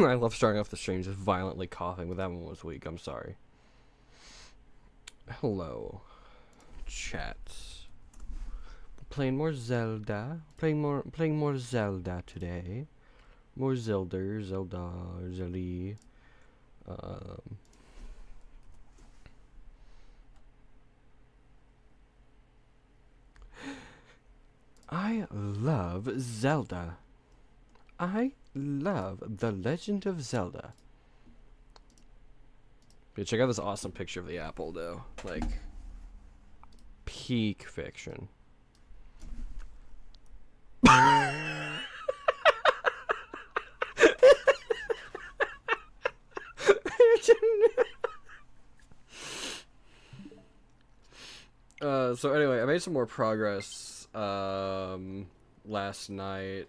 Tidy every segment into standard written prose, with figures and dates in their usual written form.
I love starting off the stream just violently coughing, but that one was weak. I'm sorry. Hello, chat. Playing more Zelda. Playing more Zelda today. More Zelda, Zelda. Um, I love Zelda. I love The Legend of Zelda. Yeah, check out this awesome picture of the apple, though. Like, peak fiction. So anyway, I made some more progress last night.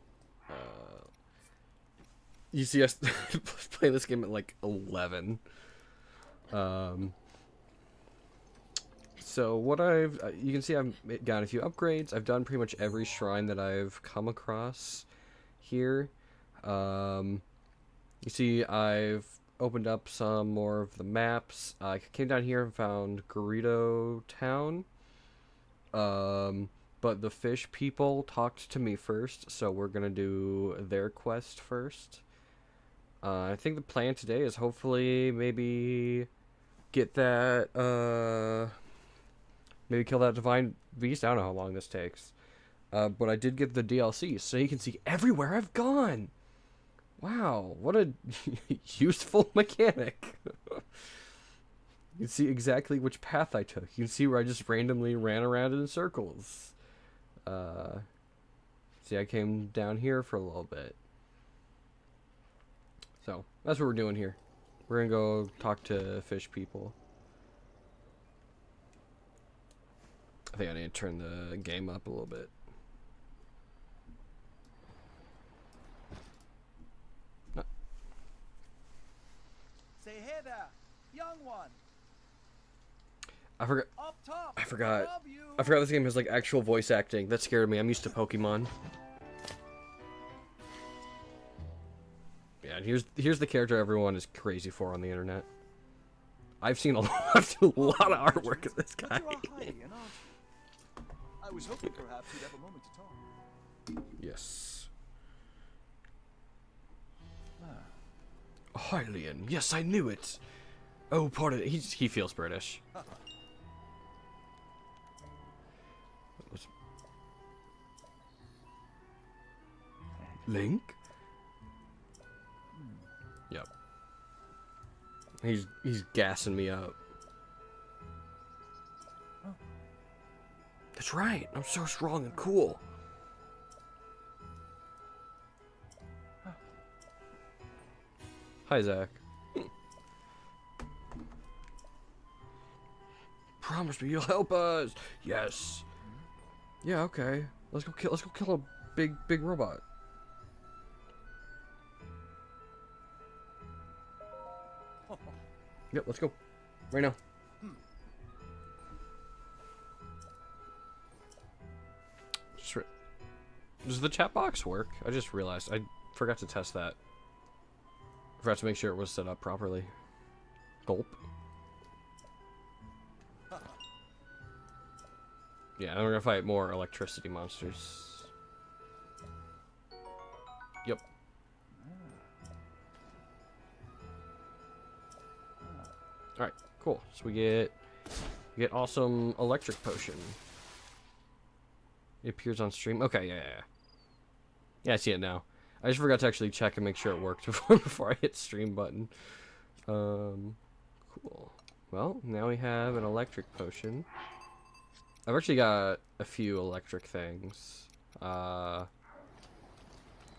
You see us playing this game at like 11. So what you can see I've gotten a few upgrades. I've done pretty much every shrine that I've come across here. You see I've opened up some more of the maps. I came down here and found Gerudo Town. But the fish people talked to me first, so we're gonna do their quest first. I think the plan today is hopefully maybe get that, maybe kill that divine beast. I don't know how long this takes. But I did get the DLC, so you can see everywhere I've gone. Wow, what a useful mechanic. You can see exactly which path I took. You can see where I just randomly ran around in circles. See, I came down here for a little bit. So, that's what we're doing here. We're gonna go talk to fish people. I think I need to turn the game up a little bit. No. Say hey there, young one. I forgot. Up top. I forgot this game has like actual voice acting. That scared me. I'm used to Pokemon. Yeah, and here's the character everyone is crazy for on the internet. I've seen a lot of artwork of this guy. I was hoping perhaps you'd have a moment to talk. Yes. Hylian. Yes, I knew it. Oh, pardon. He feels British. Link? Yep. He's gassing me up. That's right. I'm so strong and cool. Hi, Zach. Promise me you'll help us. Yes. Yeah. Okay. Let's go kill a big robot. Yep. Let's go. Right now. Does the chat box work? I just realized I forgot to test that. I forgot to make sure it was set up properly. Gulp. Yeah, and we're gonna fight more electricity monsters. Yep. Alright, cool. So we get awesome electric potion. It appears on stream. Okay, yeah. Yeah, I see it now. I just forgot to actually check and make sure it worked before I hit stream button. Cool. Well, now we have an electric potion. I've actually got a few electric things. So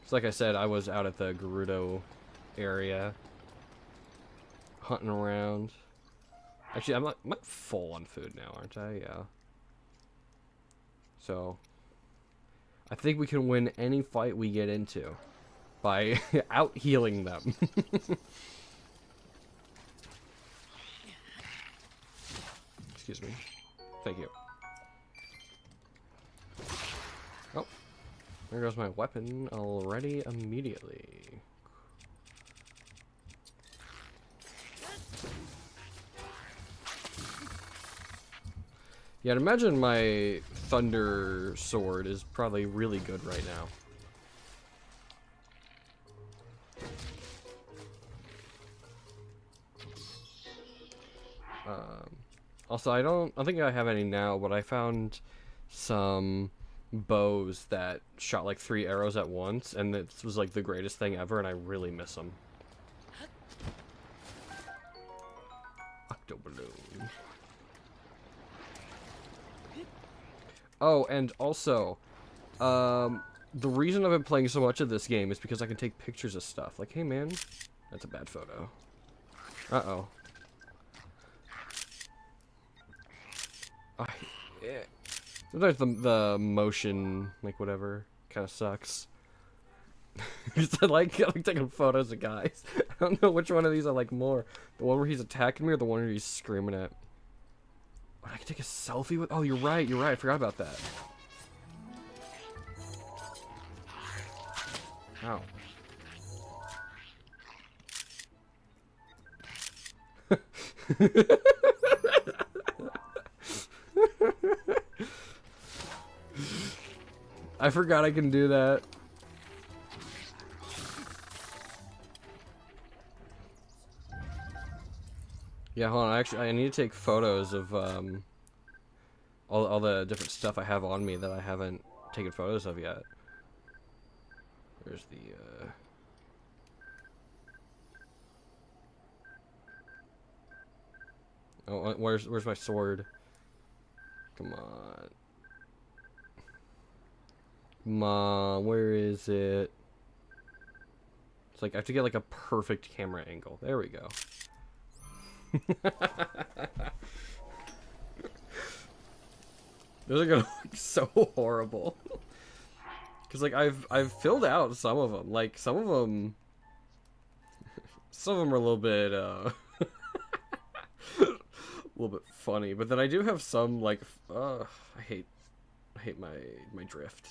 like I said, I was out at the Gerudo area, hunting around. Actually, I'm not full on food now, aren't I? Yeah. So, I think we can win any fight we get into by out healing them. Excuse me. Thank you. Oh. There goes my weapon already immediately. Yeah, I'd imagine my thunder sword is probably really good right now. Also, I don't think I have any now, but I found some bows that shot like 3 arrows at once, and it was like the greatest thing ever, and I really miss them. Octoballoon. Oh, and also, the reason I've been playing so much of this game is because I can take pictures of stuff. Like, hey man, that's a bad photo. Uh-oh. Yeah. Sometimes the motion, like whatever, kind of sucks. I like taking photos of guys. I don't know which one of these I like more. The one where he's attacking me or the one where he's screaming at. Oh, I can take a selfie with. Oh, you're right. You're right. I forgot about that. Ow. I forgot I can do that. Yeah, hold on. Actually, I need to take photos of all the different stuff I have on me that I haven't taken photos of yet. Where's the Oh, where's my sword? Come on. Come on, where is it? It's like I have to get like a perfect camera angle. There we go. Those are gonna look so horrible. Cause like I've filled out some of them. Like some of them are a little bit a little bit funny. But then I do have some like I hate my drift.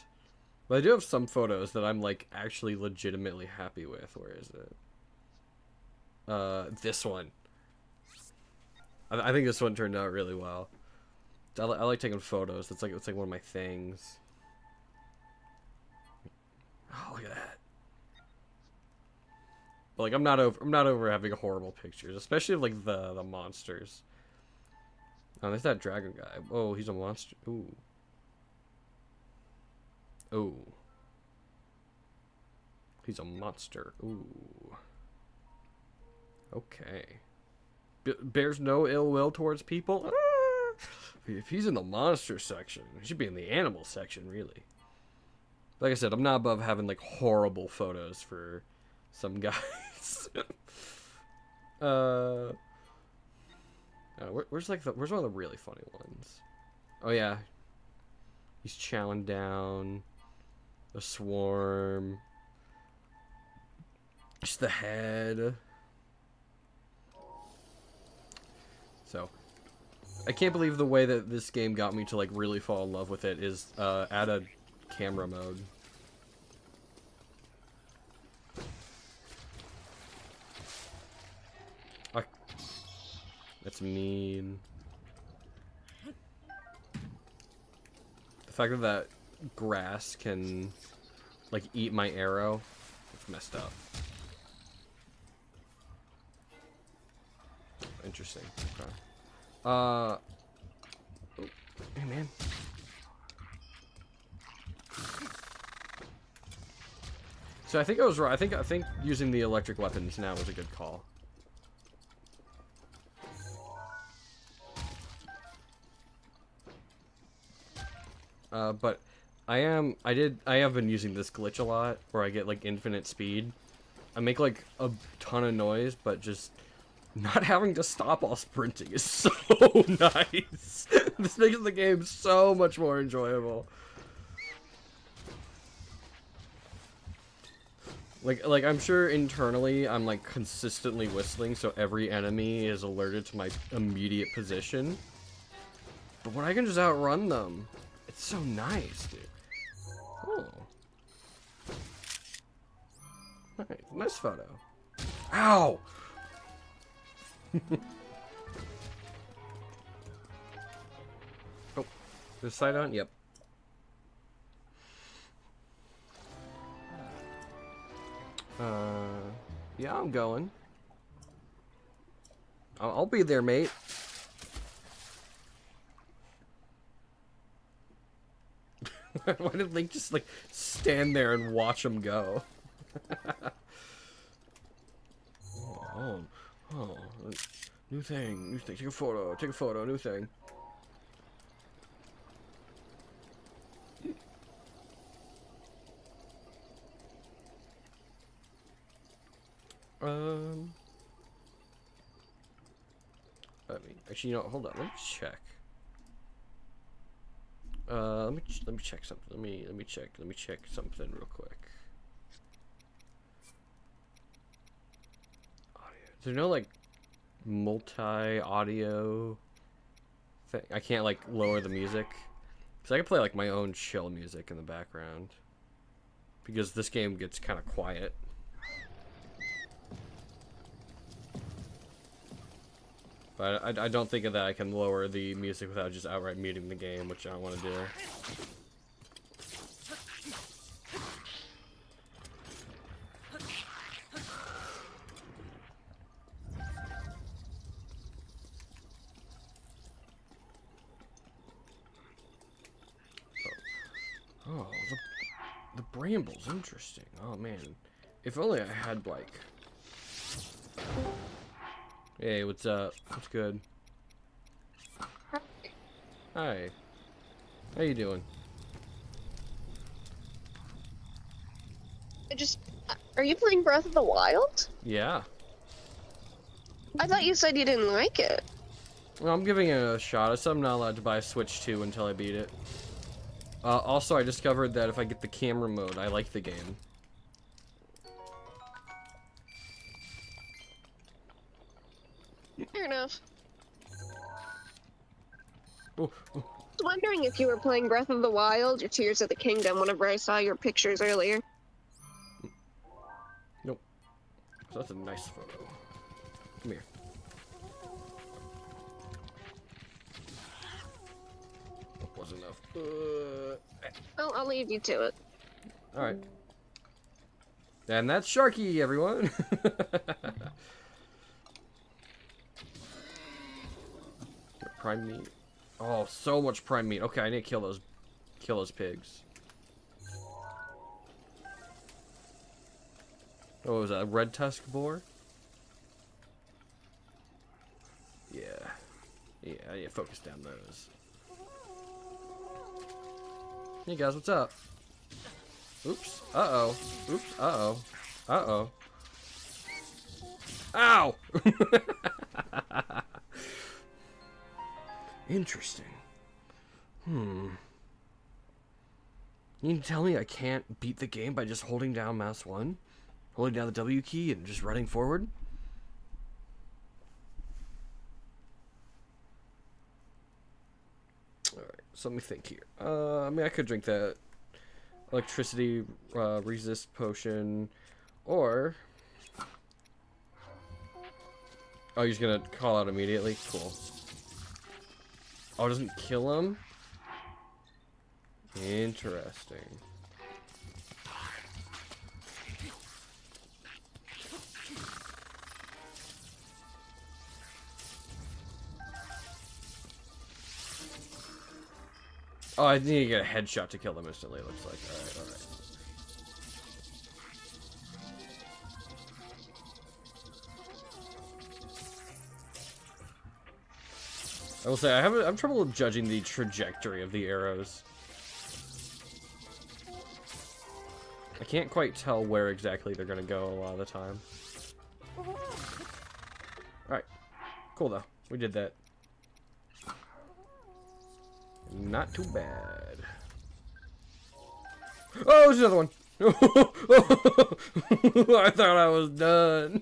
But I do have some photos that I'm like actually legitimately happy with. Where is it? This one. I think this one turned out really well. I like taking photos. It's like one of my things. Oh, look at that. But like I'm not over having horrible pictures, especially of like the monsters. Oh, there's that dragon guy. Oh, he's a monster. Ooh. Ooh. He's a monster. Ooh. Okay. Bears no ill will towards people. Ah! If he's in the monster section, he should be in the animal section, really. Like I said, I'm not above having like horrible photos for some guys. Where's one of the really funny ones? Oh yeah, he's chowing down a swarm. Just the head. So, I can't believe the way that this game got me to like really fall in love with it is add a camera mode. That's mean. The fact that that grass can like eat my arrow, it's messed up. Interesting. Okay. Oh, hey man. So I think I was right. I think using the electric weapons now was a good call. But I have been using this glitch a lot where I get like infinite speed. I make like a ton of noise, but just not having to stop while sprinting is so nice. This makes the game so much more enjoyable. Like I'm sure internally I'm like consistently whistling so every enemy is alerted to my immediate position. But when I can just outrun them, it's so nice, dude. Oh. Alright, nice photo. Ow! Oh, this side on? Yep. Yeah, I'm going. I'll be there, mate. Why did Link just, like, stand there and watch him go? oh, new thing, take a photo, new thing. Actually, you know, hold on, let me check. Let me check something. Let me check something real quick. Audio. Is there no like multi-audio thing? I can't like lower the music because I can play like my own chill music in the background because this game gets kind of quiet. But I don't think that I can lower the music without just outright muting the game, which I don't want to do. Oh, the brambles, interesting. Oh man, if only I had like. Hey, what's up? What's good? Hi. How you doing? Are you playing Breath of the Wild? Yeah. I thought you said you didn't like it. Well, I'm giving it a shot. I said I'm not allowed to buy a Switch 2 until I beat it. Also, I discovered that if I get the camera mode, I like the game. Fair enough. Oh, I was wondering if you were playing Breath of the Wild or Tears of the Kingdom whenever I saw your pictures earlier. Nope. So that's a nice photo. Come here. That was enough. Well, I'll leave you to it. Alright. And that's Sharky, everyone. Prime meat. Oh, so much prime meat. Okay, I need to kill those pigs. Oh, was that a red tusk boar? Yeah. Yeah, I need to focus down those. Hey guys, what's up? Oops. Uh-oh. Oops. Uh-oh. Uh-oh. Ow! Interesting. You mean to tell me I can't beat the game by just holding down mouse 1? Holding down the W key and just running forward? Alright, so let me think here. I mean, I could drink that electricity resist potion, or... Oh, you're just gonna call out immediately? Cool. Oh, it doesn't kill him? Interesting. Oh, I need to get a headshot to kill them instantly, it looks like. Alright, alright. I will say, I'm trouble judging the trajectory of the arrows. I can't quite tell where exactly they're gonna go a lot of the time. Alright. Cool, though. We did that. Not too bad. Oh, there's another one! I thought I was done.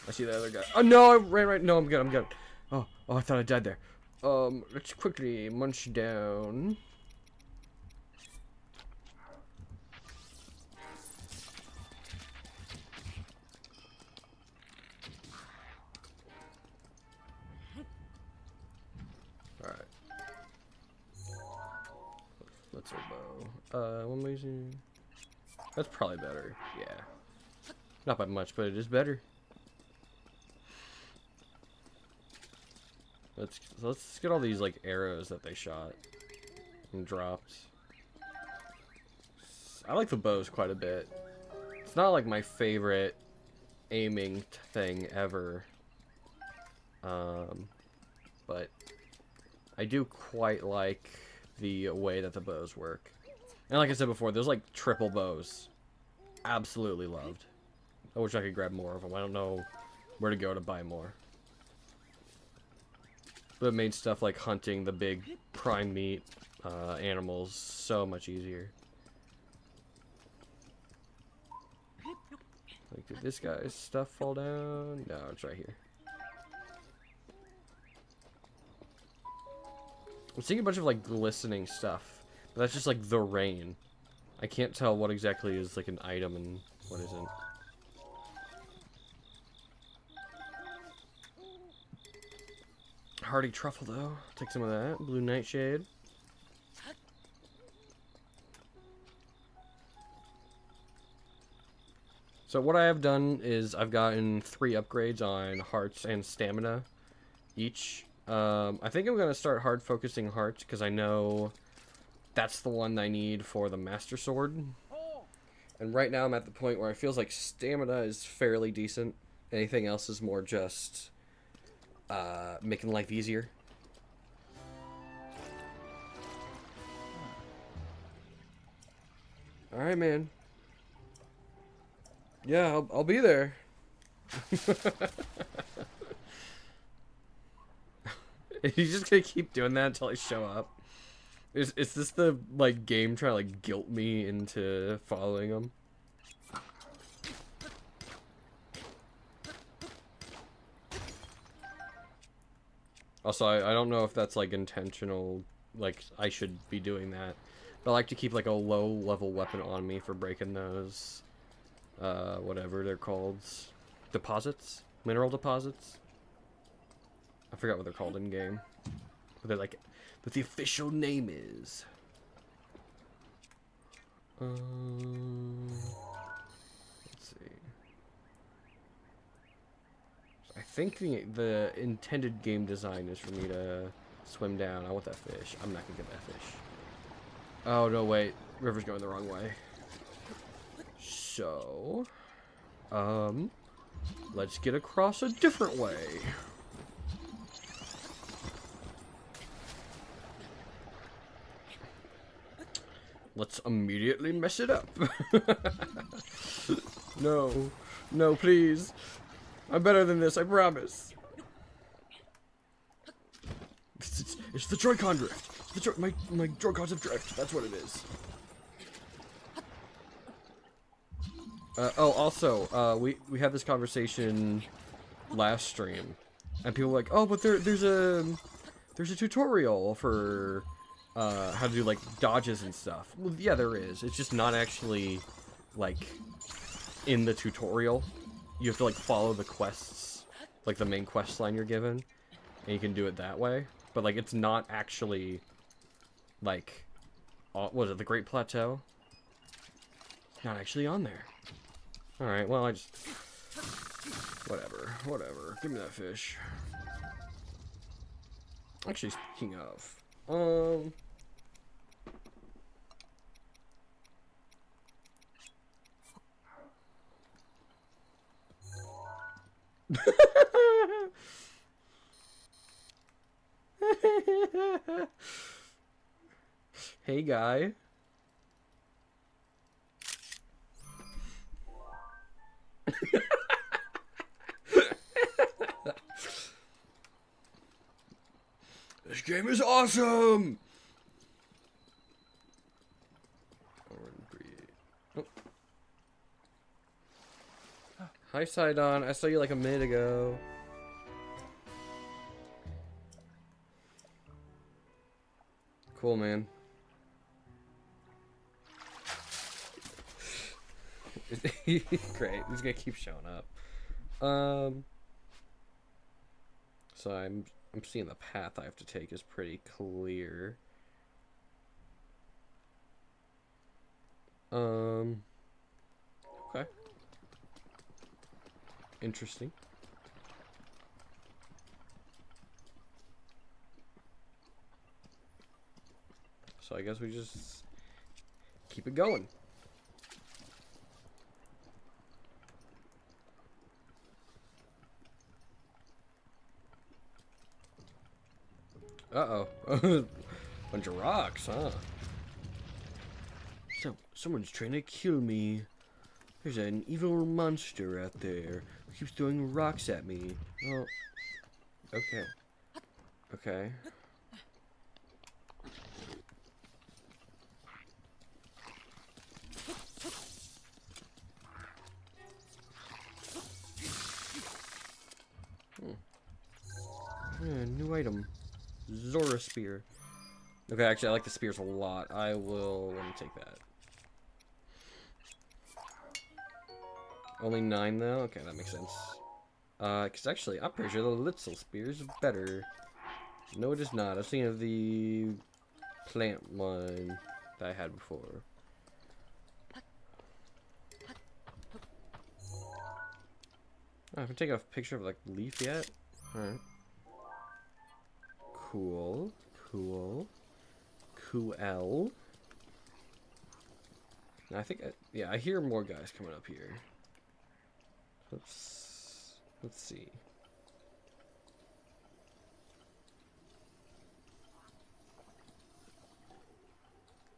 I see the other guy. Oh no, I ran right. No, I'm good. I'm good. Oh, I thought I died there. Let's quickly munch down. Alright. Let's bow. One reason. That's probably better. Yeah. Not by much, but it is better. Let's get all these like arrows that they shot and dropped. I like the bows quite a bit. It's not like my favorite aiming thing ever. But I do quite like the way that the bows work. And like I said before, there's like triple bows. Absolutely loved. I wish I could grab more of them. I don't know where to go to buy more. But it made stuff like hunting the big prime meat animals so much easier. Like, did this guy's stuff fall down? No, it's right here. I'm seeing a bunch of like glistening stuff, but that's just like the rain. I can't tell what exactly is like an item and what isn't. Hardy truffle though. Take some of that. Blue nightshade. So what I have done is I've gotten 3 upgrades on hearts and stamina each. I think I'm going to start hard focusing hearts because I know that's the one I need for the Master Sword. And right now I'm at the point where it feels like stamina is fairly decent. Anything else is more just making life easier. Alright, man. Yeah, I'll be there. He's just gonna keep doing that until I show up. Is this the like game trying to like guilt me into following him? Also, I don't know if that's like intentional, like I should be doing that. But I like to keep like a low level weapon on me for breaking those whatever they're called. Deposits? Mineral deposits? I forgot what they're called in game. But they're like what the official name is. Let's see. I think the intended game design is for me to swim down. I want that fish. I'm not gonna get that fish. Oh no, wait. River's going the wrong way. So, let's get across a different way. Let's immediately mess it up. No. No, please. I'm better than this, I promise. It's the Joy-Con drift. My Joy-Cons have drift. That's what it is. Oh, also, we had this conversation last stream, and people were like, oh, but there's a tutorial for how to do like dodges and stuff. Well, yeah, there is. It's just not actually like in the tutorial. You have to like follow the quests, like the main quest line you're given, and you can do it that way. But like, it's not actually like, what is it, the Great Plateau? It's not actually on there. Alright, well, I just... Whatever. Give me that fish. Actually, speaking of... Hey, guy. This game is awesome! Oh. Hi, Sidon. I saw you like a minute ago. Cool, man. Great. He's gonna keep showing up. So I'm seeing the path I have to take is pretty clear. Okay. Interesting. So I guess we just keep it going. Uh-oh. Bunch of rocks, huh? So, someone's trying to kill me. There's an evil monster out there who keeps throwing rocks at me. Oh. Okay. Okay. Yeah, new item. Zora spear. Okay, actually, I like the spears a lot. I will let me take that. Only 9 though? Okay, that makes sense. Cause actually, I'm pretty sure the little spear is better. No, it is not. I was thinking of the plant one that I had before. I haven't taken a picture of like leaf yet. Alright. Cool. Cool. Cool. I think, yeah, I hear more guys coming up here. Let's see.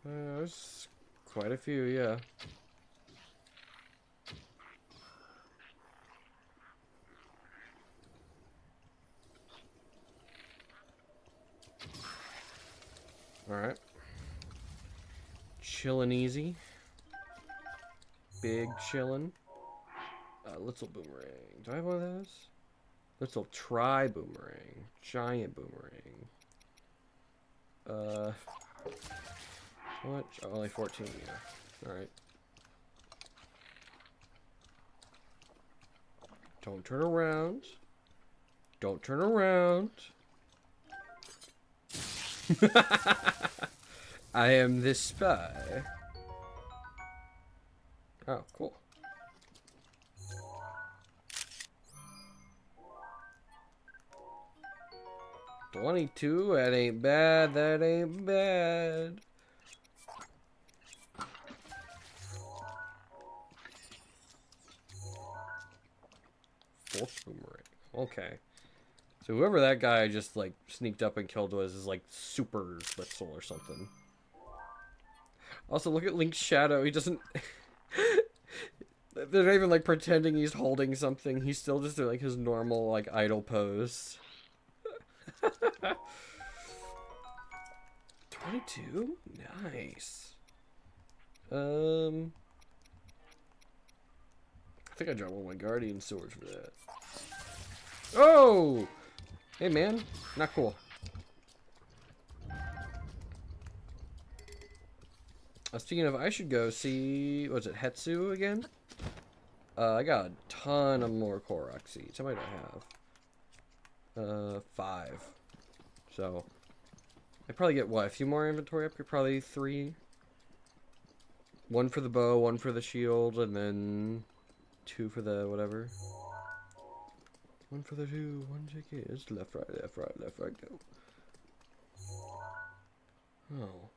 There's quite a few, yeah. Alright. Chillin' easy. Big chillin'. Little boomerang. Do I have one of those? Little tri boomerang. Giant boomerang. What? Oh, only 14, yeah. Alright. Don't turn around. Don't turn around. I am this spy. Oh, cool. $22, that ain't bad, that ain't bad. Fourth boomerang. Okay. So whoever that guy just like sneaked up and killed was is like super Blitzel or something. Also, look at Link's shadow. He doesn't... They're not even like pretending he's holding something. He's still just doing like his normal like idle pose. 22? Nice. I think I dropped one of my guardian swords for that. Oh! Hey man, not cool. I was thinking of I should go see, was it Hetsu again? I got a ton of more Korok seeds. How many do I have? 5. So, I probably get, what, a few more inventory up here? Probably 3. 1 for the bow, 1 for the shield, and then 2 for the whatever. 1 for the 2, 1 ticket. It's left, right, go. Oh.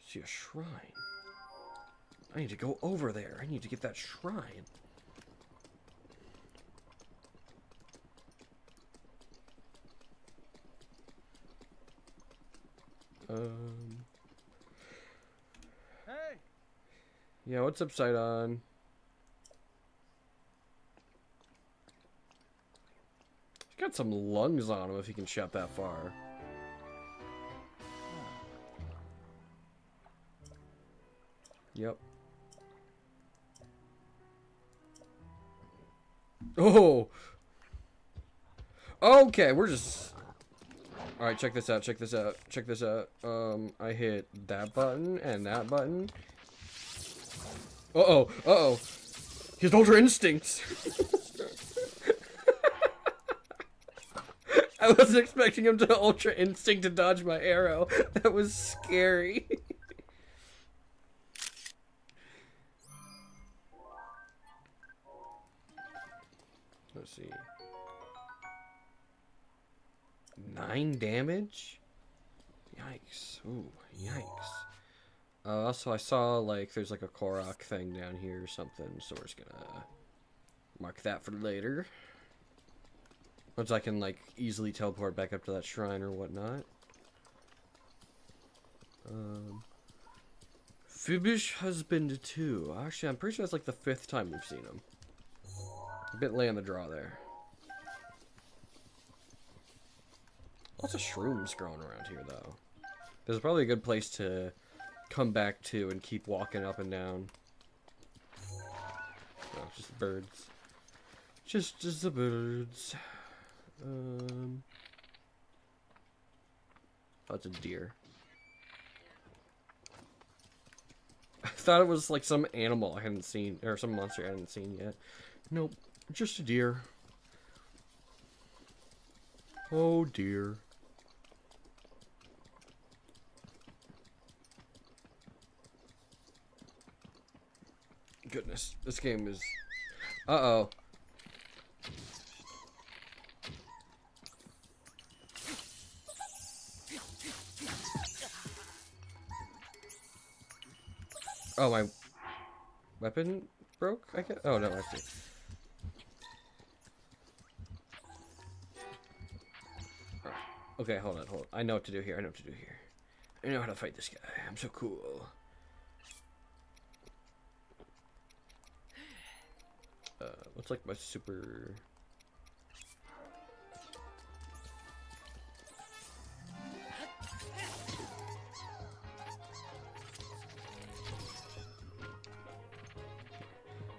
See a shrine. I need to go over there. I need to get that shrine. Hey! Yeah, what's up, Sidon? He's got some lungs on him if he can shout that far. Yep. Oh! Okay, we're just... Alright, check this out, check this out, check this out. I hit that button and that button. Uh-oh, uh-oh. He has Ultra Instincts. I wasn't expecting him to Ultra Instinct to dodge my arrow. That was scary. Let's see. 9 damage? Yikes. Ooh, yikes. Also, I saw, like, there's, like, a Korok thing down here or something, so we're just gonna mark that for later. Once I can, like, easily teleport back up to that shrine or whatnot. Fibish Husband 2. Actually, I'm pretty sure that's, like, the 5th time we've seen him. A bit late on the draw there. Lots of shrooms growing around here, though. There's probably a good place to come back to and keep walking up and down. No, just the birds. Just the birds. Oh, it's a deer. I thought it was like some animal I hadn't seen, or some monster I hadn't seen yet. Nope, just a deer. Oh dear. Goodness, this game is... Uh-oh. Oh, my weapon broke, I guess? Oh, no, I see. Oh, okay, hold on. I know what to do here. I know how to fight this guy. I'm so cool. What's like my super...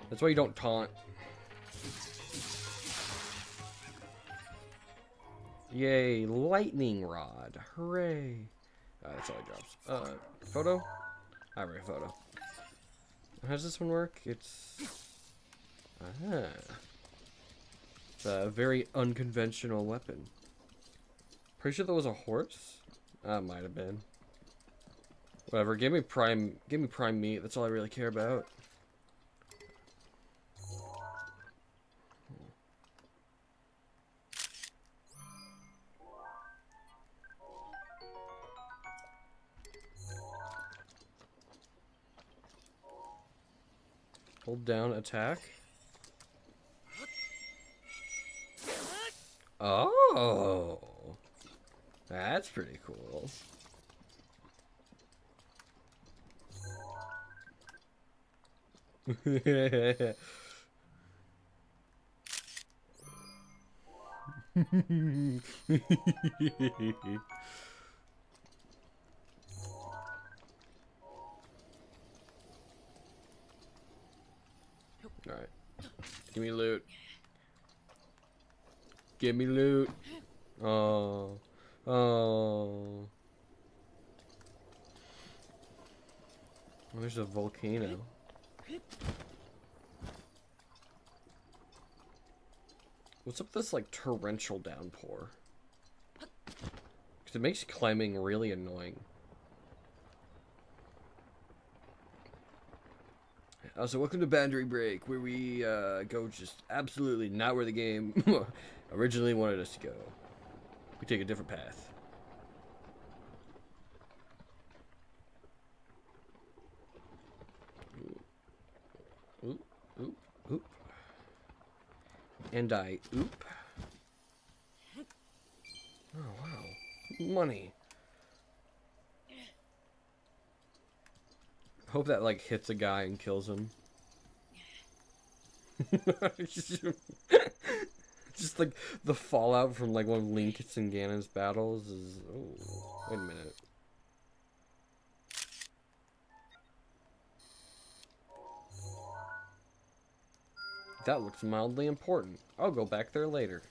That's why you don't taunt. Yay, lightning rod. Hooray. That's all he drops. Photo? Alright, photo. How does this one work? It's... It's a very unconventional weapon. Pretty sure that was a horse? Might have been. Whatever, give me prime meat, that's all I really care about. Hold down, attack. Oh, that's pretty cool. Alright. Give me loot. Give me loot. Oh. Oh. There's a volcano. What's up with this, like, torrential downpour? Because it makes climbing really annoying. So welcome to Boundary Break, where we go just absolutely not where the game originally wanted us to go. We take a different path. Oop, oop, oop. And I oop. Oh, wow. Money. Hope that, like, hits a guy and kills him. Just, like, the fallout from, like, one of Link's and Ganon's battles is... Oh, wait a minute. That looks mildly important. I'll go back there later.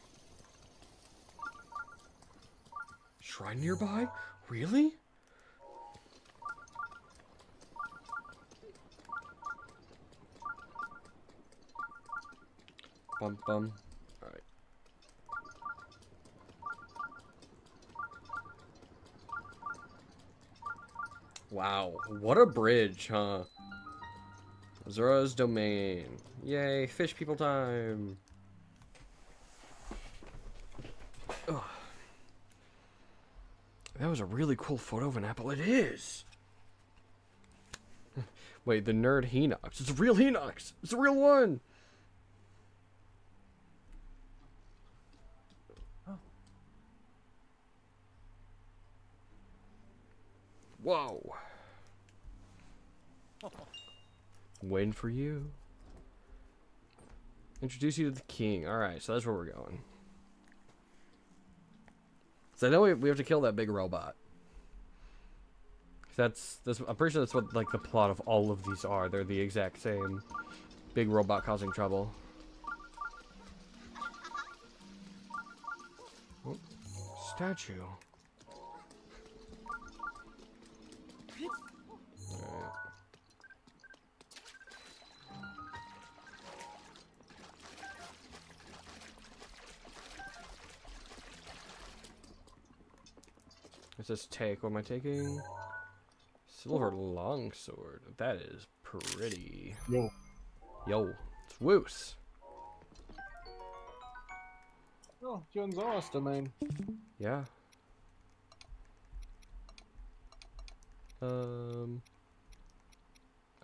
shrine nearby? Really? Bum bum. Alright. Wow, what a bridge, huh? Zora's Domain. Yay, fish people time. Ugh. That was a really cool photo of an apple. It is. Wait, the nerd Hinox. It's a real Hinox. It's a real one. Whoa. I'm waiting for you. Introduce you to the king. Alright, so that's where we're going. So I know we have to kill that big robot. That's I'm pretty sure that's what like the plot of all of these are. They're the exact same. Big robot causing trouble. Oh, statue. Alright. It says take. What am I taking? Silver longsword. That is pretty. Yo. Yo, it's Woos. Oh, you're in Zora's Domain. Yeah. I don't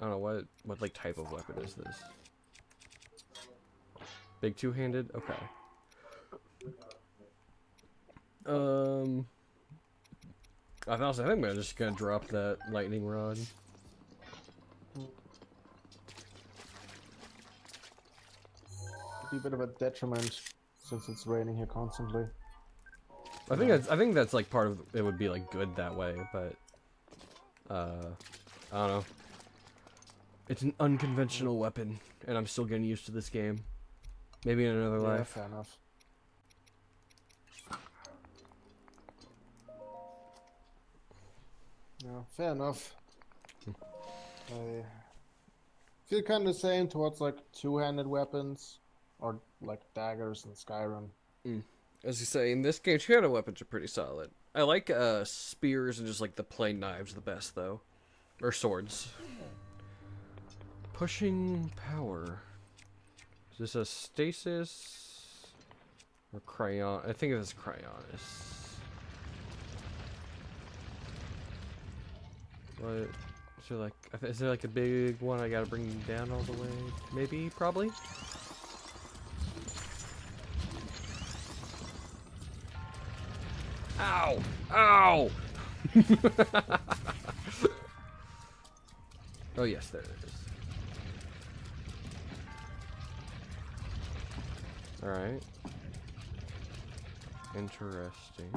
know what like type of weapon is this? Big two-handed? Okay. I think I'm just gonna drop that lightning rod. Could be a bit of a detriment since it's raining here constantly. I think that's like part of it would be like good that way, but I don't know. It's an unconventional weapon, and I'm still getting used to this game. Maybe in another Yeah, life. fair enough. Yeah, fair enough. I feel kind of the same towards like two-handed weapons or like daggers in Skyrim. As you say, in this game, two-handed weapons are pretty solid. I like spears and just like the plain knives the best though, or swords. Pushing power. Is this a stasis or crayon? I think it's cryonis. What? Is there like a big one I gotta bring down all the way? Maybe, probably. Ow! Ow! Oh yes, there it is. All right. Interesting.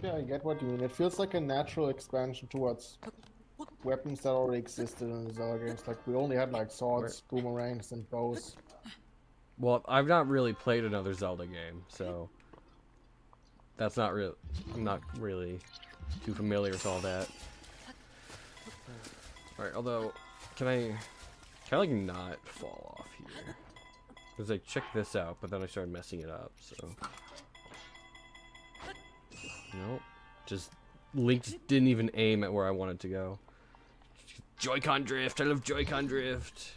Yeah, I get what you mean. It feels like a natural expansion towards weapons that already existed in the Zelda games. Like we only had like swords, boomerangs, and bows. Well, I've not really played another Zelda game, so that's not real. I'm not really too familiar with all that. All right, although, can I like not fall off here? Because I checked this out, but then I started messing it up. So, nope. Link just didn't even aim at where I wanted to go. Joy-Con drift. I love Joy-Con drift.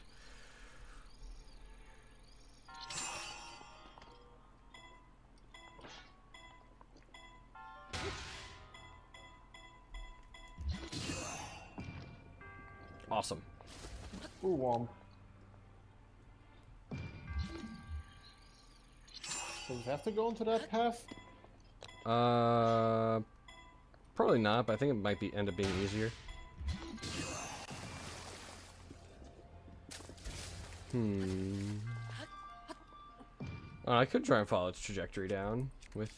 Awesome. Ooh, warm. Does it have to go into that path? Probably not, but I think it might end up being easier. I could try and follow its trajectory down with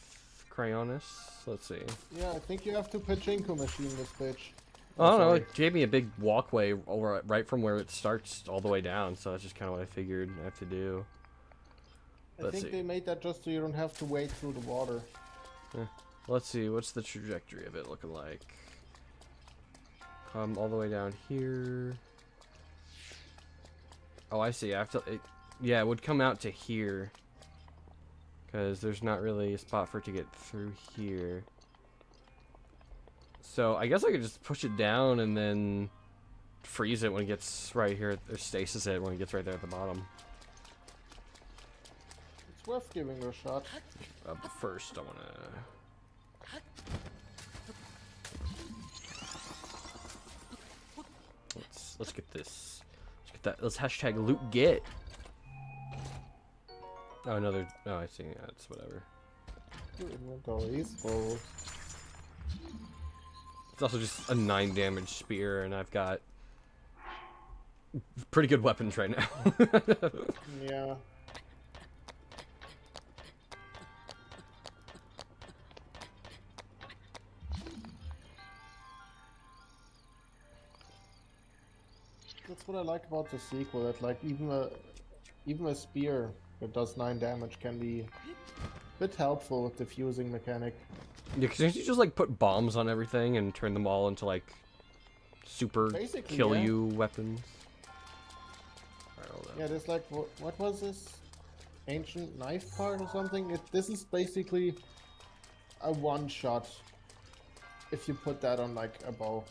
Cryonis. Let's see. Yeah, I think you have to pachinko machine this bitch. I Oh, don't know, sorry. it gave me a big walkway over, right from where it starts all the way down, so that's just kind of what I figured I have to do. I Let's think see. they made that just so you don't have to wade through the water. Let's see, what's the trajectory of it looking like? Come all the way down here. Oh, I see. I have to. Yeah, it would come out to here. Because there's not really a spot for it to get through here. So I guess I could just push it down and then freeze it when it gets right here, or stasis it when it gets right there at the bottom. It's worth giving it a shot. But first, I want to. Let's get this. Let's get that. Let's hashtag loot get. Oh, another. Oh, I see. Yeah, it's whatever. Inventories. Oh. It's also just a 9 damage spear, and I've got pretty good weapons right now. Yeah. That's what I like about the sequel. That like even a spear that does 9 damage can be a bit helpful with the fusing mechanic. Yeah, because you just like put bombs on everything and turn them all into like super Basically, kill yeah. you weapons. I don't know. Yeah, there's like what was this? Ancient knife part or something? This is basically a one shot if you put that on like a bow.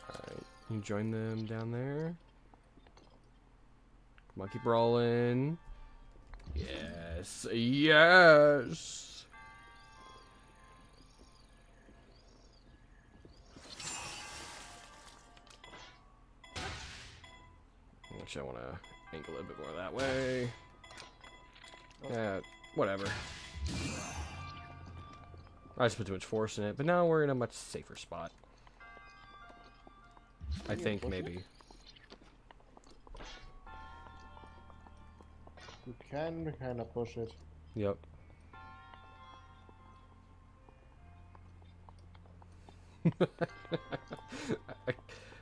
Alright, you join them down there. Come on, keep rolling. Yes, yes. Actually, I want to angle it a bit more that way. Yeah, whatever. I just put too much force in it, but now we're in a much safer spot. I think, maybe. You can kind of push it. Yep.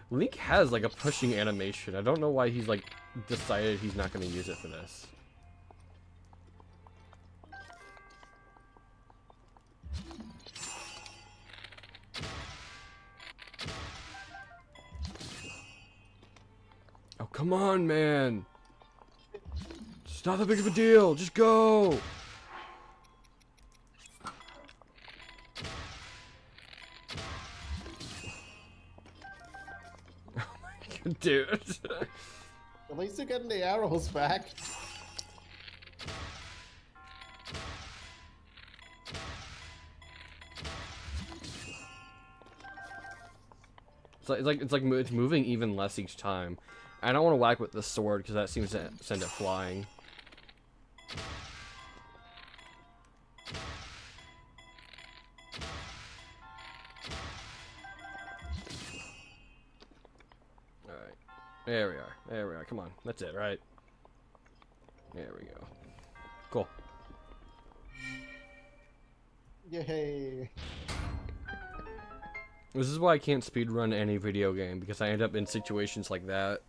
Link has like a pushing animation. I don't know why he's like decided he's not going to use it for this. Oh, come on, man. It's not that big of a deal. Just go. Dude. At least you're getting the arrows back. It's moving even less each time. I don't want to whack with the sword because that seems to send it flying. Alright. There we are. There we are. Come on. That's it, right? There we go. Cool. Yay. This is why I can't speedrun any video game, because I end up in situations like that.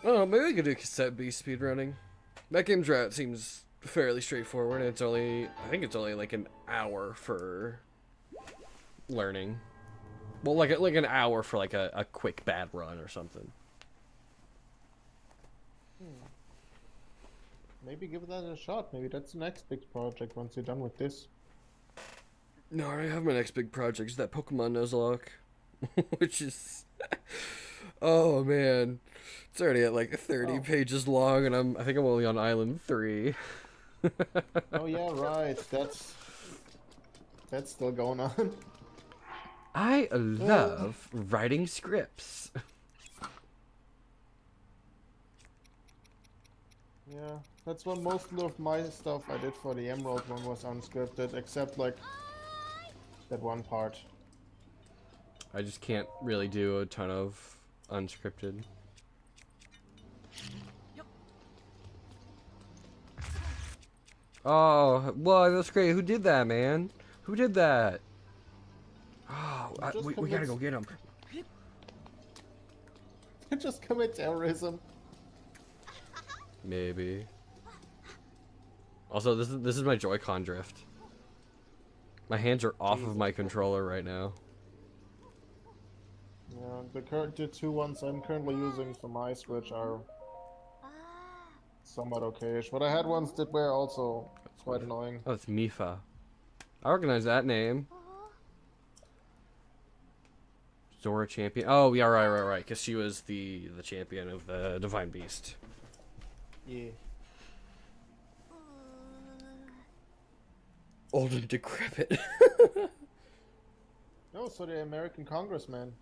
Oh, maybe I could do cassette-based speedrunning. That game's route seems fairly straightforward, and I think it's only like an hour for learning. Well, like an hour for like a quick bad run or something. Maybe give that a shot. Maybe that's the next big project once you're done with this. No, I already have my next big project. It's that Pokemon Nuzlocke. Which is... Oh, man. It's already at like 30 pages long, and I think I'm only on Island 3. Oh yeah, right. That's still going on. I love writing scripts. Yeah, that's what most of my stuff I did for the Emerald one was unscripted, except like that one part. I just can't really do a ton of unscripted. Oh, well, that's great. Who did that, man? Who did that? Oh, Just we gotta go get him. just commit terrorism. Maybe. Also, this is my Joy-Con drift. My hands are off of my controller right now. Yeah, the two ones I'm currently using for my Switch are somewhat okayish, but I had ones that were also quite annoying. Oh, it's Mifa. I recognize that name. Zora champion. Oh, yeah, right. Because she was the champion of the Divine Beast. Yeah. Old and decrepit. No, so the American congressman.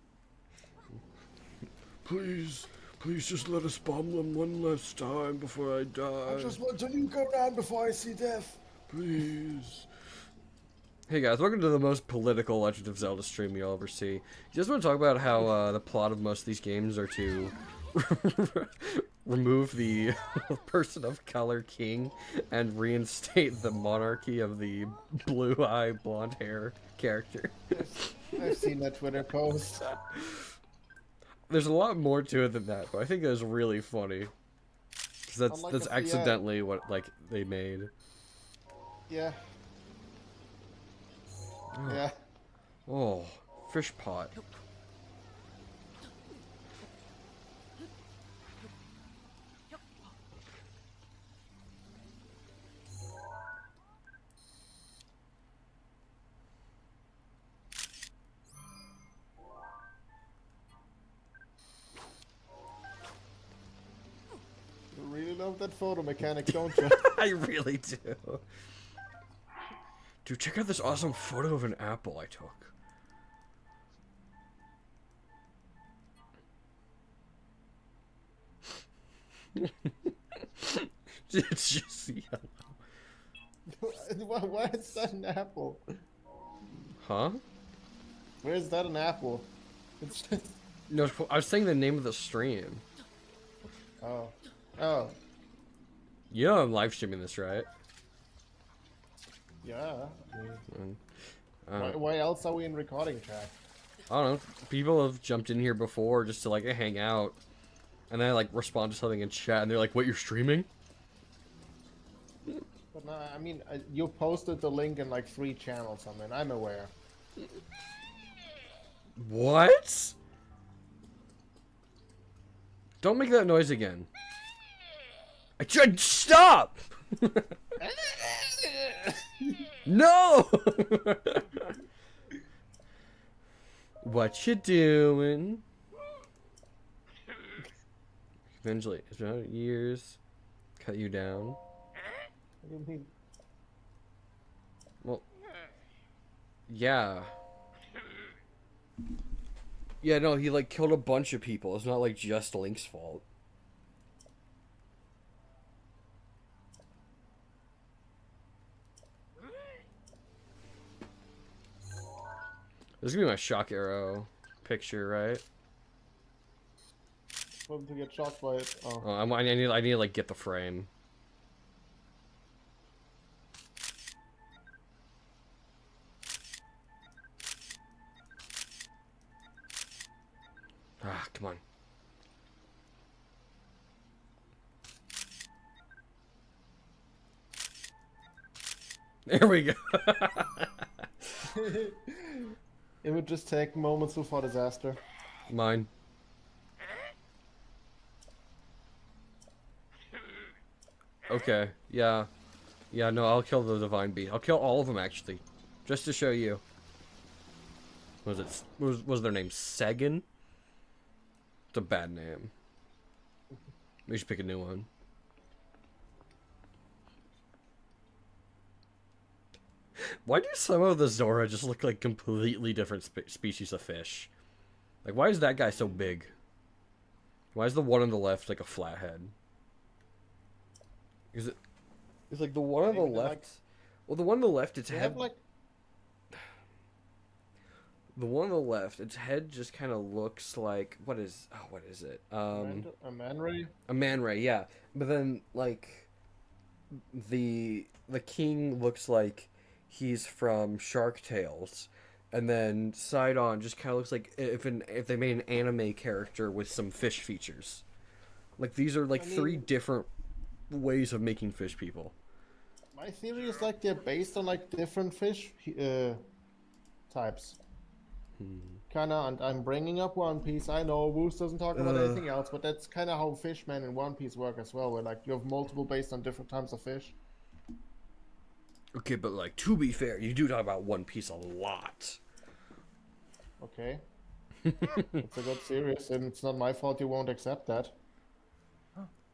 Please just let us bomb them one last time before I die. I just want to nuke around before I see death. Please. Hey guys, welcome to the most political Legend of Zelda stream you'll ever see. Just want to talk about how the plot of most of these games are to remove the person of color king and reinstate the monarchy of the blue-eye, blonde hair character. I've seen that Twitter post. There's a lot more to it than that, but I think that's really funny. Because that's accidentally what like they made. Yeah. Oh. Yeah. Oh, fish pot. You really love that photo mechanic, don't you? I really do. Dude, check out this awesome photo of an apple I took. It's just yellow. Why is that an apple? Huh? Where is that an apple? It's just... No, I was saying the name of the stream. Oh. Oh. You know I'm live streaming this, right? Yeah. Uh, Why else are we in recording chat? I don't know. People have jumped in here before just to like hang out, and then I like respond to something in chat, and they're like, "What? You're streaming?" But no, I mean, you posted the link in like 3 channels. I mean, I'm aware. What? Don't make that noise again. I tried. Stop! No! What you doing? Eventually, it's been years. Cut you down. What do you mean? Well, yeah. Yeah, no, he like killed a bunch of people. It's not like just Link's fault. This is gonna be my shock arrow picture, right? Want to get shocked by it? Oh. Oh, I need to like get the frame. Ah, come on. There we go. It would just take moments before disaster. Mine. Okay, yeah. Yeah, no, I'll kill the Divine Beast. I'll kill all of them, actually. Just to show you. Was it... Was their name Sagan? It's a bad name. We should pick a new one. Why do some of the Zora just look like completely different species of fish? Like, why is that guy so big? Why is the one on the left like a flathead? Is it? It's like the one on the Maybe they're, left. like, Well, the one on the left, its they head. have like The one on the left, its head just kind of looks like what is? Oh, what is it? a man ray. A man ray, yeah. But then like the king looks like he's from Shark Tales, and then Sidon just kind of looks like if they made an anime character with some fish features. Like these are like I three mean, different ways of making fish people. my theory is like they're based on like different fish types. Kinda, and I'm bringing up One Piece. I know Woos doesn't talk about anything else, but that's kind of how fishmen in One Piece work as well, where like you have multiple based on different types of fish. Okay, but like to be fair, you do talk about One Piece a lot. Okay, it's a good series, and it's not my fault you won't accept that.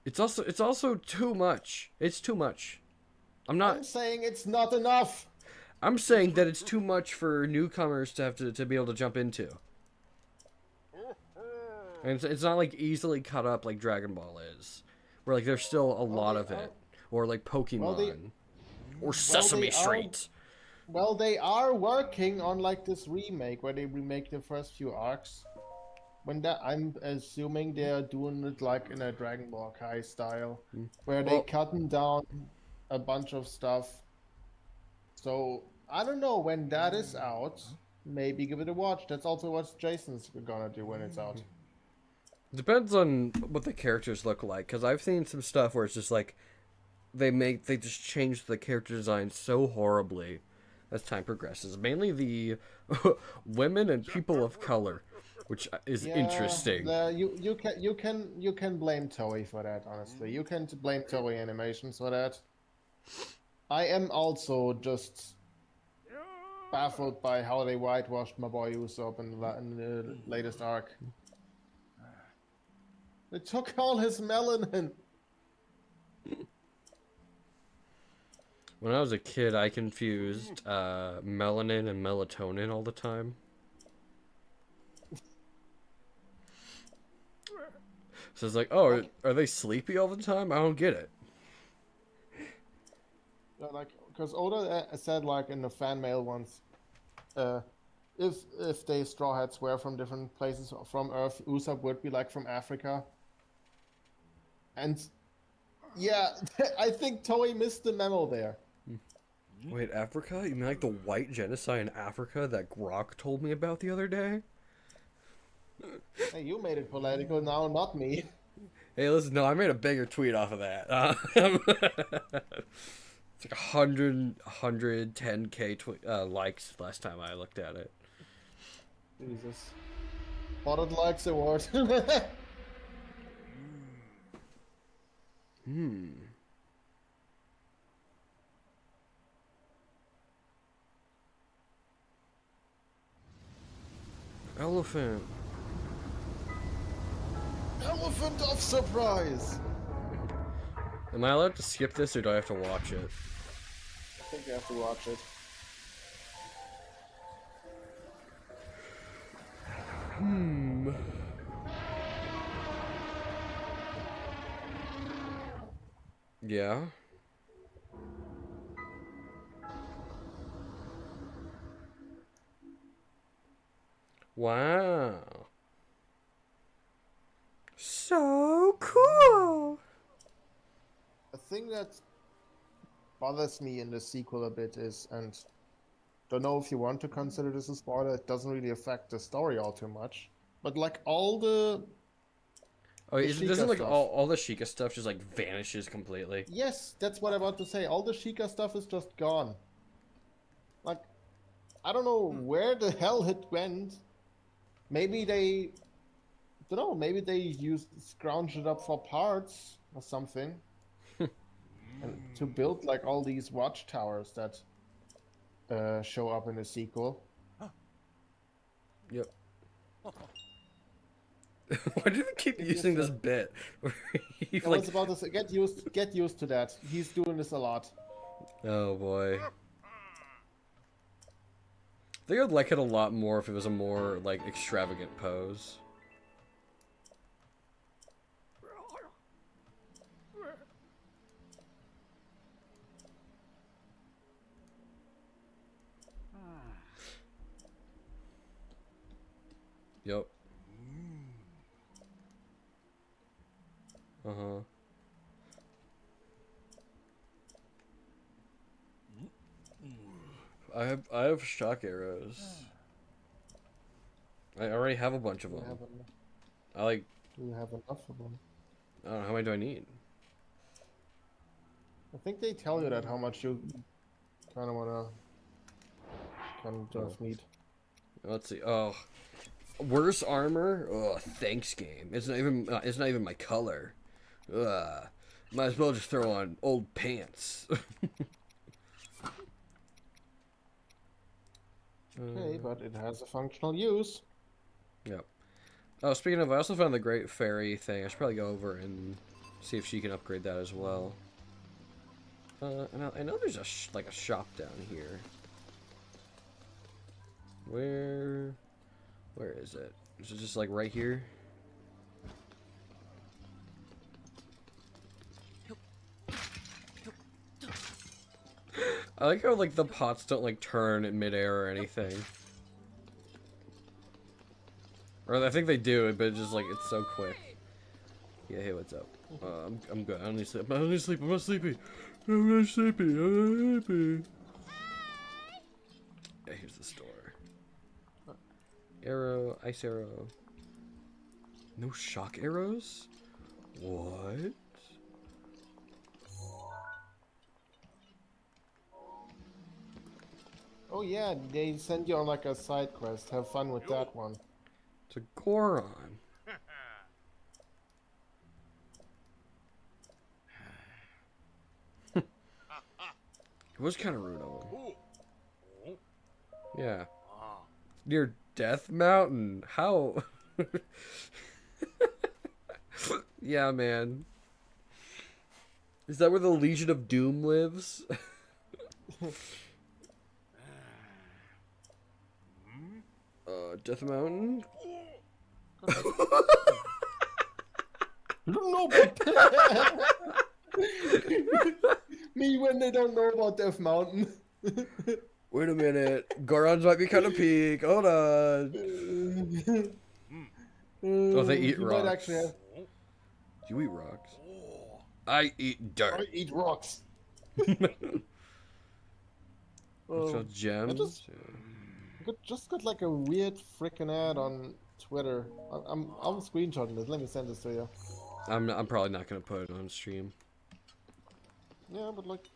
It's also too much. It's too much. I'm not. I'm saying it's not enough. I'm saying that it's too much for newcomers to have to be able to jump into. And it's not like easily cut up like Dragon Ball is, where like there's still a lot of it, or like Pokemon, or Sesame Street. Well, they are working on like this remake where they remake the first few arcs. When that, I'm assuming they're doing it like in a Dragon Ball Kai style, where they Well- cutting down a bunch of stuff. So I don't know when that is out. Maybe give it a watch. That's also what Jason's gonna do when it's out. Depends on what the characters look like, because I've seen some stuff where it's just like they just change the character design so horribly as time progresses. Mainly the women and people of color, which is interesting. You can blame Toei for that. Honestly, you can blame Toei Animations for that. I am also just baffled by how they whitewashed my boy Usopp in the latest arc. They took all his melanin. When I was a kid, I confused melanin and melatonin all the time. So it's like, oh, are they sleepy all the time? I don't get it. Like, because Oda said, like in the fan mail once, if they Straw Hats were from different places from Earth, Usopp would be like from Africa. And yeah, I think Toei missed the memo there. Wait, Africa? You mean like the white genocide in Africa that Grok told me about the other day? Hey, you made it political now, not me. Hey, listen, no, I made a bigger tweet off of that. It's like 110k likes last time I looked at it. Jesus. Spotted likes award. Elephant. Elephant of surprise. Am I allowed to skip this or do I have to watch it? I think you have to watch it. Yeah. Wow. So cool. The thing that bothers me in the sequel a bit is, and don't know if you want to consider this a spoiler, it doesn't really affect the story all too much. But like all the Oh, Sheikah doesn't like stuff. all the Sheikah stuff just like vanishes completely? Yes, that's what I'm about to say. All the Sheikah stuff is just gone. Like, I don't know where the hell it went. Maybe they, don't know. Maybe they scrounged it up for parts or something, and to build like all these watchtowers that show up in the sequel. Yep. Why do they keep using this bit? He's I like, was about to say, get used to that. He's doing this a lot. oh boy. I think I'd like it a lot more if it was a more like extravagant pose. Yep. Uh-huh. I have shock arrows. I already have a bunch of Do you them. have enough? I like, Do you have enough of them? I don't know, how many do I need? I think they tell you that how much you kind of wanna Oh. need. Let's see. Oh, worse armor. Oh, thanks, game. It's not even my color. Ugh. Might as well just throw on old pants. Okay, but it has a functional use. Yep. Oh, speaking of, I also found the Great Fairy thing. I should probably go over and see if she can upgrade that as well. And I know there's like a shop down here. Where is it? Is it just like right here? I like how like the pots don't like turn in midair or anything. Or I think they do, but it's just like it's so quick. Yeah, hey, what's up? I'm good. I don't need sleep. I don't need sleep. I'm not sleepy. I'm not sleepy. I'm not sleepy. Yeah, here's the store. Arrow, ice arrow. No shock arrows? What? Oh yeah, they send you on like a side quest. Have fun with that one. It's a Goron. It was kind of rude of him. Yeah. Near Death Mountain. How? Yeah, man. Is that where the Legion of Doom lives? Death Mountain? You don't know about me when they don't know about Death Mountain. Wait a minute. Gorons might be kind of peak. Hold on. Oh, they eat You rocks. might actually have... Do you eat rocks? I eat dirt. I eat rocks. So gems? Just got like a weird freaking ad on Twitter. I'm screenshotting this. Let me send this to you. I'm probably not gonna put it on stream. Yeah, but like,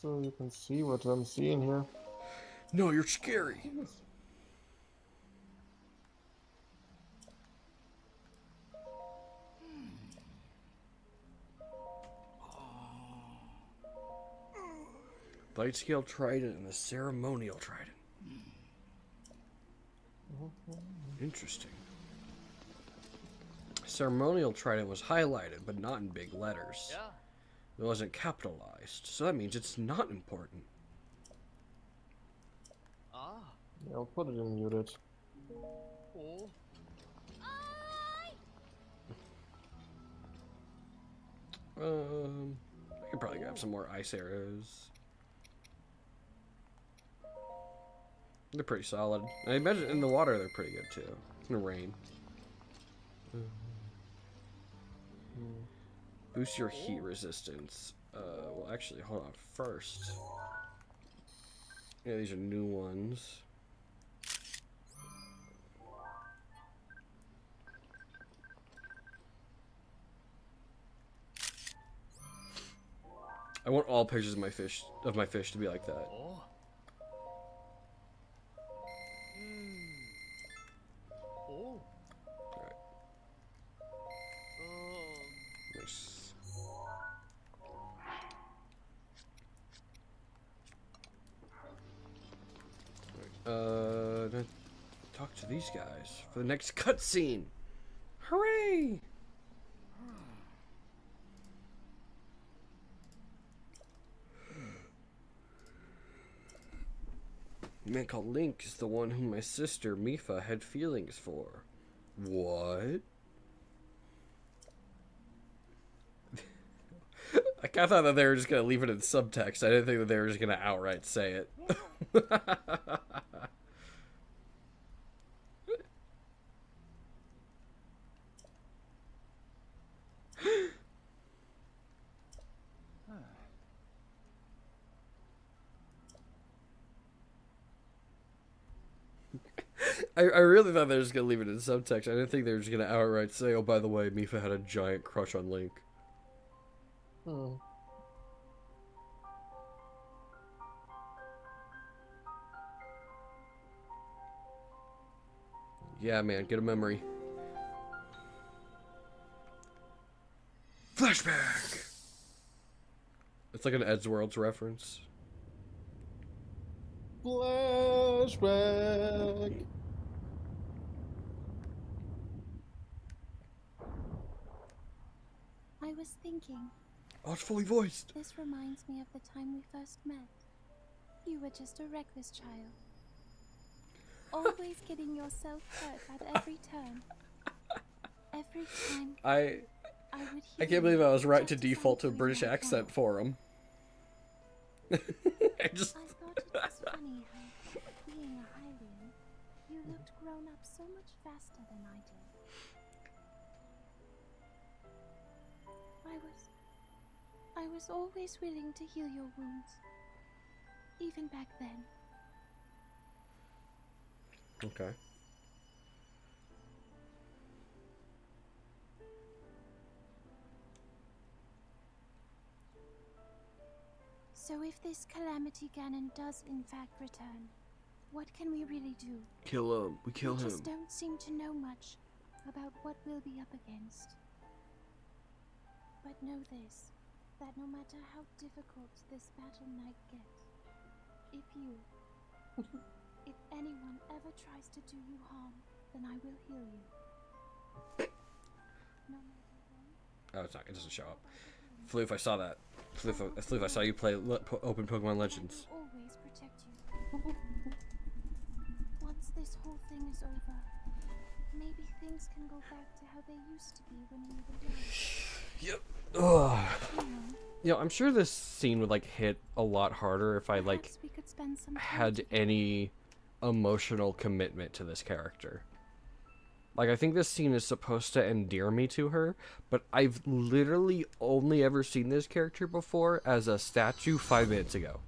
so you can see what I'm seeing here. No, you're scary. Light scale trident and the ceremonial trident. Interesting. Ceremonial trident was highlighted, but not in big letters. Yeah. It wasn't capitalized, so that means it's not important. Ah. Yeah, I'll put it in muted. Oh. I could probably grab some more ice arrows. They're pretty solid. I imagine in the water they're pretty good too. In the rain. Boost your heat resistance. Well, actually, hold on. First, yeah, these are new ones. I want all pictures of my fish to be like that. Oh. Oh. Alright, Oh. nice. Alright, talk to these guys for the next cutscene. Hooray! A man called Link is the one whom my sister Mifa had feelings for. What? I kind of thought that they were just gonna leave it in subtext. I didn't think that they were just gonna outright say it. I really thought they were just gonna leave it in subtext. I didn't think they were just gonna outright say, "Oh, by the way, Mifa had a giant crush on Link." Hmm. Yeah, man, get a memory. Flashback. It's like an Edgeworlds reference. Flashback. I was thinking, Oh, it's fully voiced. this reminds me of the time we first met. You were just a reckless child. Always getting yourself hurt at every turn. Every time I would I hear can't believe I was right to just as I default to a threw British my accent phone. for him. I just I thought it was funny how, being a Hylian, you looked grown up so much faster than I did. I was always willing to heal your wounds, even back then. okay. So if this Calamity Ganon does in fact return, what can we really do? Kill him. We kill We him. just don't seem to know much about what we'll be up against. But know this, that no matter how difficult this battle might get, if anyone ever tries to do you harm, then I will heal you. No matter when. Oh, it's not. It doesn't show up. Flew if I saw that. Flew if I saw you play Open Pokemon Legends. I will always protect you. Once this whole thing is over, maybe things can go back to how they used to be when we were young. Yep. Ugh. You know, You know, I'm sure this scene would like hit a lot harder if I like perhaps we could spend some time had together. any emotional commitment to this character. Like, I think this scene is supposed to endear me to her, but I've literally only ever seen this character before as a statue 5 minutes ago.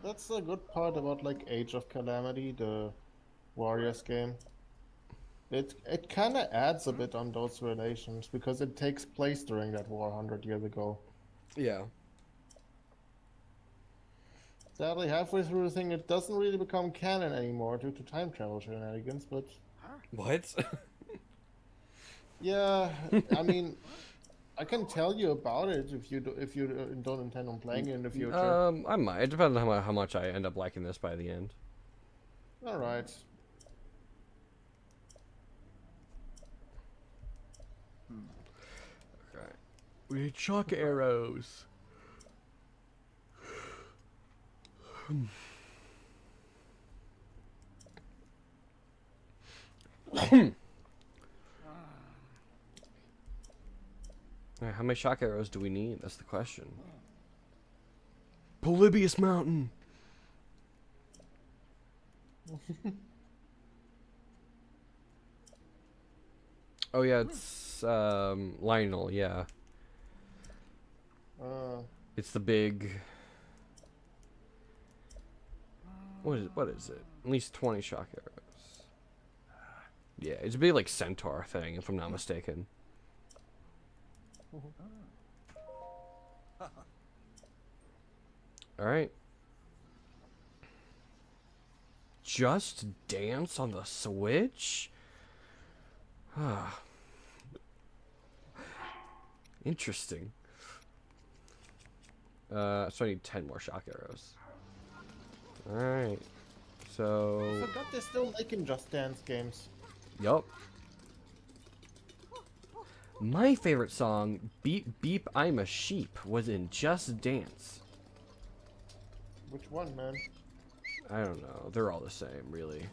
That's a good part about like Age of Calamity, the Warriors game. It kind of adds a bit on those relations because it takes place during that war 100 years ago. Yeah. Sadly, halfway through the thing, it doesn't really become canon anymore due to time travel shenanigans. But What? yeah, I mean, I can tell you about it if you don't intend on playing it in the future. I might. It depends on how much I end up liking this by the end. All right. Okay. We need chalk arrows. Alright, how many shock arrows do we need? That's the question. Polybius Mountain. Oh yeah, it's Lionel. Yeah, it's the big. What is it? At least 20 shock arrows. Yeah, it's a big like centaur thing, if I'm not mistaken. All right. Just Dance on the Switch? Ah. Interesting. So I need 10 more shock arrows. Alright. I So, forgot they're still making Just Dance games. yup. My favorite song, Beep Beep I'm a Sheep, was in Just Dance. Which one, man? I don't know. They're all the same, really.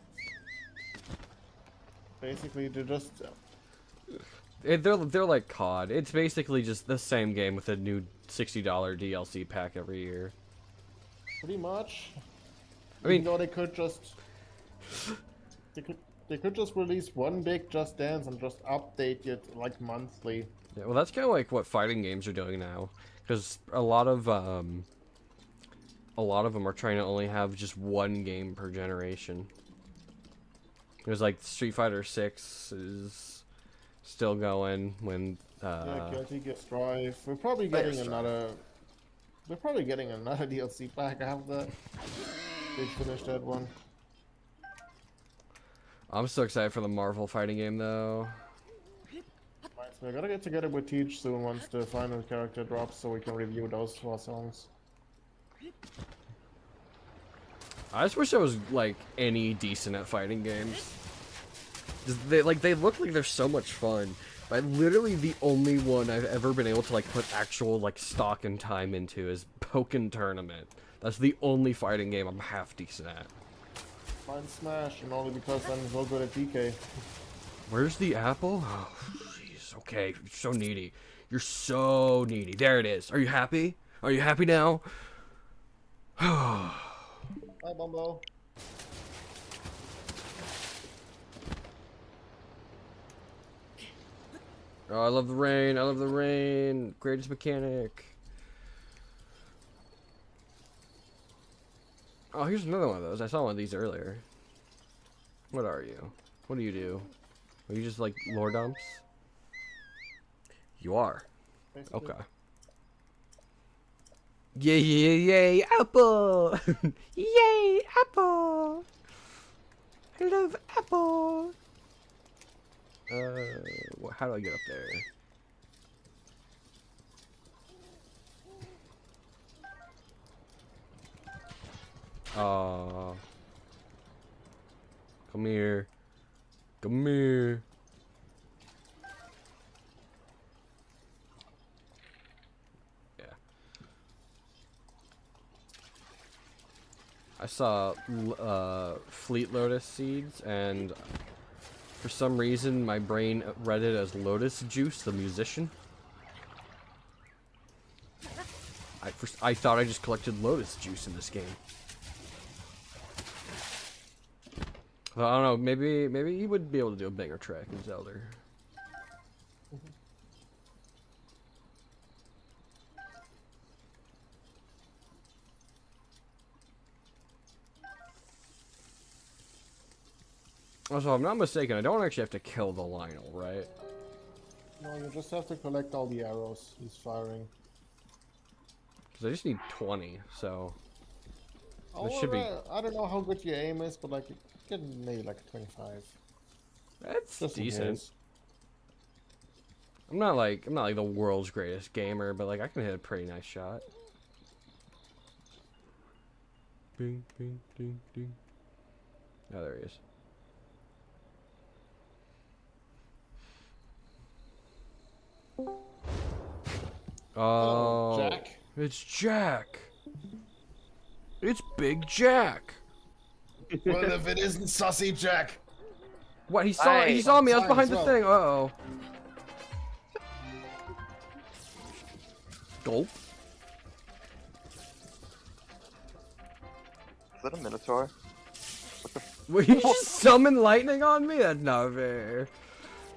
Basically, they're just They're like COD. It's basically just the same game with a new $60 DLC pack every year. pretty much. I mean, Even though they could just they could just release one big Just Dance and just update it like monthly. yeah, well, that's kind of like what fighting games are doing now, because a lot of a lot of them are trying to only have just one game per generation. There's like Street Fighter 6 is still going when Yeah, Guilty Gear Strive. We're probably getting another. We're probably getting another DLC pack after they finish that one. I'm so excited for the Marvel fighting game though. Reminds me, I gotta get together with Teach soon once the final character drops so we can review those 4 songs. I just wish I was like any decent at fighting games. They look like they're so much fun. But literally the only one I've ever been able to like put actual like stock and time into is Pokken Tournament. That's the only fighting game I'm half decent at. Mine Smash, and only because I'm so good at DK. Where's the apple? Oh, jeez. Okay, you're so needy. You're so needy. There it is. Are you happy? Are you happy now? Hi, Bumbo. Oh, I love the rain. I love the rain. Greatest mechanic. Oh, here's another one of those. I saw one of these earlier. What are you? What do you do? Are you just like lore dumps? You are. Basically. Okay. Yay, yay, yay, apple! Yay, apple! I love apple! How do I get up there? Come here. Come here. Yeah. I saw Fleet Lotus seeds, and for some reason my brain read it as Lotus Juice, the musician. I thought I just collected Lotus Juice in this game. Well, I don't know, maybe he would be able to do a banger track in Zelda. Also, if I'm not mistaken, I don't actually have to kill the Lionel, right? No, you just have to collect all the arrows he's firing. Because I just need 20, so... Oh, That should be... I don't know how good your aim is, but like, you can maybe like 25. That's Just in decent. case. I'm not like the world's greatest gamer, but like I can hit a pretty nice shot. Bing, bing, ding, ding. Oh, there he is. Oh, Jack. It's Jack. It's Big Jack. What if it isn't Sussy Jack? What? He saw me. I was behind the thing. Uh-oh. Gulp. Is that a Minotaur? Will you just summon lightning on me? That's not fair.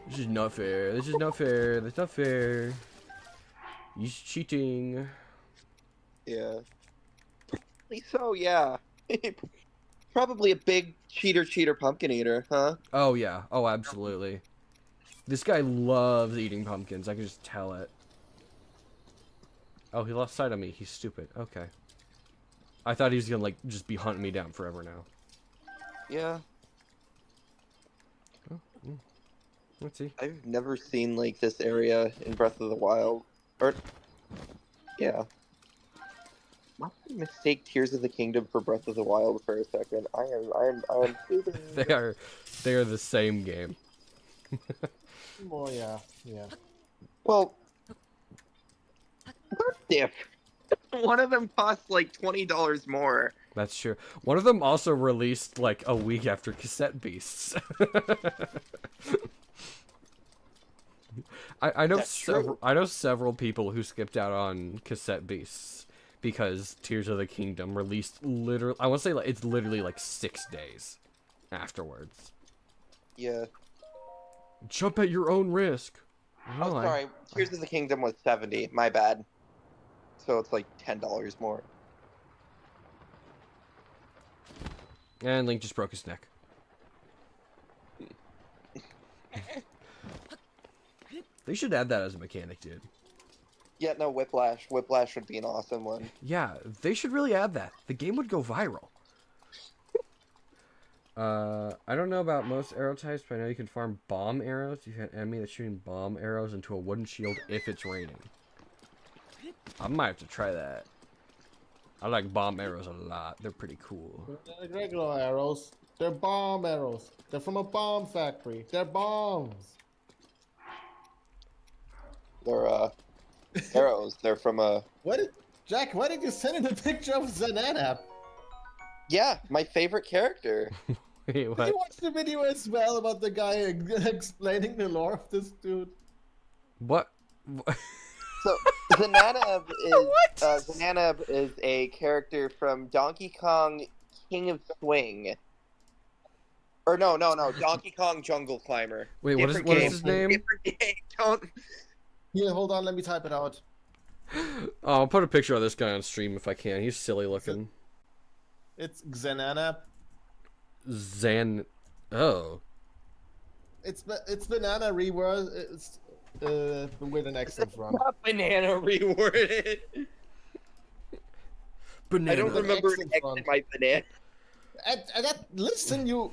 This is not fair. This is not fair. That's not fair. He's cheating. Yeah. So, yeah. Probably a big cheater pumpkin eater, huh? Oh, yeah. Oh, absolutely. This guy loves eating pumpkins. I can just tell it. Oh, he lost sight of me. He's stupid. Okay. I thought he was gonna, like, just be hunting me down forever now. Yeah. Oh, let's see. I've never seen, like, this area in Breath of the Wild. Or, yeah. Why did I mistake Tears of the Kingdom for Breath of the Wild for a second? I am They are the same game. Oh yeah, yeah. Well, they're different. One of them costs like $20 more. That's true. One of them also released like a week after Cassette Beasts. I know several people who skipped out on Cassette Beasts because Tears of the Kingdom released literally, I want to say like, it's literally like 6 days afterwards. Yeah. Jump at your own risk. Oh, sorry. Tears of the Kingdom was $70. My bad. So it's like $10 more. And Link just broke his neck. They should add that as a mechanic, dude. Yeah, no, Whiplash. Whiplash would be an awesome one. Yeah, they should really add that. The game would go viral. I don't know about most arrow types, but I know you can farm bomb arrows. You have an enemy that's shooting bomb arrows into a wooden shield if it's raining. I might have to try that. I like bomb arrows a lot. They're pretty cool. They're like regular arrows. They're bomb arrows. They're from a bomb factory. They're bombs. They're arrows. They're from a. Jack, why did you send in a picture of Zanana? Yeah, my favorite character. Wait, Did what? you watch the video as well about the guy explaining the lore of this dude? What? So Zanana is a character from Donkey Kong King of Swing. Or no, Donkey Kong Jungle Climber. Wait, what is his name? Different game. Don't. Here, hold on, let me type it out. Oh, I'll put a picture of this guy on stream if I can. He's silly looking. It's Zanana. Oh. It's banana reverse. It's with an X in front. Not banana reworded. Banana. I don't remember X an in X front. in my banana. Listen, you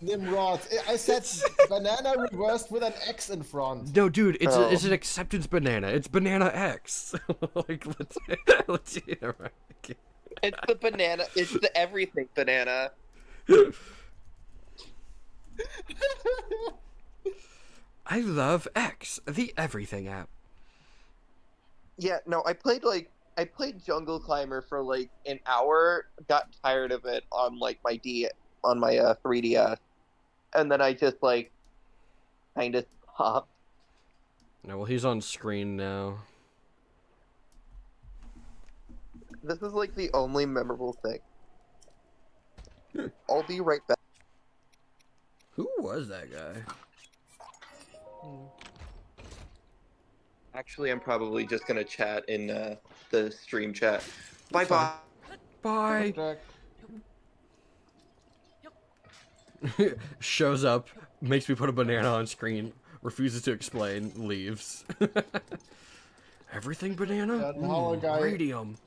Nimrod. I said banana reversed with an X in front. No, dude, it's Oh. it's an acceptance banana. It's banana X. Like, let's get it right. It's the banana. It's the everything banana. I love X, the everything app. Yeah, no, I played Jungle Climber for like an hour, got tired of it on like my 3DS, and then I just like kind of stopped. No, well, he's on screen now. This is like the only memorable thing. I'll be right back. Who was that guy? Actually, I'm probably just gonna chat in the stream chat. Bye bye. Bye. Jack. Shows up, makes me put a banana on screen, refuses to explain, leaves. Everything banana? Yeah, how a guy- Radium.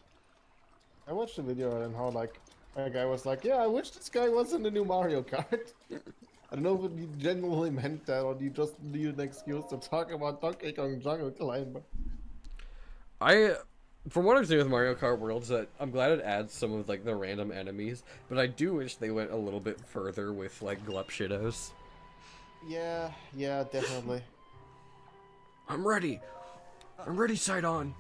I watched the video and how like a guy was like, "Yeah, I wish this guy was in the new Mario Kart." I don't know if he genuinely meant that or he just needed an excuse to talk about Donkey Kong Jungle Climber. From what I've seen with Mario Kart World, is that I'm glad it adds some of like the random enemies, but I do wish they went a little bit further with like Glup Shittos. Yeah, definitely. I'm ready, Sidon.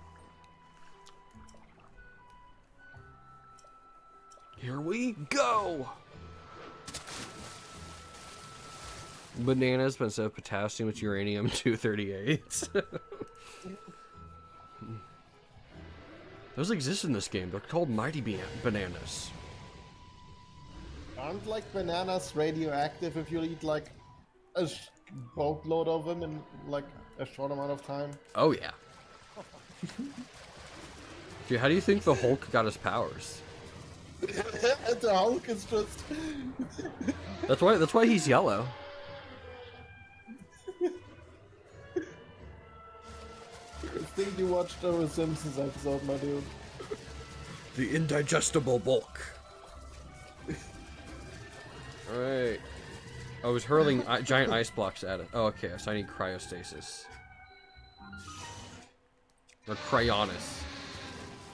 Here we go. Bananas, but instead of potassium, it's uranium-238. Those exist in this game. They're called Mighty Bananas. Aren't like bananas radioactive if you eat like a boatload of them in like a short amount of time? Oh yeah. Dude, how do you think the Hulk got his powers? The Hulk is just. That's why he's yellow. I think you watched the Simpsons episode, my dude. The indigestible bulk. Alright. I was hurling giant ice blocks at it. Oh, okay, so I need cryostasis. Or cryonis.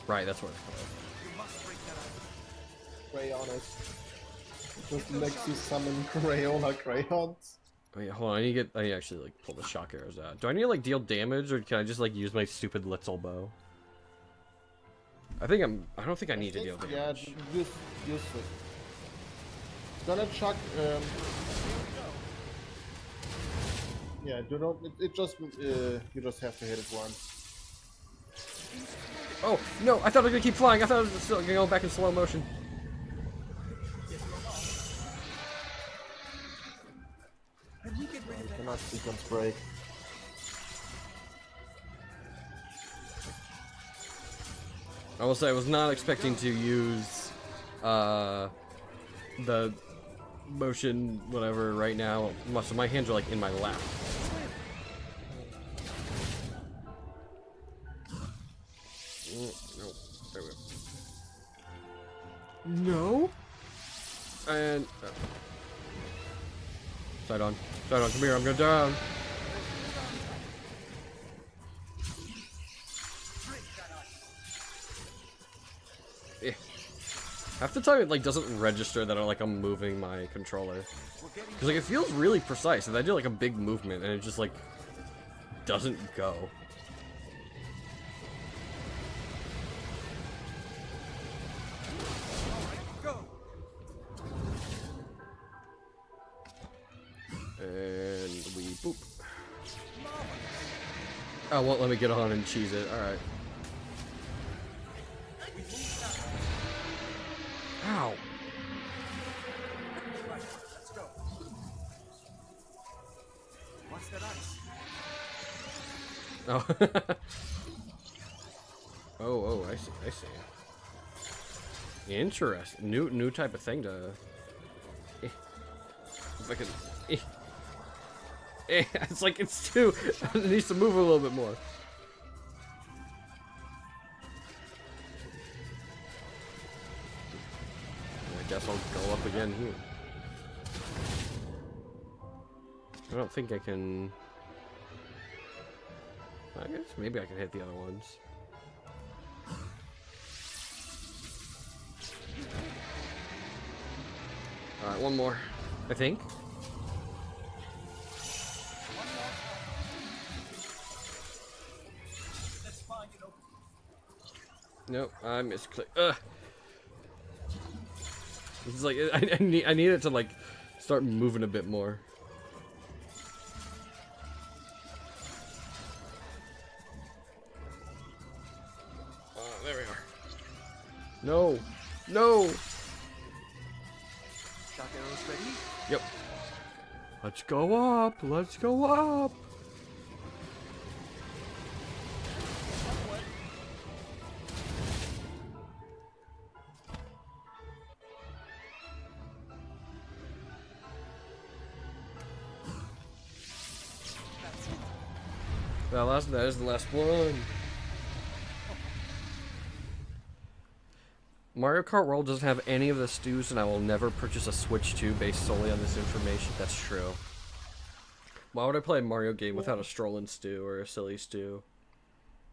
Right, that's what it's called. Crayonist. Just makes you summon Crayola crayons. Wait, hold on, I need to actually like pull the shock arrows out. Do I need to like deal damage or can I just like use my stupid Litzel bow? I don't think I need to deal damage. Yeah, use it. It's gonna chuck. Yeah, do not. It just you just have to hit it once. Oh no! I thought I was gonna keep flying. I thought I was still gonna go back in slow motion. You cannot sequence break. I will say I was not expecting to use the motion, whatever, right now. So my hands are like in my lap. No, there we go. No. And side on, come here. I'm gonna down. Yeah. Half the time it like doesn't register that I'm moving my controller, because like it feels really precise, and I do like a big movement, and it just like doesn't go. And we boop. Oh, won't let me get on and cheese it. All right. Ow. Let's go. What's that ice? Oh. oh, I see. Interesting. New type of thing to. If I can. It's like it's too. It needs to move a little bit more. I guess I'll go up again here. I don't think I can. I guess maybe I can hit the other ones. Alright, one more. I think. Nope, I misclicked. Ugh. It's like I need it to like start moving a bit more. There we are. No, no. Shot arrows ready? Yep. Let's go up. Let's go up. That is the last one. Mario Kart World doesn't have any of the stews, and I will never purchase a Switch 2 based solely on this information. That's true. Why would I play a Mario game without a Strollin' stew, or a Silly stew,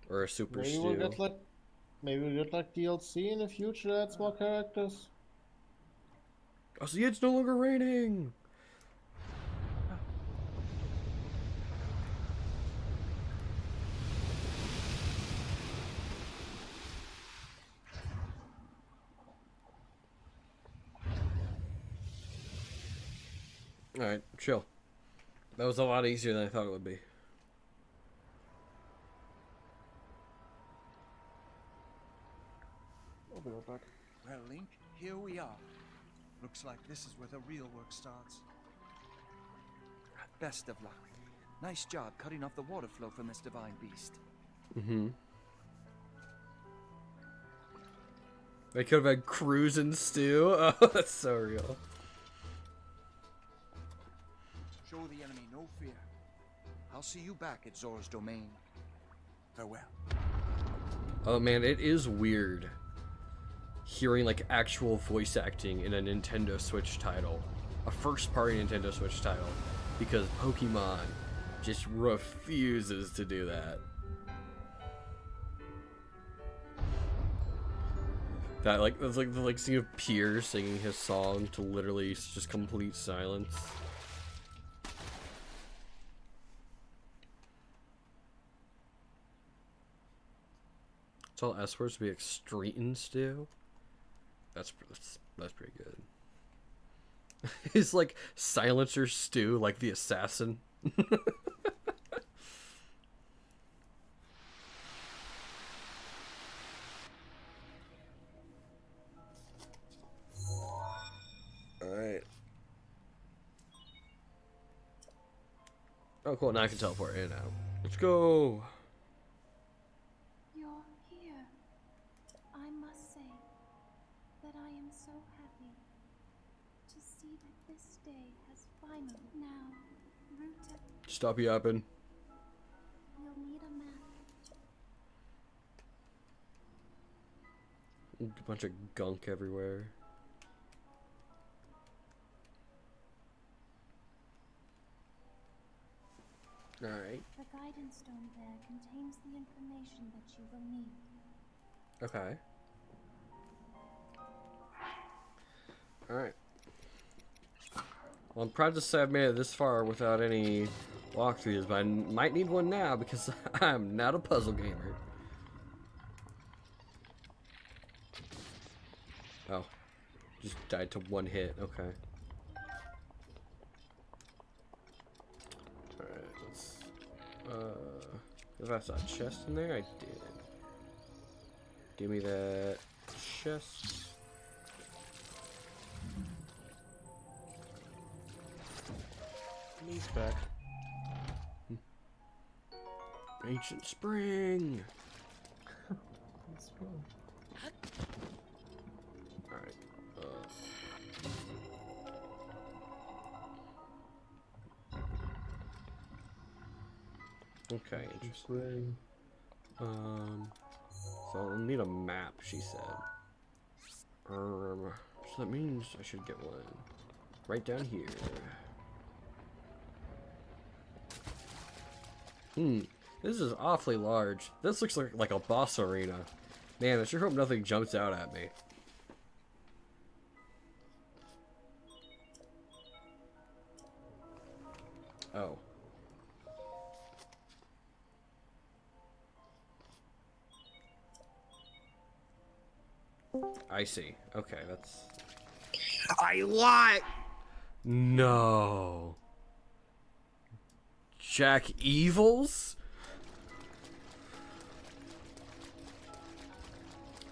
or a Super Maybe stew? maybe we'll get like DLC in the future that adds more characters. Oh, see, it's no longer raining! Alright, chill. That was a lot easier than I thought it would be. I'll be right back. Well, Link, here we are. Looks like this is where the real work starts. Best of luck. Nice job cutting off the water flow from this divine beast. Mm-hmm. They could have had cruisin' stew. Oh, that's so real. Show the enemy no fear. I'll see you back at Zora's domain. Farewell. Oh man, it is weird hearing like actual voice acting in a Nintendo Switch title, a first-party Nintendo Switch title, because Pokemon just refuses to do that. That's like the scene of Piers singing his song to literally just complete silence. It's all S words to be like street and stew. That's pretty good. He's like silencer stew, like the assassin. Alright. Oh cool, now I can teleport in and out. Let's go. You're here. I must say that I am so happy. day has finally now. Ruta, Stop yapping. you'll need a map. A bunch of gunk everywhere. Alright. The guidance stone there contains the information that you will need. Okay. Alright. Well, I'm proud to say I've made it this far without any walkthroughs, but I might need one now because I'm not a puzzle gamer. Oh. Just died to one hit. Okay. Alright, let's... if I saw a chest in there, I did. Give me that chest. He's back. Ancient spring. Alright. Okay, interesting. So I'll need a map, she said. So that means I should get one right down here. This is awfully large. This looks like a boss arena. Man, I sure hope nothing jumps out at me. Oh. I see. Okay, that's... I lied! No. Jack Evils?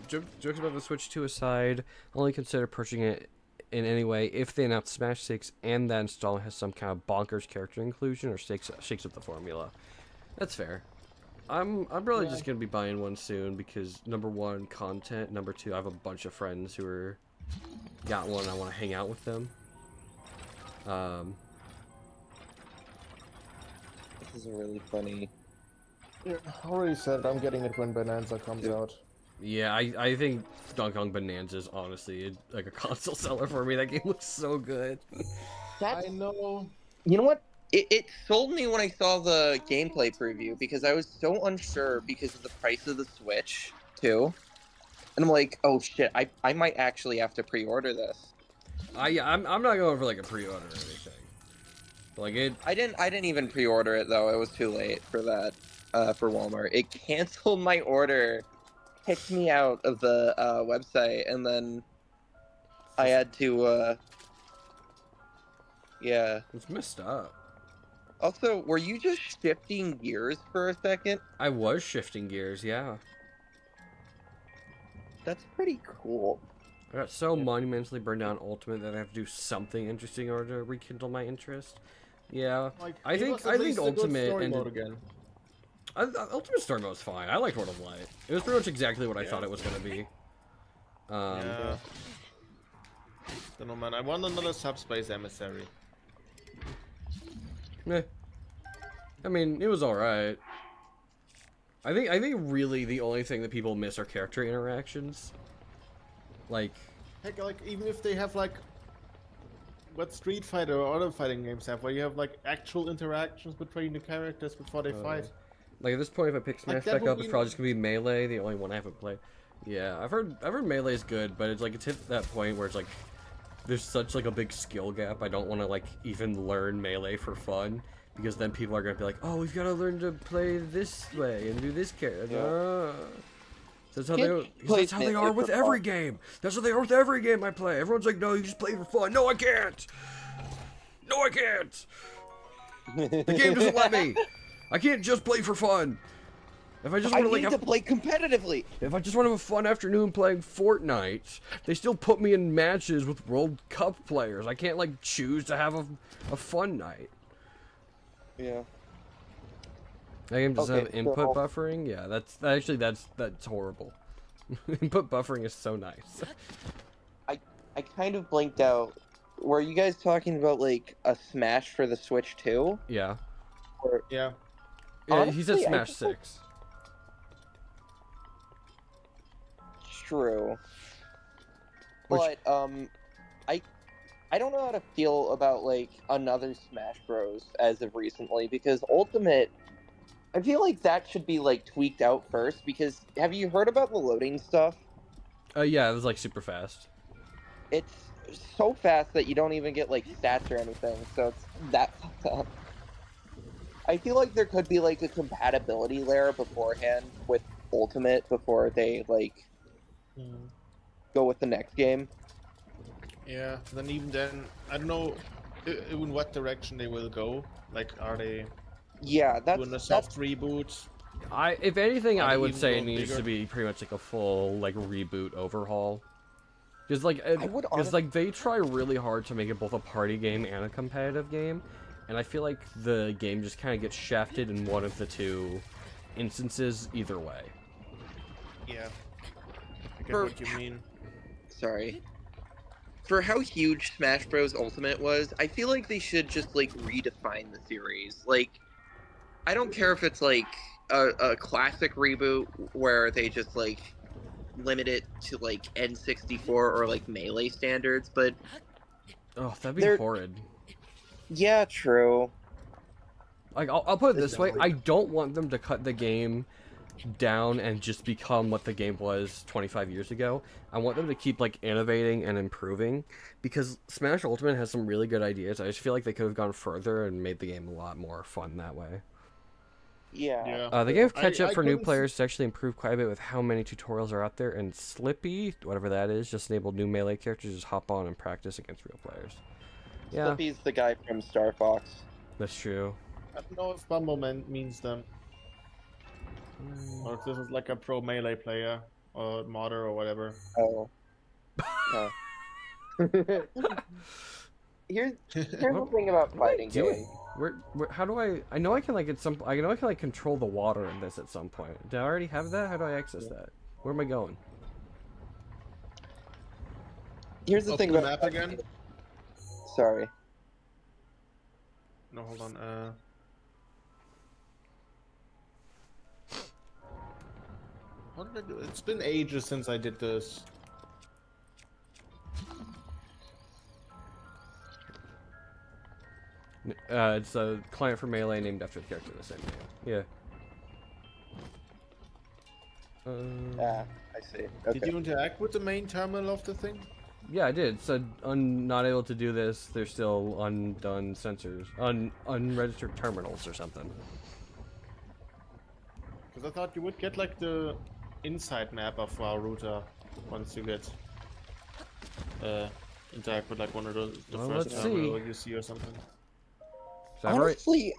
Jokes about the Switch 2 aside, only consider purchasing it in any way if they announce Smash 6 and that install has some kind of bonkers character inclusion or shakes up the formula. That's fair. I'm probably just gonna be buying one soon because number one, content. Number two, I have a bunch of friends who are got one and I want to hang out with them. This is really funny. Yeah, I already said I'm getting it when Bonanza comes out. Yeah, I think Donkey Kong Bonanza is honestly like a console seller for me. That game looks so good. I know. You know what? It sold me when I saw the gameplay preview because I was so unsure because of the price of the Switch too, and I'm like, oh shit, I might actually have to pre-order this. I'm not going for like a pre-order or anything. Like it. I didn't even pre-order it though. It was too late for that. For Walmart, it canceled my order, kicked me out of the website, and then I had to. Yeah. It's messed up. Also, were you just shifting gears for a second? I was shifting gears, yeah. That's pretty cool. I got so monumentally burned down Ultimate that I have to do something interesting in order to rekindle my interest. Yeah, Like, I give us think at least a good Ultimate story ended. mode again. Ultimate Story Mode was fine. I liked World of Light. It was pretty much exactly what I thought it was gonna be. Yeah. Don't know, man. I want another subspace emissary. Meh. I mean, it was alright. I think really the only thing that people miss are character interactions. Like, Heck, like even if they have like what Street Fighter or other fighting games have, where you have like actual interactions between the characters before they fight. like at this point, if I pick Smash that back would up, be it's probably just gonna be Melee, the only one I haven't played. Yeah, I've heard Melee is good, but it's like it's hit that point where it's like there's such like a big skill gap. I don't want to like even learn Melee for fun because then people are gonna be like, oh, we've got to learn to play this way and do this character. So that's how they are with every game. That's how they are with every game I play. Everyone's like, no, you just play for fun. No, I can't. No, I can't. The game doesn't let me. I can't just play for fun. If I just want to like to play competitively. if I just want to have a fun afternoon playing Fortnite, they still put me in matches with World Cup players. I can't like choose to have a fun night. Yeah. That game does Okay, have input so- buffering. Yeah, that's horrible. Input buffering is so nice. I kind of blinked out were you guys talking about like a Smash for the Switch too? Yeah. Or Yeah. Yeah, he said honestly, I Smash think that's 6. true. Which But I I don't know how to feel about like another Smash Bros. As of recently because Ultimate, I feel like that should be like tweaked out first because have you heard about the loading stuff? yeah, it was like super fast. It's so fast that you don't even get like stats or anything, so it's that fucked up. I feel like there could be like a compatibility layer beforehand with Ultimate before they like Mm. go with the next game. Yeah. Then even then, I don't know in what direction they will go. Like, are they Yeah, doing a that's soft reboot? If anything, Are I they would even say it going needs bigger? to be pretty much like a full like reboot overhaul. Because I would honestly they try really hard to make it both a party game and a competitive game, and I feel like the game just kind of gets shafted in one of the two instances either way. Yeah. I get For- what you mean. sorry. For how huge Smash Bros. Ultimate was, I feel like they should just like redefine the series. Like, I don't care if it's like a classic reboot where they just like limit it to like N64 or like Melee standards, but Oh, that'd be they're horrid. yeah, true. Like I'll put it this way: No. I don't want them to cut the game down and just become what the game was 25 years ago. I want them to keep like innovating and improving because Smash Ultimate has some really good ideas. I just feel like they could have gone further and made the game a lot more fun that way. Yeah. Yeah. They gave I- catch up I for new couldn't players to actually improve quite a bit with how many tutorials are out there, and Slippy, whatever that is, just enabled new melee characters to just hop on and practice against real players. Yeah, Slippy's the guy from Star Fox. that's true. I don't know if Bumble means them, or if this is like a pro melee player or modder or whatever. Oh. Oh. here's the thing about fighting games. How do I know I can like I know I can like control the water in this at some point. Do I already have that? How do I access that? Where am I going? Here's the Open thing the about map again. Sorry. No, hold on. How did I do it? It's been ages since I did this. It's a client for Melee named after the character in the same name. Yeah. Ah, I see. Okay. Did you interact with the main terminal of the thing? Yeah, I did. It said not able to do this. There's still undone sensors, unregistered terminals or something. Because I thought you would get like the inside map of our router once you get interact with like one of the Well, first let's terminal see. you see or something. So I've already Honestly,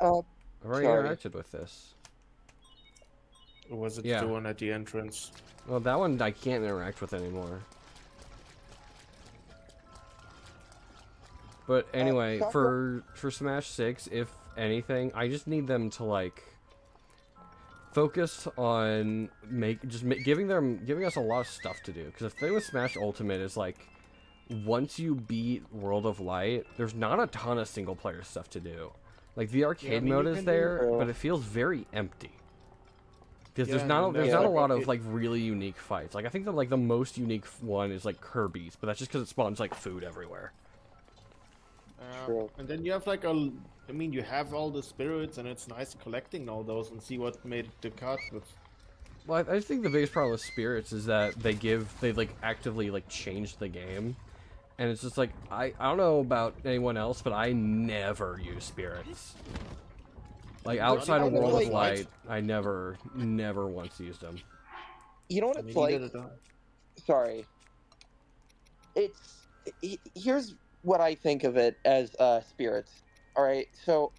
sorry. interacted with this. Or was it Yeah. the one at the entrance? Well, that one I can't interact with anymore. But anyway, talk for Smash 6, if anything, I just need them to like focus on giving us a lot of stuff to do. Because the thing with Smash Ultimate is like once you beat World of Light, there's not a ton of single player stuff to do. Like the arcade mean, mode you is can do- there, but it feels very empty. Because Yeah, there's not and there's there's not a like- lot of it- like really unique fights. Like I think that like the most unique one is like Kirby's, but that's just because it spawns like food everywhere. True. And then you have like I mean, you have all the spirits, and it's nice collecting all those and see what made the cut. But Well, I think the biggest problem with Spirits is that they like actively like change the game, and it's just like I don't know about anyone else, but I never use Spirits. Like outside of even World of like- Light, I never once used them. You know what I it's mean, like? either the- Sorry. Here's what I think of it as spirits. All right, so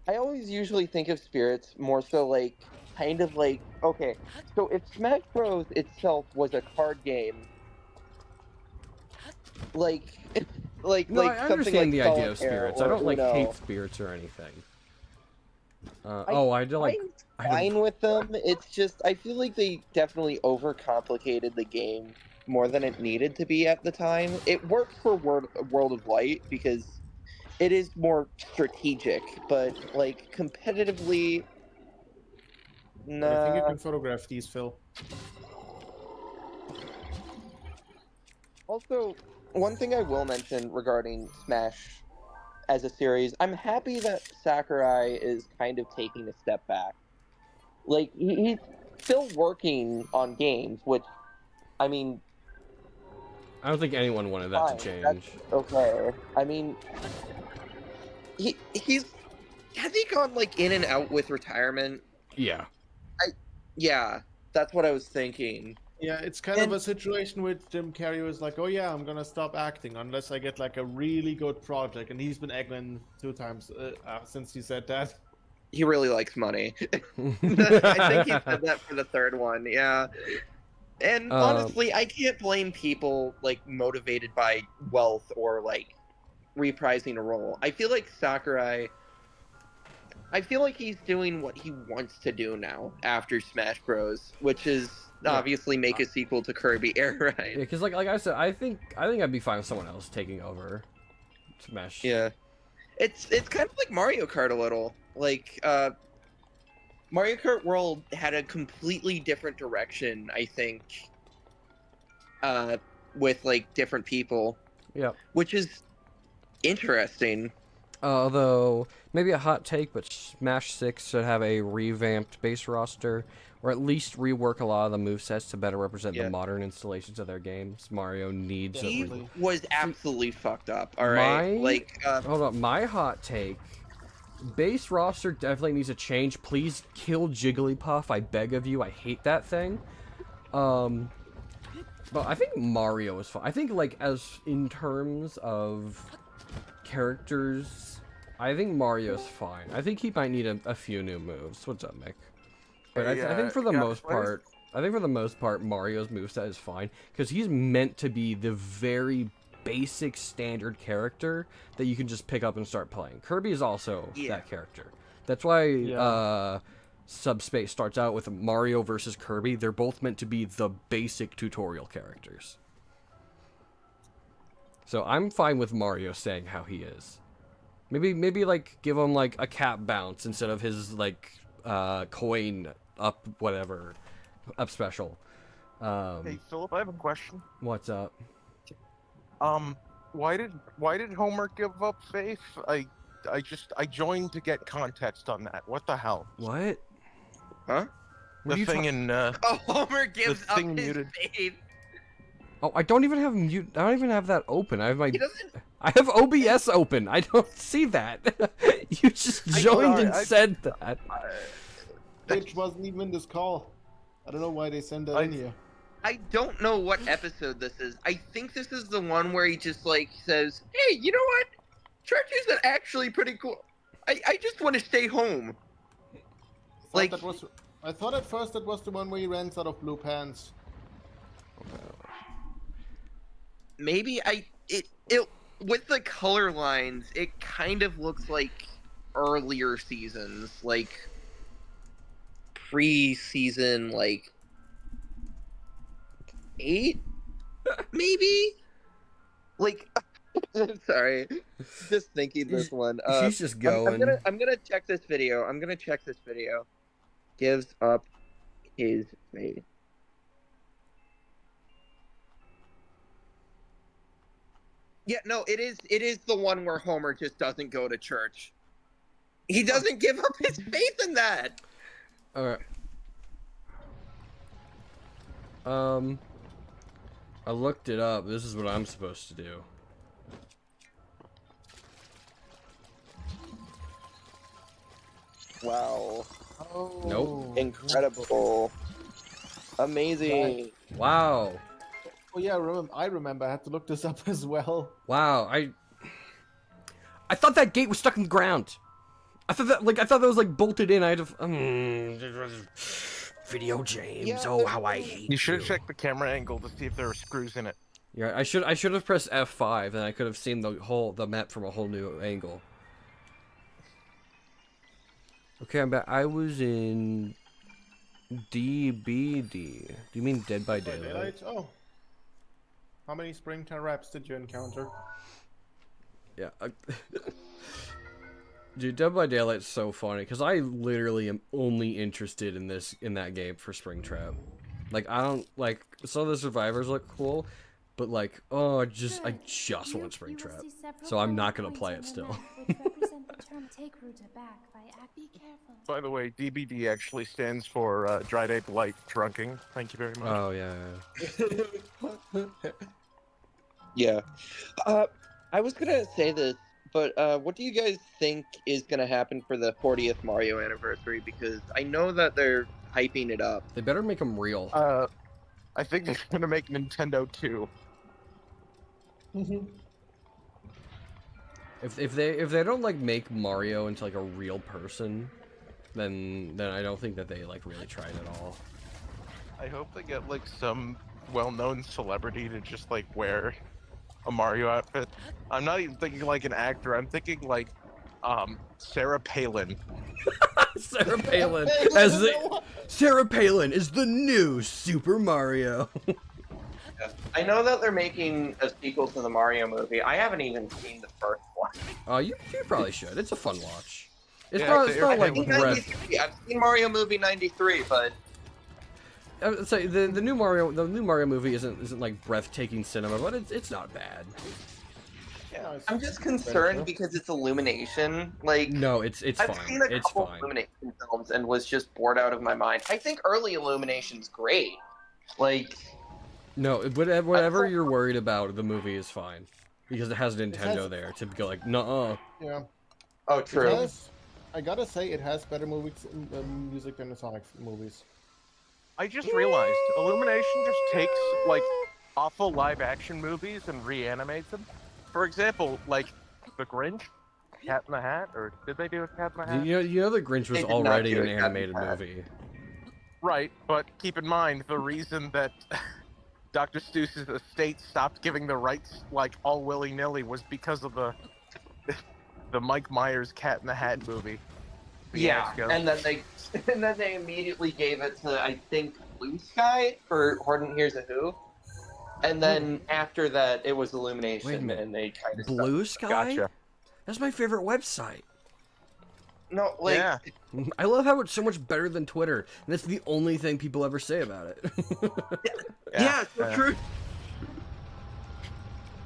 I always usually think of spirits more so like kind of like okay. So if Smash Bros. Itself was a card game, like No, like I something understand like the idea of Solitaire Spirits. I or don't like Uno, hate Spirits or anything. I do like. I'm fine with them. It's just I feel like they definitely overcomplicated the game more than it needed to be at the time. It worked for World of Light because it is more strategic, but like competitively, But I think you nah. can photograph these, Phil. Also, one thing I will mention regarding Smash as a series, I'm happy that Sakurai is kind of taking a step back. Like, he's still working on games, which, I mean, I don't think anyone wanted that to fine, that's change. okay. I mean, he's has he gone like in and out with retirement? Yeah. Yeah, that's what I was thinking. Yeah, it's kind And of a situation with Jim Carrey was like, oh yeah, I'm gonna stop acting unless I get like a really good project, and he's been Eggman 2 times since he said that. he really likes money. I think he said that for the third one, yeah. And honestly, I can't blame people like motivated by wealth or like reprising a role. I feel like Sakurai, I feel like he's doing what he wants to do now after Smash Bros, which is Yeah. obviously make a sequel to Kirby Air Yeah, Ride. because like I said, I think I'd be fine with someone else taking over Smash. Yeah. It's kind of like Mario Kart a little. Like Mario Kart World had a completely different direction, I think, with like different people, Yep. which is interesting. Although maybe a hot take, but Smash 6 should have a revamped base roster, or at least rework a lot of the movesets to better represent Yeah. the modern installations of their games. Mario needs a He Definitely. was absolutely fucked up. All right, Hold on, my hot take. Base roster definitely needs a change. Please kill Jigglypuff, I beg of you. I hate that thing. But I think Mario is fine. I think like as in terms of characters, I think Mario's fine. I think he might need a few new moves. What's up, Mick? But I think for the most part, Mario's moveset is fine because he's meant to be the very basic standard character that you can just pick up and start playing. Kirby is also that character. That's why Subspace starts out with Mario versus Kirby. They're both meant to be the basic tutorial characters. So I'm fine with Mario staying how he is. Maybe like give him like a cap bounce instead of his like coin up whatever up special. Hey Philip, I have a question. What's up? Why did Homer give up faith? I joined to get context on that. What the hell? What? Huh? What are The you thing in Oh, Homer gives up thing his muted. faith. Oh, I don't even have mute. I don't even have that open. I have my. He doesn't. I have OBS open. I don't see that. You just joined and said that. Which wasn't even in this call. I don't know why they send that in here. I don't know what episode this is. I think this is the one where he just like says, "Hey, you know what? Church isn't actually pretty cool. I just want to stay home." Like, I thought at first that was the one where he rents out of blue pants. maybe it with the color lines, it kind of looks like earlier seasons, like pre-season, like 8, maybe. Like, sorry, just thinking this one. He's just going. I'm gonna check this video. Gives up his faith. Yeah, no, it is the one where Homer just doesn't go to church. He doesn't give up his faith in that. All right. I looked it up. This is what I'm supposed to do. Wow. Oh. Nope. Incredible. Amazing. Wow. Oh yeah, I remember. I had to look this up as well. Wow. I thought that gate was stuck in the ground. I thought that was like bolted in. I had to. Video James. Yeah, oh, how I hate You should have checked the camera angle to see if there were screws in it. Yeah, I should have pressed F5 and I could have seen the map from a whole new angle. Okay, I'm back. I was in DBD. Do you mean Dead by Daylight? Oh. How many Springtime raps did you encounter? Yeah. Dude, Dead by Daylight's so funny because I literally am only interested in that game for Springtrap. Like I don't like some of the survivors look cool, but like I just Good. want You will Springtrap. see several So I'm colored not gonna points play on it your still. map which represent the term take Ruta back by act. Be careful. By the way, DBD actually stands for Dried Ape Light Drunking. Thank you very much. Oh yeah. Yeah. I was gonna say this, but what do you guys think is gonna happen for the 40th Mario anniversary? Because I know that they're hyping it up. They better make them real. I think they're gonna make Nintendo 2. If they don't like make Mario into like a real person, then I don't think that they like really tried at all. I hope they get like some well-known celebrity to just like wear a Mario outfit. I'm not even thinking like an actor. I'm thinking like Sarah Palin. Sarah Palin Sarah Palin is the new Super Mario. I know that they're making a sequel to the Mario movie. I haven't even seen the first one. You probably should. It's a fun watch. It's Yeah, not, it's it's not like I've seen breath. 93. I've seen Mario movie 93, but I would say the new Mario movie isn't like breathtaking cinema, but it's not bad. Yeah, I'm just concerned because it's Illumination. Like, No, it's I've fine. seen a It's couple fine. Illumination films and was just bored out of my mind. I think early Illumination's great. Like, No, whatever you're worried about, the movie is fine because it has Nintendo has- there to go like, nuh-uh. Yeah. oh, It true. has, I gotta say, it has better music than the Sonic movies. I just realized Illumination just takes like awful live-action movies and reanimates them. For example, like The Grinch, Cat in the Hat, or did they do a Cat in the Hat? You know the Grinch was They did not already do an a Cat in the animated Hat. movie. Right, but keep in mind the reason that Dr. Seuss's estate stopped giving the rights like all willy-nilly was because of the Mike Myers Cat in the Hat movie. Yeah, fiasco. and then they immediately gave it to, I think, Blue Sky for Horton Hears a Who. And then after that, it was Illumination, Wait a minute. and they kind of Blue Sky? Gotcha. That's my favorite website. No, like, Yeah. I love how it's so much better than Twitter, and that's the only thing people ever say about it. yeah, so true.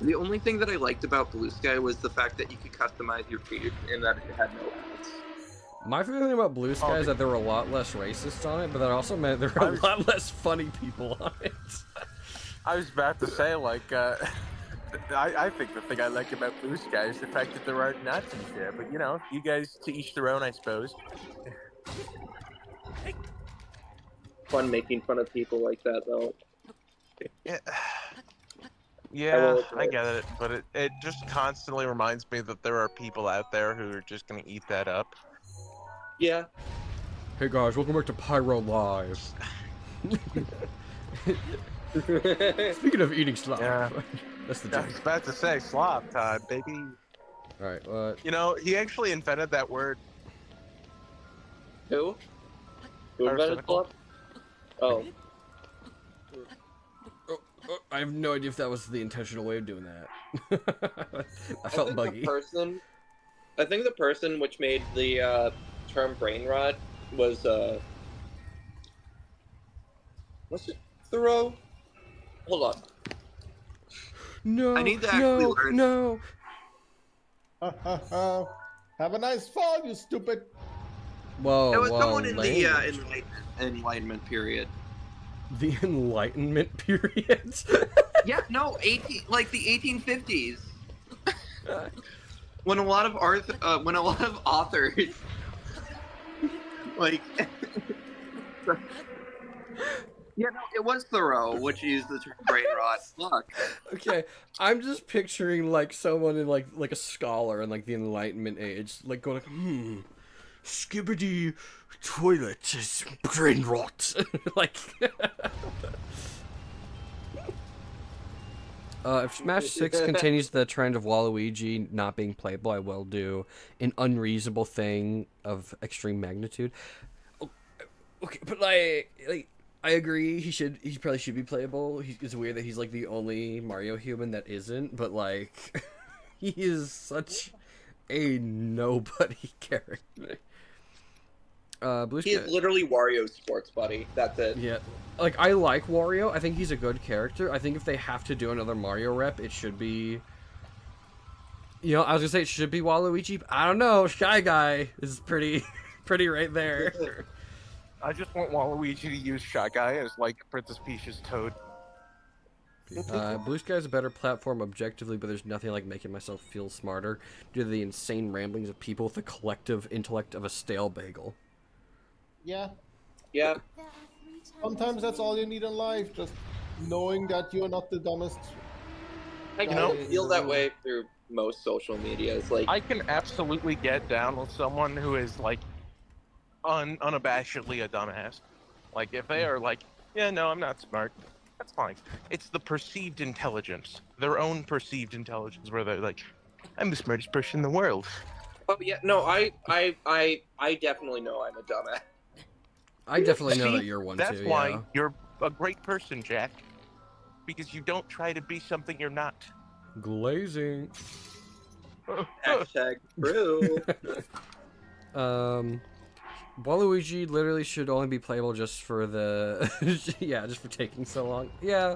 The only thing that I liked about Blue Sky was the fact that you could customize your feed and that it had no ads. My favorite thing about Blue Sky is that there were a lot less racists on it, but that also meant there were a lot less funny people on it. I was about to say, like, I think the thing I like about Blue Sky is the fact that there aren't Nazis there. But, you know, you guys to each their own, I suppose. Fun making fun of people like that, though. Yeah, I yeah, will I admit. get it. But it just constantly reminds me that there are people out there who are just going to eat that up. Yeah. Hey guys, welcome back to Pyro Live. Speaking of eating slop, Yeah. that's the I joke. was about to say, slop time, baby. Alright, what? You know, he actually invented that word. Who? Who invented Arsenical. Flop? Oh. I have no idea if that was the intentional way of doing that. I felt think buggy. I think the person which made the term brain rot was what's it? Thoreau? Hold on. No, I need to actually learn. no. Have a nice fall, you stupid. Whoa, It was whoa, someone in the language. Enlightenment period. The Enlightenment period. Yeah, no, the 1850s. When a lot of authors, like, yeah, no, it was Thoreau, which used the term brain rot. Look, Okay, I'm just picturing like someone in like a scholar in like the Enlightenment age, like going like, skibbity toilet is brain rot. Like, if Smash 6 continues the trend of Waluigi not being playable, I will do an unreasonable thing of extreme magnitude. Okay, but like I agree. He probably should be playable. It's weird that he's like the only Mario human that isn't, but like, he is such a nobody character. Blue He is literally Wario's sports buddy. That's it. Yeah, like I like Wario. I think he's a good character. I think if they have to do another Mario rep, it should be. You know, I was gonna say it should be Waluigi. But I don't know. Shy Guy is pretty, pretty right there. I just want Waluigi to use Shy Guy as like Princess Peach's Toad. Blue Sky is a better platform objectively, but there's nothing like making myself feel smarter due to the insane ramblings of people with the collective intellect of a stale bagel. Yeah. Yeah. There are 3 times Sometimes that's all you need in life. Just knowing that you're not the dumbest. I guy can in feel the that room. way through most social media. It's like I can absolutely get down with someone who is like unabashedly a dumbass. Like if they are like, yeah, no, I'm not smart. That's fine. It's the perceived intelligence, their own perceived intelligence, where they're like, I'm the smartest person in the world. oh yeah, no, I definitely know I'm a dumbass. I definitely know See, that you're one That's too. why Yeah. you're a great person, Jack. Because you don't try to be something you're not. Glazing. Hashtag true. Waluigi literally should only be playable just for the yeah, just for taking so long. Yeah,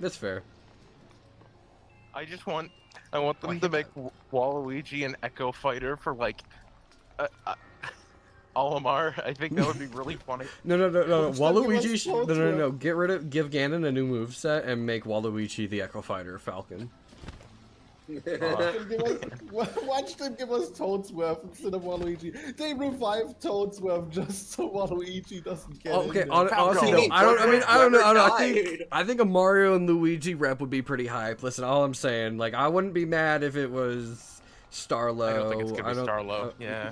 that's fair. I want them to make Waluigi an Echo Fighter for like Olimar. I think that would be really funny. No. Let's not give us Waluigi. quotes, No. bro. Give Ganon a new moveset and make Waluigi the Echo Fighter Falcon. Watch them give us Toadsworth instead of Waluigi. They revive Toadsworth just so Waluigi doesn't get Okay, in there. honestly, Falcon. though, I don't know. Died. I think a Mario and Luigi rep would be pretty hype. Listen, all I'm saying, like, I wouldn't be mad if it was Starlo. I don't think it's gonna be Starlo. Yeah.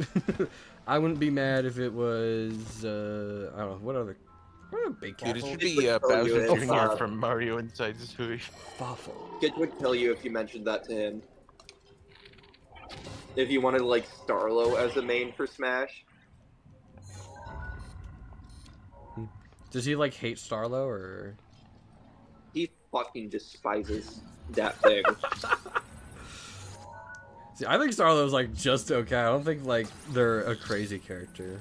I wouldn't be mad if it was I don't know what other big Dude, it character. should It be would tell you Bowser it's, Jr. from Mario Inside the Swoosh. Waffle. Skidge would kill you if you mentioned that to him. If you wanted like Starlo as a main for Smash. Does he like hate Starlo or? He fucking despises that thing. See, I think Starlo's like just okay. I don't think like they're a crazy character.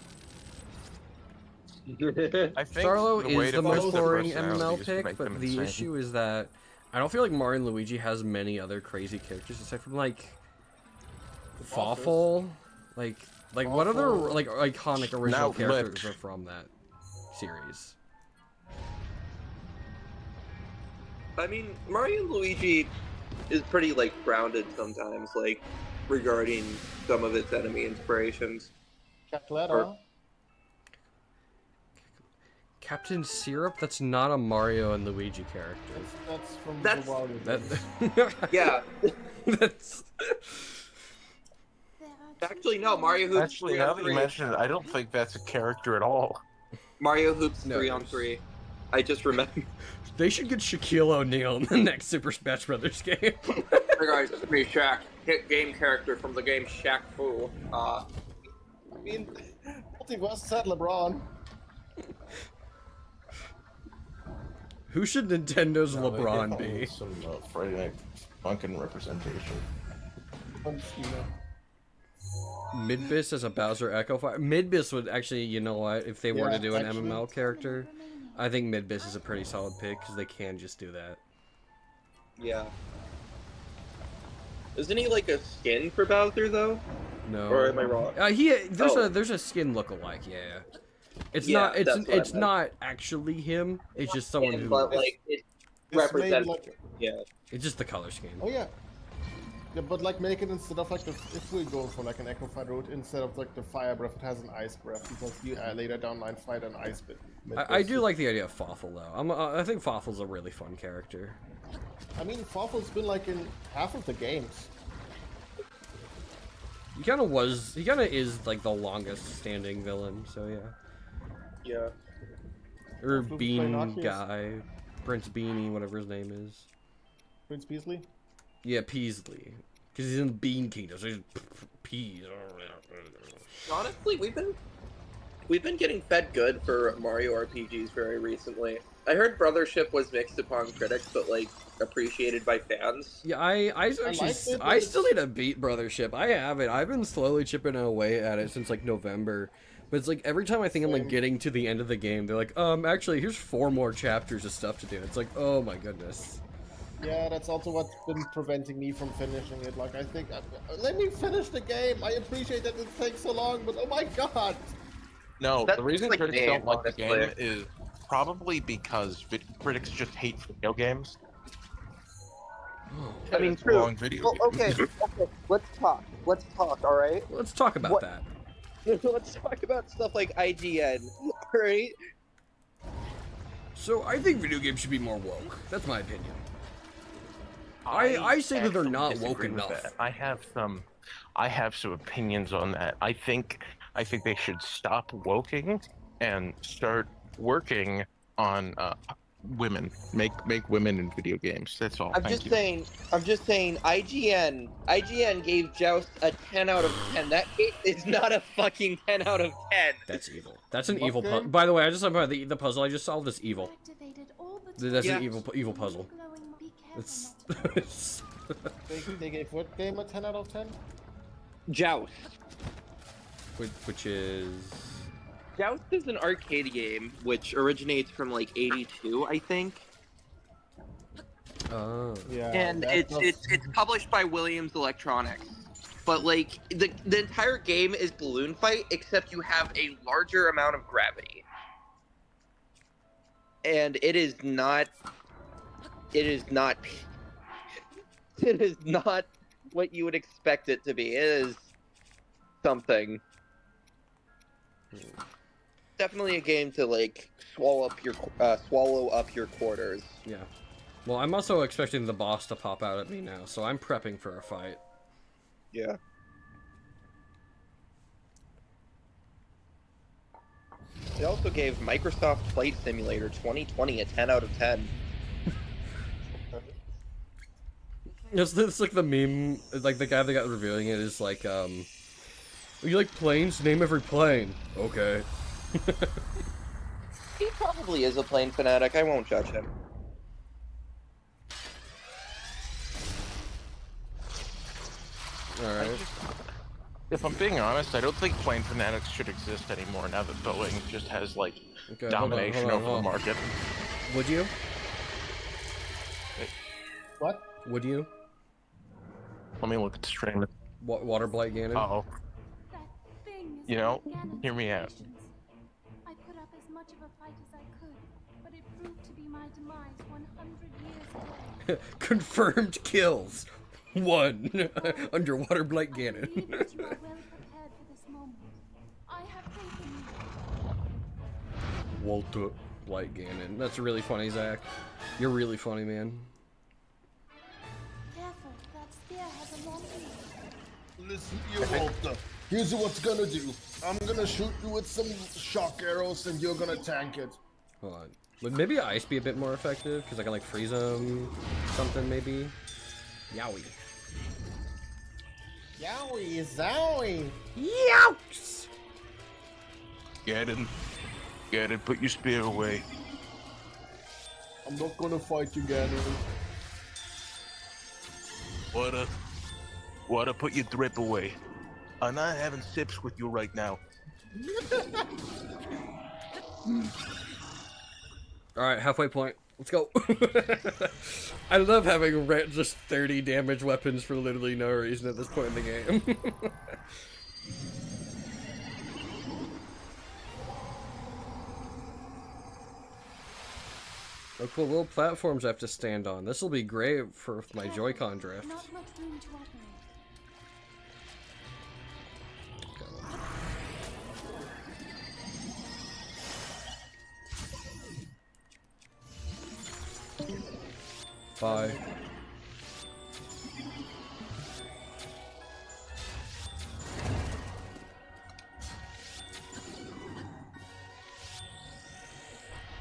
I think Starlo the way is to the most fix their boring personality MML is to pick, make but them the insane. issue is that I don't feel like Mario and Luigi has many other crazy characters aside from like Fawful. Like what other Fawful. like iconic original Now characters Lich. are from that series? I mean, Mario and Luigi is pretty like grounded sometimes, like regarding some of its enemy inspirations. Chacletta. Captain Syrup? That's not a Mario and Luigi character. That's from That's- the Wario That days. Yeah, that's There are 2 actually no, Mario Hoops Actually, 3 now on that you 3. mention it, I don't think that's a character at all. Mario Hoops No, 3 on there's- 3. I just remember. they should get Shaquille O'Neal in the next Super Smash Brothers game. Hey guys, it's me, Shaq. Hit game character from the game Shaq Fu. I mean, multiverse said LeBron. Who should Nintendo's No, they LeBron definitely be? need some Friday Night Funkin' representation. On Steam. Midbis as a Bowser Echo Fire. Midbis would actually, you know what? If they were Yeah, to do an actually. MML character, I think Midbis is a pretty solid pick because they can just do that. Yeah. Isn't he like a skin for Bowser though? No. Or am I wrong? There's a skin lookalike. Yeah. It's Yeah, not. that's what I It's meant. not actually him. It's just someone who. But like it's It's made representative. like, Yeah. It's just the color scheme. oh yeah. Yeah, but like make it instead of like the, if we go for like an Echo Fight route, instead of like the Fire Breath, it has an Ice Breath because you later down line fight an Ice Bit. I do like the idea of Fawful though. I think Fawful's a really fun character. I mean, Fawful's been like in half of the games. He kind of was. He kind of is like the longest standing villain. So yeah. Yeah. Or Fawful Bean Play guy, Prince Beanie, whatever his name is. Prince Beasley. Yeah, Peasley, because he's in the Bean Kingdom. So he's peas. Honestly, we've been We've been getting fed good for Mario RPGs very recently. I heard Brothership was mixed upon critics, but like appreciated by fans. Yeah, I actually liked it, I but still need to beat Brothership. I haven't. I've been slowly chipping away at it since like November. But it's like every time I think I'm like Same. getting to the end of the game, they're like, actually, here's 4 more chapters of stuff to do. It's like, oh my goodness. Yeah, that's also what's been preventing me from finishing it. Like, I think, let me finish the game. I appreciate that it takes so long, but oh my god! No, That's the reason like critics me, don't like the honestly. game is probably because critics just hate video games. I mean, It's a true. long video Well, game. okay, okay. Let's talk. Let's talk. All right. Let's talk about What- that. Let's talk about stuff like IGN. All right. So I think video games should be more woke. That's my opinion. I say that they're actually not disagree woke with enough. that. I have some opinions on that. I think they should stop woking and start working on women. Make women in video games. That's all. I'm Thank just you. saying. I'm just saying. IGN gave Joust a 10 out of 10. That game is not a fucking 10 out of 10. That's evil. That's an What evil game? puzzle. By the way, I just saw about the puzzle I just solved is evil. Activated all the That's Yeah. an evil puzzle. glowing. Be careful It's, not to it's They gave what game a 10 out of 10? Joust. which is Joust is an arcade game which originates from like '82, I think, oh Yeah. and that it's was- it's published by Williams Electronics. But like the entire game is balloon fight, except you have a larger amount of gravity, and it is not. It is not. It is not what you would expect it to be. It is something. Definitely a game to like swallow up your quarters. yeah. Well, I'm also expecting the boss to pop out at me now, so I'm prepping for a fight. Yeah. It also gave Microsoft Flight Simulator 2020 a 10 out of 10. It's like the meme, like the guy that got reviewing it is like, you like planes? Name every plane. Okay. He probably is a plane fanatic. I won't judge him. Alright. If I'm being honest, I don't think plane fanatics should exist anymore now that Boeing just has like Okay, hold on, domination hold on, over hold the on. market. Would you? What? Would you? Let me look at the stream. Water Blight Ganon? Oh, That thing is You know, like Ganon's hear me out. creations. I put up as much of a fight as I could, but it proved to be my demise 100 years ago. Confirmed kills. 1. Underwater Blight I believe Ganon. that you are well prepared for this moment. I have faith in you. Walter Blight Ganon. That's really funny, Zach. You're really funny, man. Careful, that spear has a long reach. Listen, you Walter. Here's what's gonna do. I'm gonna shoot you with some shock arrows and you're gonna tank it. Hold on. Would maybe ice be a bit more effective? Because I can like freeze them, something maybe. Yowie. Yowie, zowie. Yowks! get him. Get it. Put your spear away. I'm not gonna fight you, Ganon. Water, put your drip away. I'm not having sips with you right now. Alright, halfway point. Let's go. I love having just 30 damage weapons for literally no reason at this point in the game. Oh cool, little platforms I have to stand on. This will be great for my Joy-Con drift. Not much room to operate. Bye.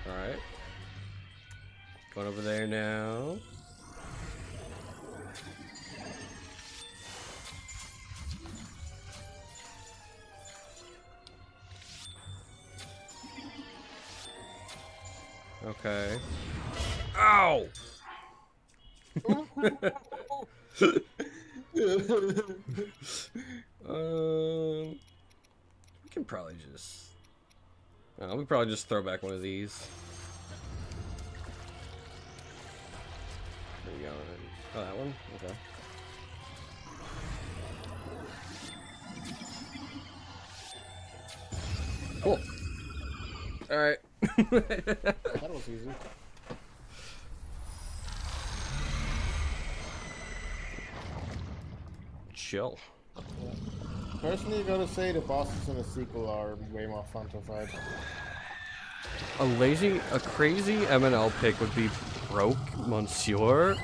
Alright. Going over there now. Okay. Ow! We can probably just. We can probably just throw back one of these. There you go. Oh, that one? Okay. Cool. Alright. That was easy. Chill. Personally, gotta say the bosses in the sequel are way more fun to fight. A crazy MNL pick would be Broke Monsieur.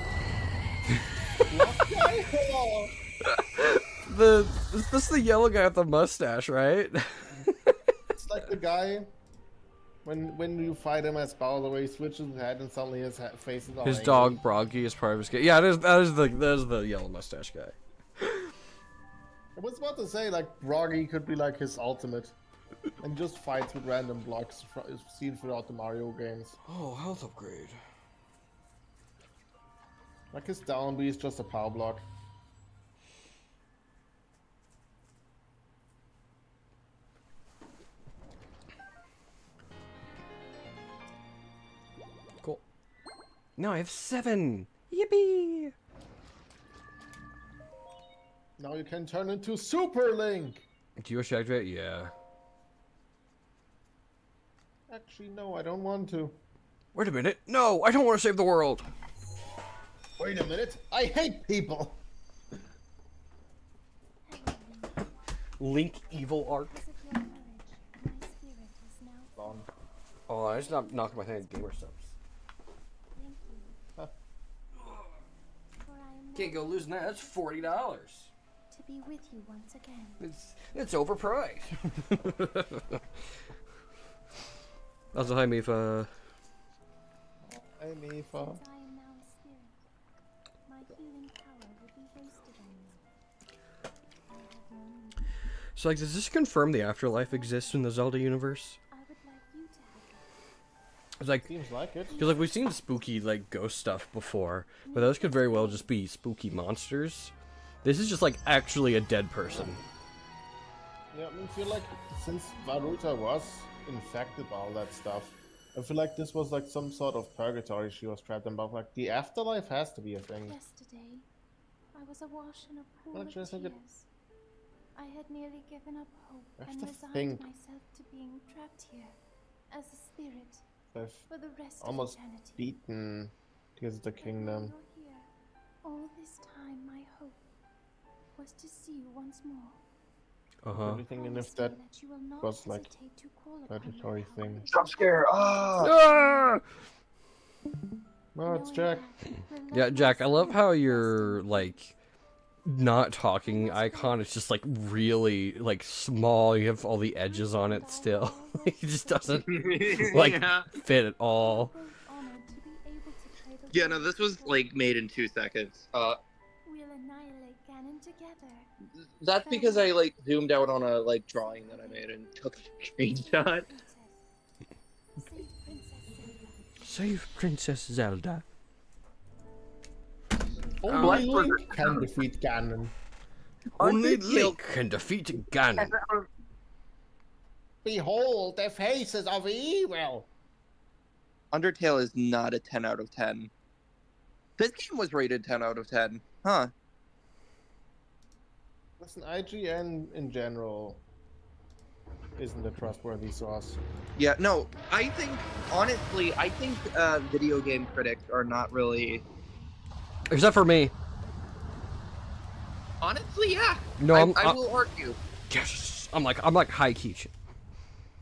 This the yellow guy with the mustache, right? It's like the guy when you fight him as Bowser, he switches his head and suddenly his face is all His angry. dog Broggy is part of his game. Yeah, that is the yellow mustache guy. I was about to say, like, Broggy could be like his ultimate. And just fights with random blocks seen throughout the Mario games. Oh, health upgrade. Like his down B is just a power block. Cool. Now I have 7! Yippee! Now you can turn into Super Link! Do you wish to activate? Yeah. Actually, no, I don't want to. Wait a minute. No, I don't want to save the world. Wait a minute, I hate people! Link evil arc. Because of your courage, my spirit is now Gone. Oh, I just not knocked my hand gamer subs. Thank you. Huh. For I am Can't go losing that. That's $40. to be with you once again. It's overpriced. Also, hi Mifa. Hey, Mifa. Since I am now a spirit, my healing power will be wasted on you. I have no need. So, like, does this confirm the afterlife exists in the Zelda universe? I would like you to have it. It's like, Seems like it. because like we've seen spooky like ghost stuff before, but those could very well just be spooky monsters. This is just like actually a dead person. Yeah, I feel like since Varuta was infected by all that stuff, I feel like this was like some sort of purgatory she was trapped in, but like the afterlife has to be a thing. Yesterday, I was awash in a pool Well, of actually, I think tears. I had nearly given up hope That's and the resigned thing. myself to being trapped here as a spirit They've for the rest almost of eternity. beaten Tears of the But now Kingdom. you're here. All this time, my hope was to see you once more. Everything, and if Promise that me that you will not was, like, hesitate to call upon purgatory your thing. power. Jump scare! Ah! Ah! No, it's Knowing Jack. that will Yeah, let Jack, my I love spirit how rest in your peace. like not talking icon is just like really like small. You have all the edges on it still. It just doesn't like Yeah. fit at all. We're both honored to be able to play the Yeah, role no, this of was spirit. like made in 2 seconds. We'll annihilate Ganon together. That's because I like zoomed out on a like drawing that I made and took a screenshot. Save Princess Zelda. Save Princess Zelda. Only Blackbird. Link can defeat Ganon. Only Undertale- Link can defeat Ganon. Behold the faces of evil! Undertale is not a 10 out of 10. This game was rated 10 out of 10. Huh. Listen, IGN in general isn't a trustworthy source. Yeah, no, I think, honestly, video game critics are not really... Except for me. Honestly, yeah. No, I will argue. yes. I'm like high key.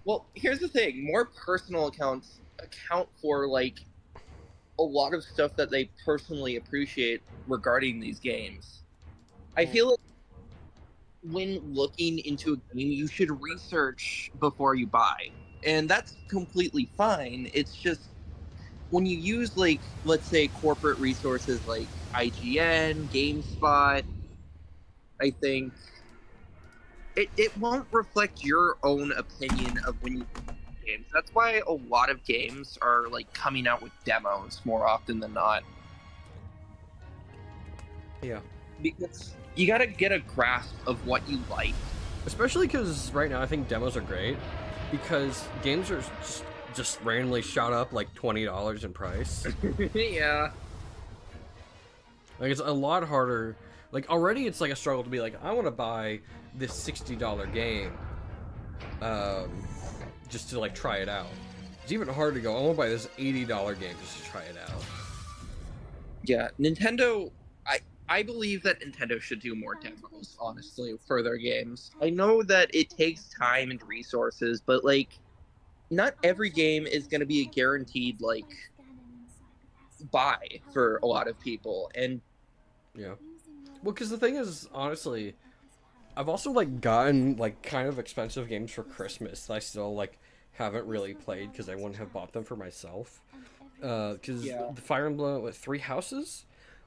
Well, here's the thing. More personal accounts account for, like, a lot of stuff that they personally appreciate regarding these games. I feel like when looking into a game, you should research before you buy. And that's completely fine. It's just when you use, like, let's say corporate resources like IGN, GameSpot, I think it won't reflect your own opinion of when you games. That's why a lot of games are like coming out with demos more often than not. Yeah. Because you gotta get a grasp of what you like. Especially because right now I think demos are great because games are just randomly shot up like $20 in price. Yeah. Like it's a lot harder. Like already it's like a struggle to be like I want to buy this $60 game, just to like try it out. It's even harder to go. I want to buy this $80 game just to try it out. Yeah, Nintendo. I believe that Nintendo should do more demos, honestly, for their games. I know that it takes time and resources, but like, not every game is going to be a guaranteed like buy for a lot of people, and Yeah. Well, because the thing is, honestly, I've also like gotten like kind of expensive games for Christmas that I still like haven't really played because I wouldn't have bought them for myself. Because the Fire Emblem with Three Houses,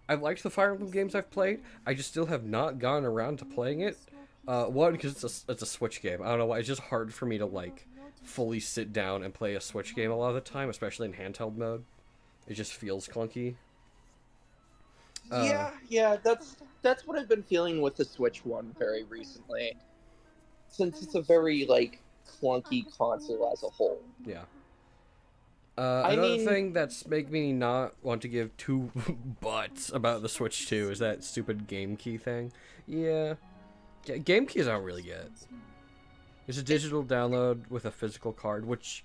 I've liked the Fire Emblem games I've played. I just still have not gone around to playing it. One, because it's a Switch game. I don't know why. It's just hard for me to like fully sit down and play a Switch game a lot of the time, especially in handheld mode. It just feels clunky. Yeah, that's what I've been feeling with the Switch one very recently, since it's a very like clunky console as a whole. Yeah. Another thing that's make me not want to give two butts about the Switch 2 is that stupid game key thing. Yeah. Game keys I don't really get. It's a digital download with a physical card, which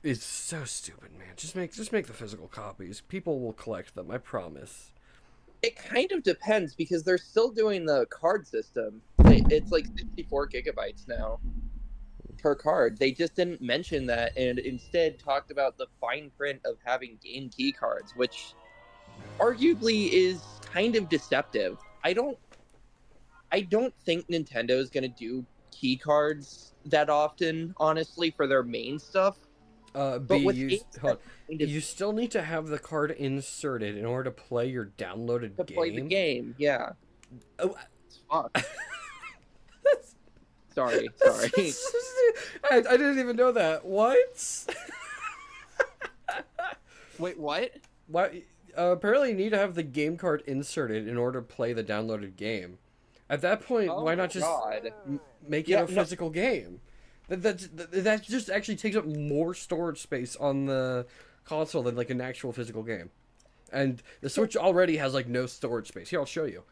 is so stupid, man. Just make the physical copies. People will collect them, I promise. It kind of depends because they're still doing the card system. It's like 64 gigabytes now per card. They just didn't mention that and instead talked about the fine print of having game key cards, which arguably is kind of deceptive. I don't think Nintendo is going to do key cards that often, honestly, for their main stuff. You still need to have the card inserted in order to play your downloaded game. To play the game, yeah. Oh, fuck. Sorry. I didn't even know that. What? Wait, what? What? Apparently you need to have the game card inserted in order to play the downloaded game. At that point, why not just make it a physical game? That just actually takes up more storage space on the console than like an actual physical game. And the Switch already has like no storage space. Here, I'll show you.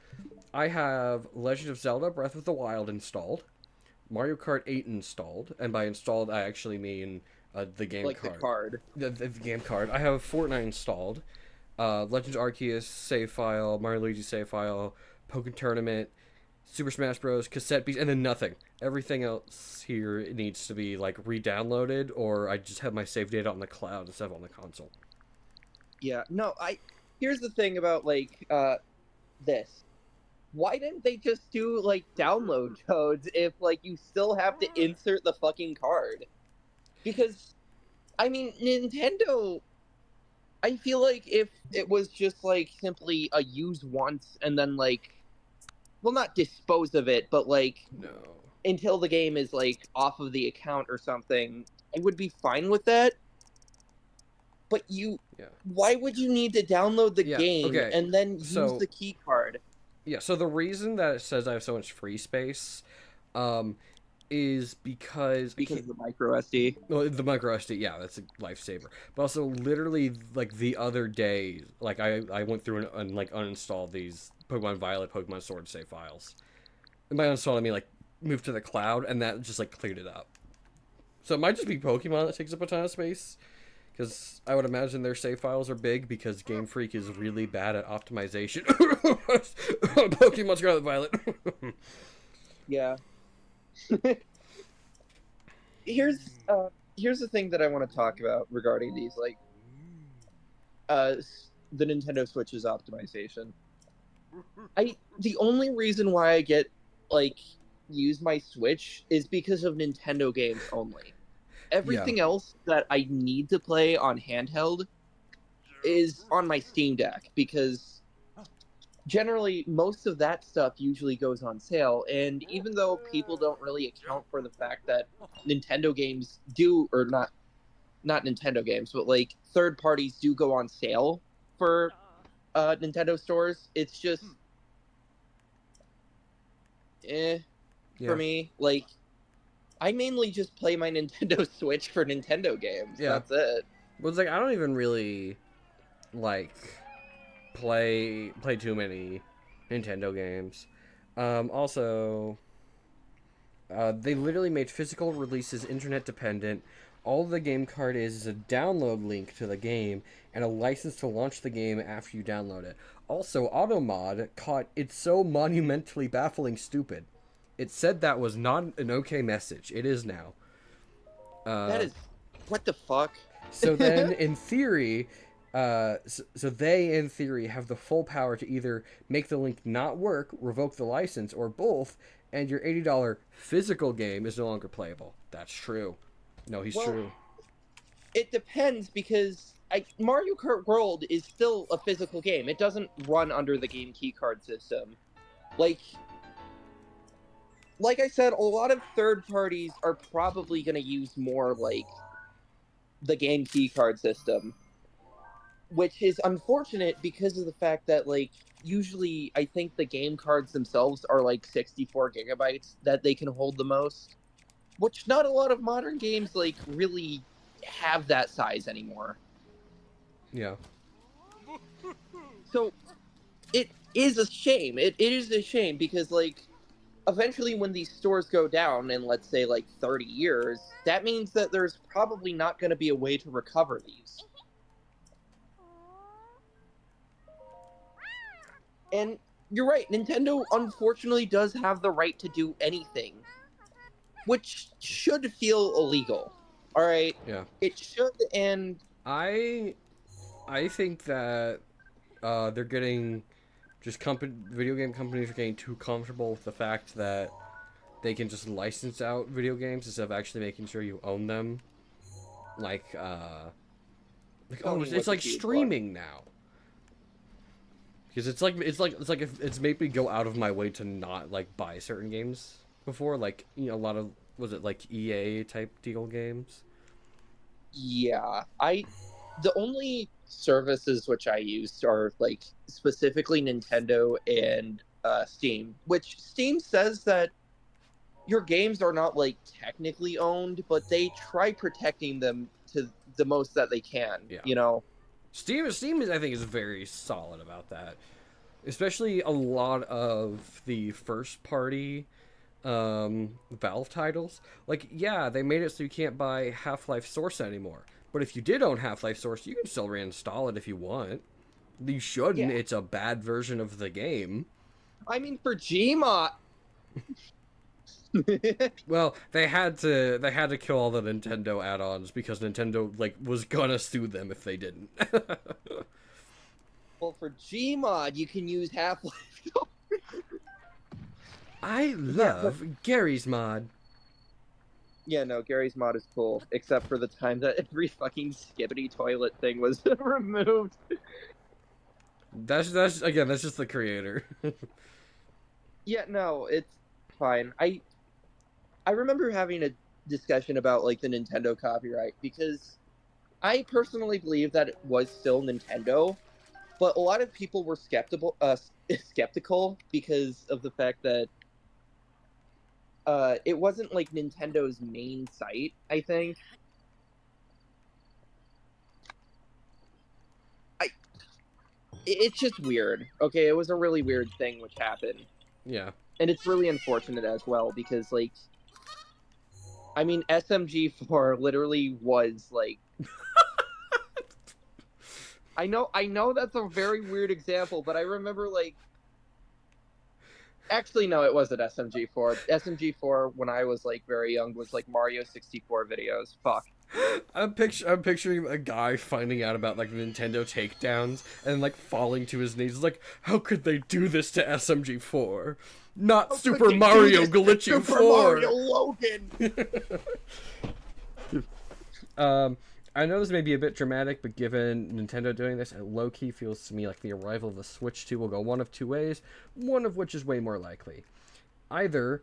I have Legend of Zelda Breath of the Wild installed, Mario Kart 8 installed, and by installed I actually mean the game like card. The game card. I have Fortnite installed, Legends Arceus save file, Mario Luigi save file, Pokken Tournament, Super Smash Bros. Cassette piece, and then nothing. Everything else here needs to be like re-downloaded, or I just have my save data on the cloud instead of on the console. Yeah, no, here's the thing about like this. Why didn't they just do like download codes if like you still have to insert the fucking card? Because I mean, Nintendo, I feel like if it was just like simply a use once and then like, well, not dispose of it, but like until the game is like off of the account or something, I would be fine with that. But why would you need to download the game and then use the key card? Yeah, so the reason that it says I have so much free space is because of the micro SD. Well, the micro SD, yeah, that's a lifesaver. But also, literally, like the other day, like I went through and like uninstalled these Pokemon Violet, Pokemon Sword save files. And by uninstalled, I mean like moved to the cloud, and that just like cleared it up. So it might just be Pokemon that takes up a ton of space, because I would imagine their save files are big because Game Freak is really bad at optimization. Pokemon Scarlet Violet. Yeah. Here's the thing that I want to talk about regarding these, like, the Nintendo Switch's optimization. The only reason why I use my Switch is because of Nintendo games only. Everything else that I need to play on handheld is on my Steam Deck, because generally most of that stuff usually goes on sale, and even though people don't really account for the fact that Nintendo games do, or not Nintendo games, but like third parties do go on sale for Nintendo stores, it's just for me. Like, I mainly just play my Nintendo Switch for Nintendo games. Yeah. That's it. But it's like I don't even really like play too many Nintendo games. Also, they literally made physical releases internet dependent. All the game card is a download link to the game and a license to launch the game after you download it. Also, Automod caught it so monumentally baffling stupid. It said that was not an okay message. It is now. That is, what the fuck? So then, in theory, so they, in theory, have the full power to either make the link not work, revoke the license, or both, and your $80 physical game is no longer playable. That's true. No, he's true. It depends, because Mario Kart World is still a physical game. It doesn't run under the game keycard system. Like I said, a lot of third parties are probably going to use more like the game keycard system, which is unfortunate because of the fact that like usually I think the game cards themselves are like 64 gigabytes that they can hold the most, which not a lot of modern games like really have that size anymore. Yeah. So it is a shame. It is a shame because like eventually when these stores go down in, let's say, like 30 years, that means that there's probably not going to be a way to recover these. And you're right, Nintendo unfortunately does have the right to do anything, which should feel illegal. All right? Yeah. It should, and I think that they're getting video game companies are getting too comfortable with the fact that they can just license out video games instead of actually making sure you own them. It's like streaming now. Because it's like if it's made me go out of my way to not like buy certain games before, like, you know, a lot of, was it like EA type deal games? Yeah, the only services which I use are like specifically Nintendo and Steam, which Steam says that your games are not like technically owned, but they try protecting them to the most that they can. Yeah. You know, Steam is, I think, is very solid about that, especially a lot of the first party Valve titles. Like, yeah, they made it so you can't buy Half-Life Source anymore, but if you did own Half-Life Source, you can still reinstall it if you want. You shouldn't. Yeah. It's a bad version of the game. I mean, for Gmod. Well, they had to kill all the Nintendo add-ons because Nintendo like was gonna sue them if they didn't. Well, for Gmod, you can use Half-Life. I love Gary's mod. Yeah, no, Gary's mod is cool, except for the time that every fucking skibbity toilet thing was removed. That's just the creator. Yeah, no, it's fine. I remember having a discussion about like the Nintendo copyright because I personally believe that it was still Nintendo, but a lot of people were skeptical because of the fact that it wasn't like Nintendo's main site, I think. It's just weird. Okay, it was a really weird thing which happened. Yeah. And it's really unfortunate as well because, like, I mean, SMG4 literally was like. I know that's a very weird example, but I remember like. Actually, no, it wasn't SMG4. SMG4, when I was like very young, was like Mario 64 videos. Fuck. I'm picturing a guy finding out about like Nintendo takedowns and like falling to his knees, like, how could they do this to SMG4? Not Super Mario Glitchy 4. Super Mario Logan. I know this may be a bit dramatic, but given Nintendo doing this, it low-key feels to me like the arrival of the Switch 2 will go one of two ways, one of which is way more likely. Either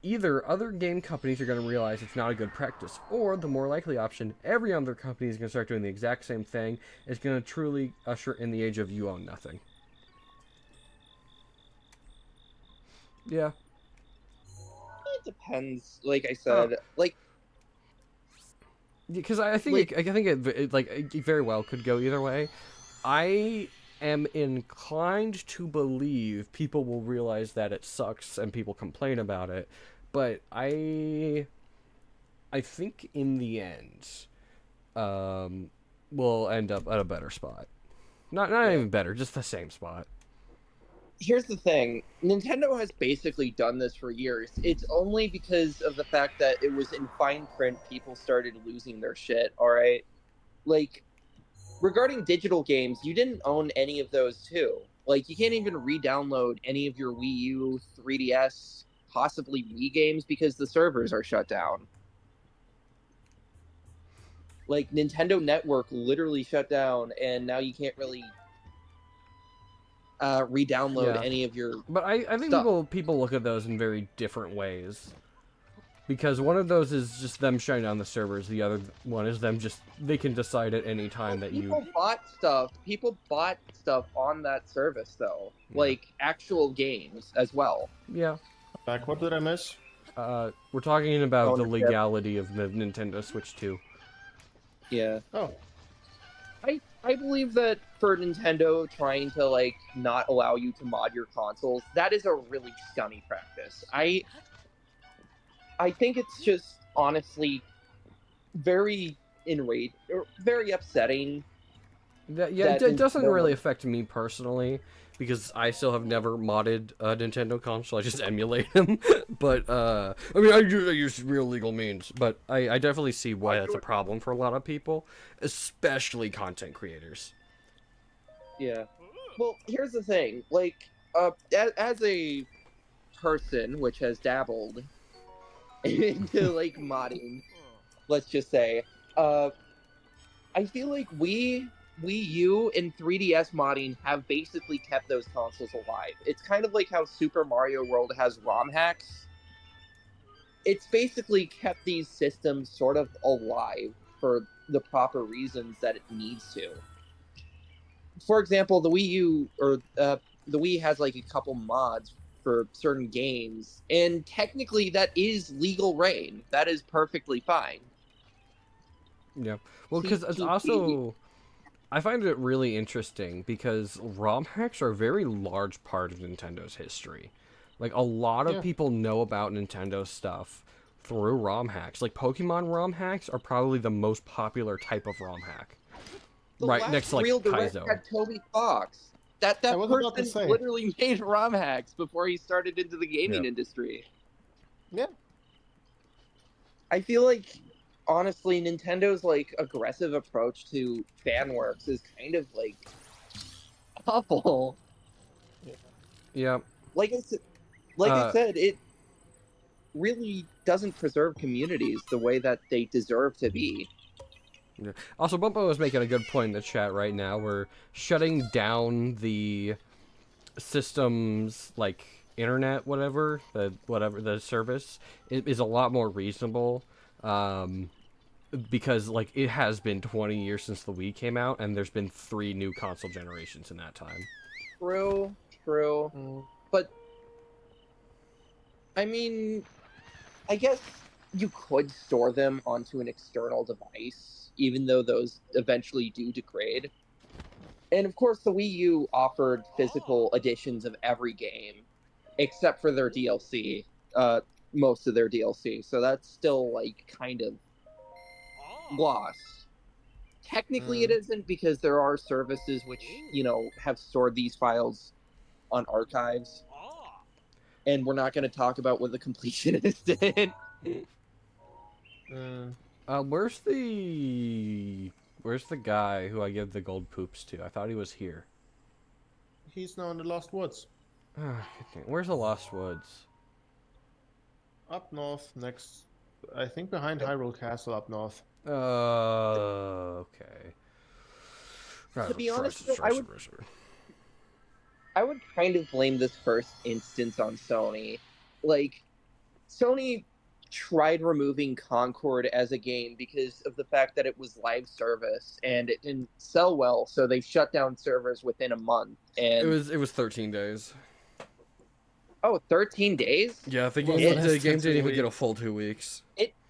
either other game companies are going to realize it's not a good practice, or the more likely option, every other company is going to start doing the exact same thing. It's going to truly usher in the age of you own nothing. Yeah. It depends. Like I said, like Because I think it very well could go either way. I am inclined to believe people will realize that it sucks and people complain about it, but I think in the end, we'll end up at a better spot. Not even better, just the same spot. here's the thing. Nintendo has basically done this for years. It's only because of the fact that it was in fine print people started losing their shit, all right? Like, regarding digital games, you didn't own any of those too. Like, you can't even re-download any of your Wii U, 3DS, possibly Wii games because the servers are shut down. Like, Nintendo Network literally shut down, and now you can't really re-download Yeah. any of your But I think stuff. people look at those in very different ways. Because one of those is just them shutting down the servers. The other one is them just they can decide at any time that People bought stuff. People bought stuff on that service, though, like actual games as well. Yeah. Back, what did I miss? We're talking about the Ownership. legality of the Nintendo Switch 2. Yeah. Oh, I believe that for Nintendo trying to like not allow you to mod your consoles, that is a really scummy practice. I think it's just honestly very very upsetting. It doesn't Nintendo- really affect me personally because I still have never modded a Nintendo console. I just emulate them. But I mean, I use real legal means. But I definitely see why that's a problem for a lot of people, especially content creators. Yeah. Well, here's the thing. Like, as a person which has dabbled into like modding, let's just say, I feel like Wii U and 3DS modding have basically kept those consoles alive. It's kind of like how Super Mario World has ROM hacks. It's basically kept these systems sort of alive for the proper reasons that it needs to. For example, the Wii U or the Wii has like a couple mods for certain games, and technically that is legal reign. That is perfectly fine. Yeah. Well, because it's also I find it really interesting because ROM hacks are a very large part of Nintendo's history. Like a lot of people know about Nintendo stuff through ROM hacks. Like Pokemon ROM hacks are probably the most popular type of ROM hack. The Right last next to like real direct Kaizo. had Toby Fox. That was about to person say. literally made ROM hacks before he started into the gaming industry. yeah. I feel like honestly, Nintendo's like aggressive approach to fan works is kind of like awful. Yeah. Like I said, it really doesn't preserve communities the way that they deserve to be. Yeah. Also, Bumpo is making a good point in the chat right now. We're shutting down the system's like internet, whatever the service is a lot more reasonable, because like it has been 20 years since the Wii came out, and there's been 3 new console generations in that time. True. But I mean, I guess you could store them onto an external device, even though those eventually do degrade. And of course, the Wii U offered physical editions of every game, except for their DLC, most of their DLC. So that's still like kind of lost. Technically, it isn't because there are services which have stored these files on archives, and we're not going to talk about what the completionist did. Where's the guy who I give the gold poops to? I thought he was here. He's now in the Lost Woods. Where's the Lost Woods? Up north, next. I think behind Hyrule Castle up north. Okay. To be honest, though, Pressure, pressure. I would kind of blame this first instance on Sony. Like, Sony tried removing Concord as a game because of the fact that it was live service and it didn't sell well, so they shut down servers within a month. And It was 13 days. oh, 13 days? Yeah, I think Well, the less game than didn't 2 even get a weeks. full 2 weeks.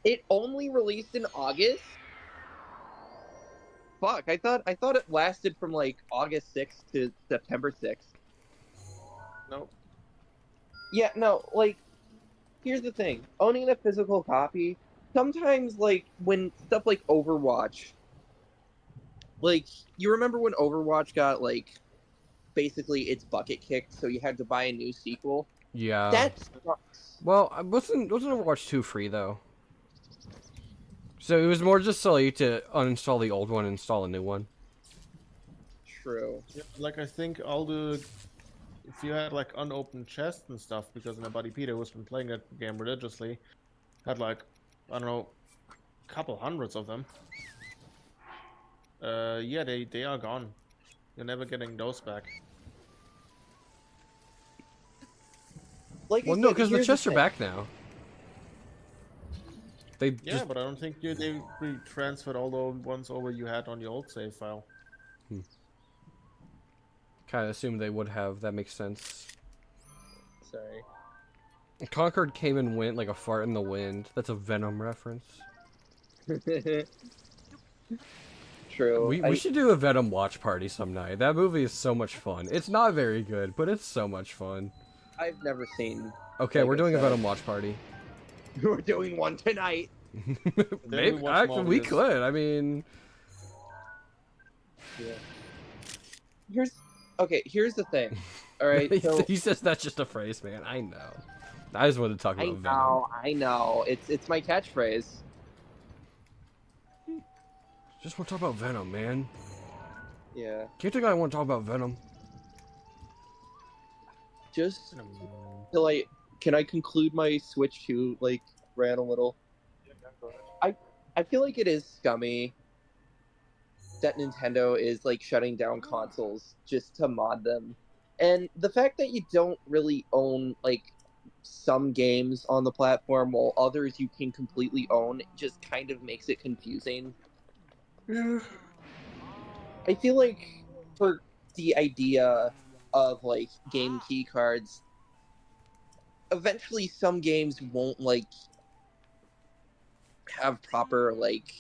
It only released in August? Fuck, I thought it lasted from like August 6th to September 6th. Nope. Yeah, no, like, here's the thing. Owning a physical copy, sometimes, like, when stuff like Overwatch, like, you remember when Overwatch got, like, basically its bucket kicked, so you had to buy a new sequel? Yeah. That sucks. Well, wasn't Overwatch 2 free though? So it was more just so you to uninstall the old one and install a new one. True. Yeah, like I think all the if you had like unopened chests and stuff, because my buddy Peter, who's been playing that game religiously, had like I don't know, a couple hundreds of them. Yeah, they are gone. You're never getting those back. Like I Well, no, said, because the here's chests are thing. back now. They Yeah, just but I don't think they transferred all the ones over you had on your old save file. kind of assumed they would have. That makes sense. Sorry. Concord came and went like a fart in the wind. That's a Venom reference. True. We should do a Venom watch party some night. That movie is so much fun. It's not very good, but it's so much fun. I've never seen. Okay, Like we're I doing a said. Venom watch party. We're doing one tonight. Maybe watch actually we Morbius. could. I mean, Yeah. Here's the thing. All right. So he says that's just a phrase, man. I know. I just wanted to talk about Venom. I know. It's my catchphrase. Just want to talk about Venom, man. Yeah. Can't you think I want to talk about Venom? Just till can I conclude my Switch 2 like rant a little? I feel like it is scummy that Nintendo is like shutting down consoles just to mod them. And the fact that you don't really own like some games on the platform while others you can completely own just kind of makes it confusing. I feel like for the idea of like game key cards, eventually some games won't like have proper like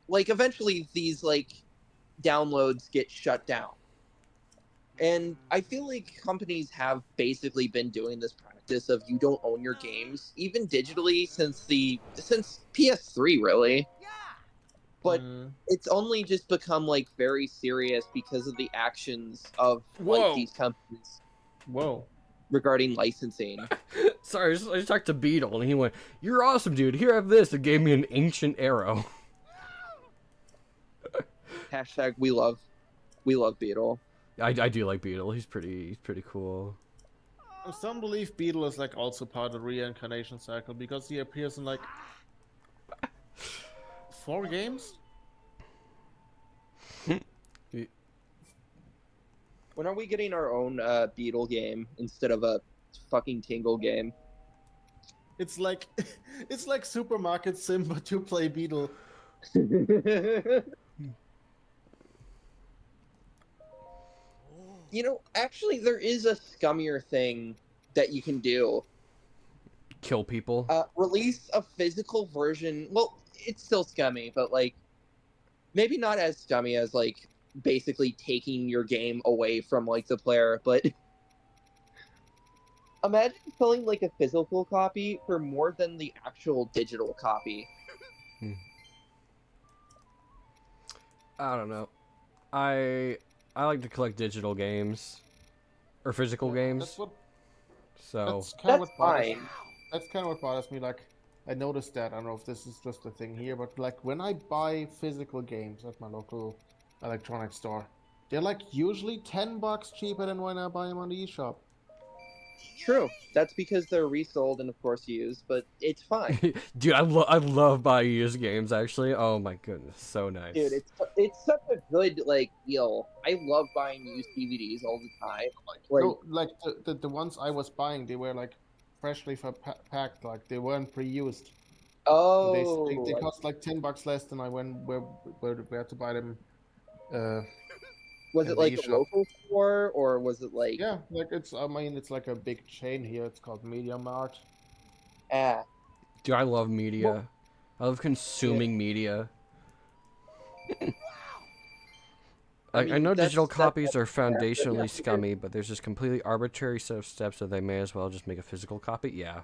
eventually these like downloads get shut down. And I feel like companies have basically been doing this practice of you don't own your games, even digitally, since PS3 really. But it's only just become like very serious because of the actions of like these companies Whoa. regarding licensing. Sorry, I just talked to Beetle and he went, "You're awesome, dude. Here, have this." And gave me an ancient arrow. Hashtag we love Beetle. I do like Beetle. He's pretty cool. Some believe Beetle is like also part of the reincarnation cycle because he appears in like 4 games. When are we getting our own Beetle game instead of a fucking Tingle game? It's like Supermarket Sim, but you play Beetle. You know, actually, there is a scummier thing that you can do. Kill people. Release a physical version. Well, it's still scummy, but like, maybe not as scummy as like basically taking your game away from like the player. But imagine selling like a physical copy for more than the actual digital copy. I don't know. I like to collect digital games or physical games. So That's fine. That's kind of what bothers me. Like, I noticed that. I don't know if this is just a thing here, but like when I buy physical games at my local electronics store, they're like usually $10 cheaper than when I buy them on the eShop. True. That's because they're resold and of course used, but it's fine. Dude, I love buying used games. Actually, oh my goodness, so nice. Dude, it's such a good like deal. I love buying used DVDs all the time. No, like the ones I was buying, they were like freshly packed, like they weren't pre-used. Oh, They cost like $10 less than I went where to buy them. Was in it the like a eShop. local store or was it like Yeah, like I mean it's like a big chain here. It's called Media Mart. ah? Dude, I love media. I love consuming media. I mean, know digital that's copies are foundationally scummy, but there's this completely arbitrary set of steps that they may as well just make a physical copy. Yeah.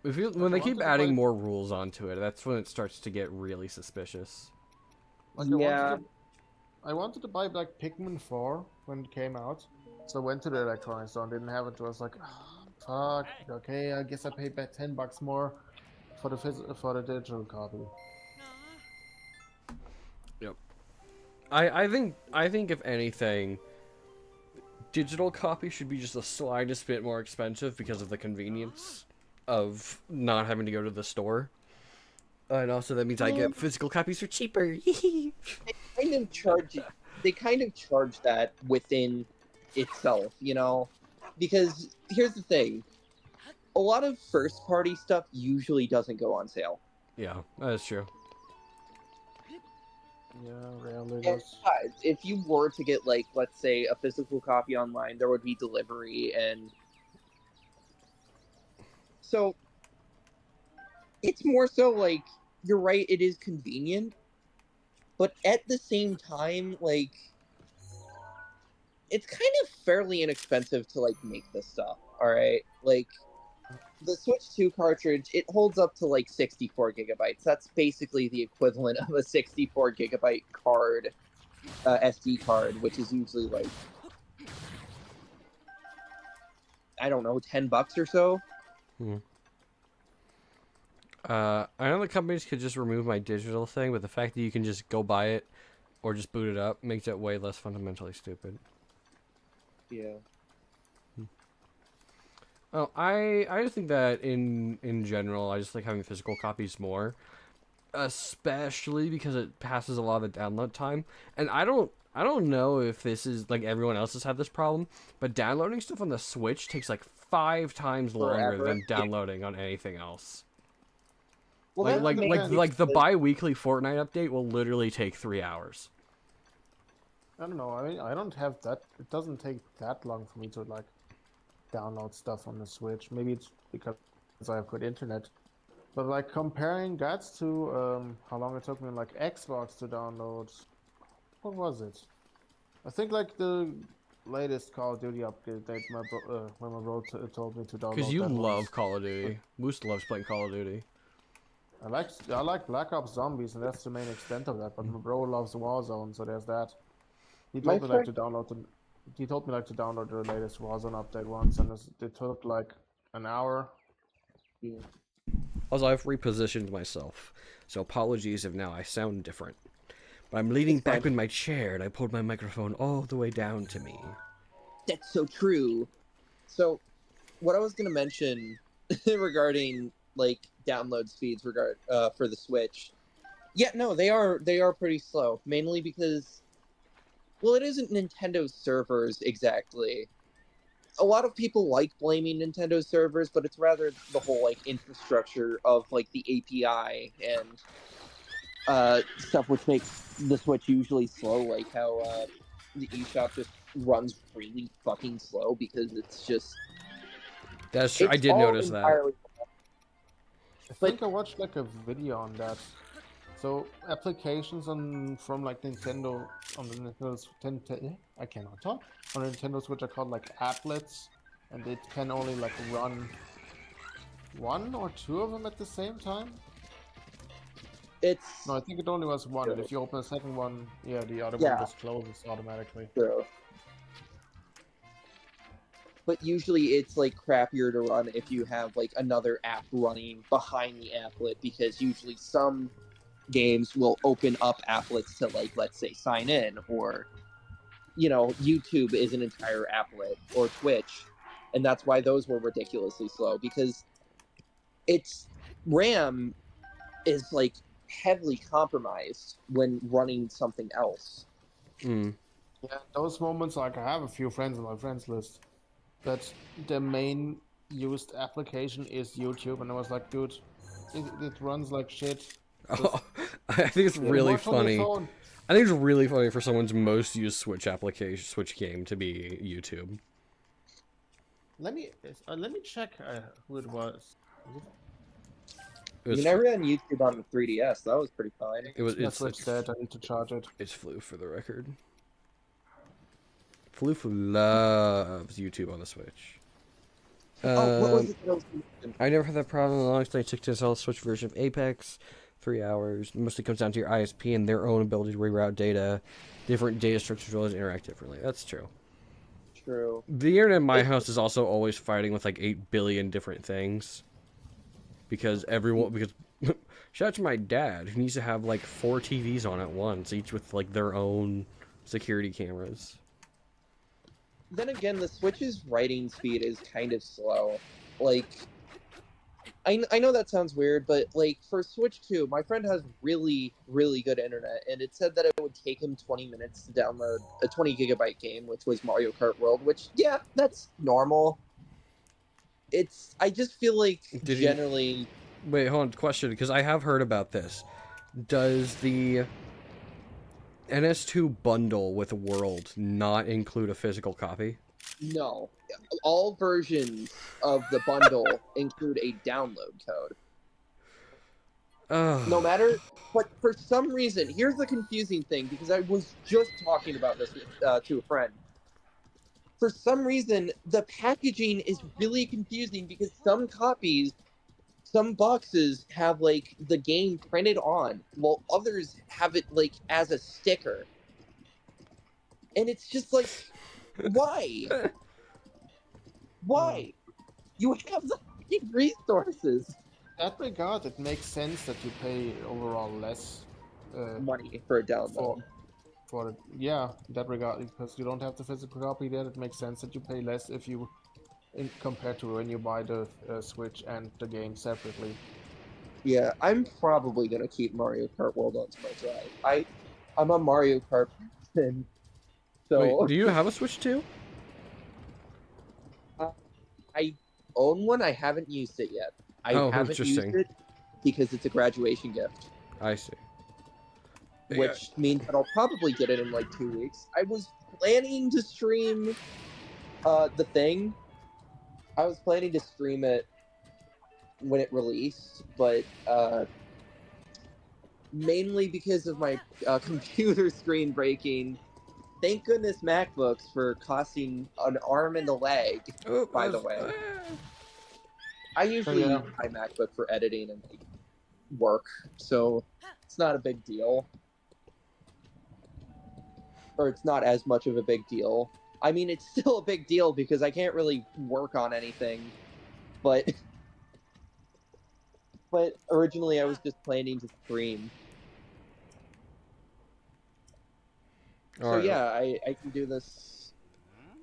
When they keep adding more rules onto it, that's when it starts to get really suspicious. Like Yeah. I wanted to buy like Pikmin 4 when it came out, so I went to the electronics store and didn't have it. So I was like, oh, fuck. Okay, I guess I paid back $10 more for the digital copy. Yep. I think if anything, digital copy should be just the slightest bit more expensive because of the convenience of not having to go to the store. And also that means I get physical copies for cheaper. They kind of charge that within itself, you know? Because here's the thing. A lot of first party stuff usually doesn't go on sale. Yeah, that is true. Yeah, rarely And does. besides, if you were to get like, let's say, a physical copy online, there would be delivery and so it's more so like you're right, it is convenient, but at the same time, like it's kind of fairly inexpensive to like make this stuff. All right, like the Switch 2 cartridge, it holds up to like 64 gigabytes. That's basically the equivalent of a 64 gigabyte card, SD card, which is usually like I don't know, $10 or so. I know the companies could just remove my digital thing, but the fact that you can just go buy it or just boot it up makes it way less fundamentally stupid. Yeah. Oh, I just think that in general, I just like having physical copies more, especially because it passes a lot of the download time. And I don't know if this is like everyone else has had this problem, but downloading stuff on the Switch takes like 5 times longer Forever. than downloading on anything else. Well, Like the bi-weekly Fortnite update will literally take 3 hours. I don't know. I mean, I don't have that. It doesn't take that long for me to like download stuff on the Switch. Maybe it's because I have good internet. But like comparing that to how long it took me on like Xbox to download, what was it? I think like the latest Call of Duty update that when my bro told me to download. Because you that love was- Call of Duty. Moose loves playing Call of Duty. I like Black Ops Zombies, and that's the main extent of that. But my bro loves Warzone, so there's that. He told me like to download the. He told me like to download the latest Warzone update once, and it took like an hour. Also, I've repositioned myself, so apologies if now I sound different. But I'm leaning back in my chair, and I pulled my microphone all the way down to me. That's so true. So, what I was gonna mention regarding like download speeds for the Switch, yeah, no, they are pretty slow. Mainly because, well, it isn't Nintendo's servers exactly. A lot of people like blaming Nintendo servers, but it's rather the whole like infrastructure of like the API and stuff which makes the Switch usually slow, like how the eShop just runs really fucking slow because it's just. That's true. I did notice that. I think I watched like a video on that. So applications from like Nintendo on the I cannot talk on Nintendo Switch are called like applets, and it can only like run 1 or 2 of them at the same time. No, I think it only was 1, and if you open a second one, yeah, the other one just closes automatically. True. But usually it's like crappier to run if you have like another app running behind the applet, because usually some games will open up applets to like, let's say, sign in, or you know, YouTube is an entire applet, or Twitch. and that's why those were ridiculously slow, because its RAM is like heavily compromised when running something else. Mm. Yeah, those moments, like I have a few friends on my friends list that the main used application is YouTube, and I was like, dude, it runs like shit. Just Oh, I think it's really watch on your funny. phone. I think it's really funny for someone's most used Switch application, Switch game to be YouTube. Let me check who it was. It I was mean, I ran YouTube on the 3DS. That was pretty fine. My Switch dead. I need to charge it. It's Flu for the record. Flu loves YouTube on the Switch. Oh, what was it that I was thinking? I never had that problem. The longest I took to install the Switch version of Apex, 3 hours. Mostly comes down to your ISP and their own ability to reroute data. Different data structures will interact differently. That's true. True. The internet in my house is also always fighting with like 8 billion different things. Because shout out to my dad, who needs to have like 4 TVs on at once, each with like their own security cameras. Then again, the Switch's writing speed is kind of slow. Like, I know that sounds weird, but like for Switch 2, my friend has really, really good internet, and it said that it would take him 20 minutes to download a 20 gigabyte game, which was Mario Kart World, which, yeah, that's normal. I just feel like generally... Wait, hold on, question, because I have heard about this. Does the NS2 bundle with World not include a physical copy? No. All versions of the bundle include a download code. No matter, but for some reason, here's the confusing thing, because I was just talking about this to a friend. For some reason, the packaging is really confusing, because some boxes have like the game printed on, while others have it like as a sticker. And it's just like, why? Why? You have the fucking resources. In that regard, it makes sense that you pay overall less money for a download. Yeah, in that regard, because you don't have the physical copy there, it makes sense that you pay less if you compared to when you buy the Switch and the game separately. Yeah, I'm probably gonna keep Mario Kart World onto my drive. I'm a Mario Kart person. So wait, do you have a Switch too? I own one. I haven't used it yet. I haven't used it because it's a graduation gift. I see. Which means that I'll probably get it in like 2 weeks. I was planning to stream The Thing. I was planning to stream it when it released, but mainly because of my computer screen breaking. Thank goodness MacBooks for costing an arm and a leg, by the way. I usually use my MacBook for editing and work, so it's not a big deal. Or it's not as much of a big deal. I mean, it's still a big deal because I can't really work on anything, but originally I was just planning to stream. All so right. yeah, I can do this.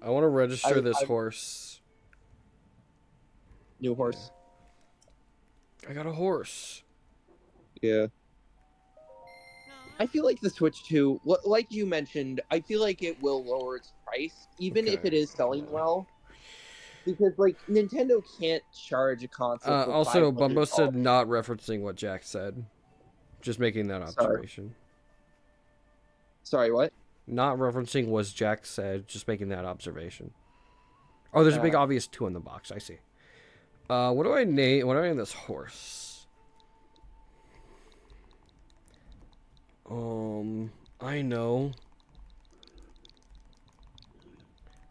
I want to register this horse. New horse. I got a horse. Yeah. I feel like the Switch 2, like you mentioned, I feel like it will lower its price, even if it is selling well. Because, like, Nintendo can't charge a console for also, $500. Bumbo said not referencing what Jack said. Just making that observation. Sorry, what? Not referencing what Jack said, just making that observation. Oh, there's a big obvious 2 in the box, I see. What do I name this horse? I know.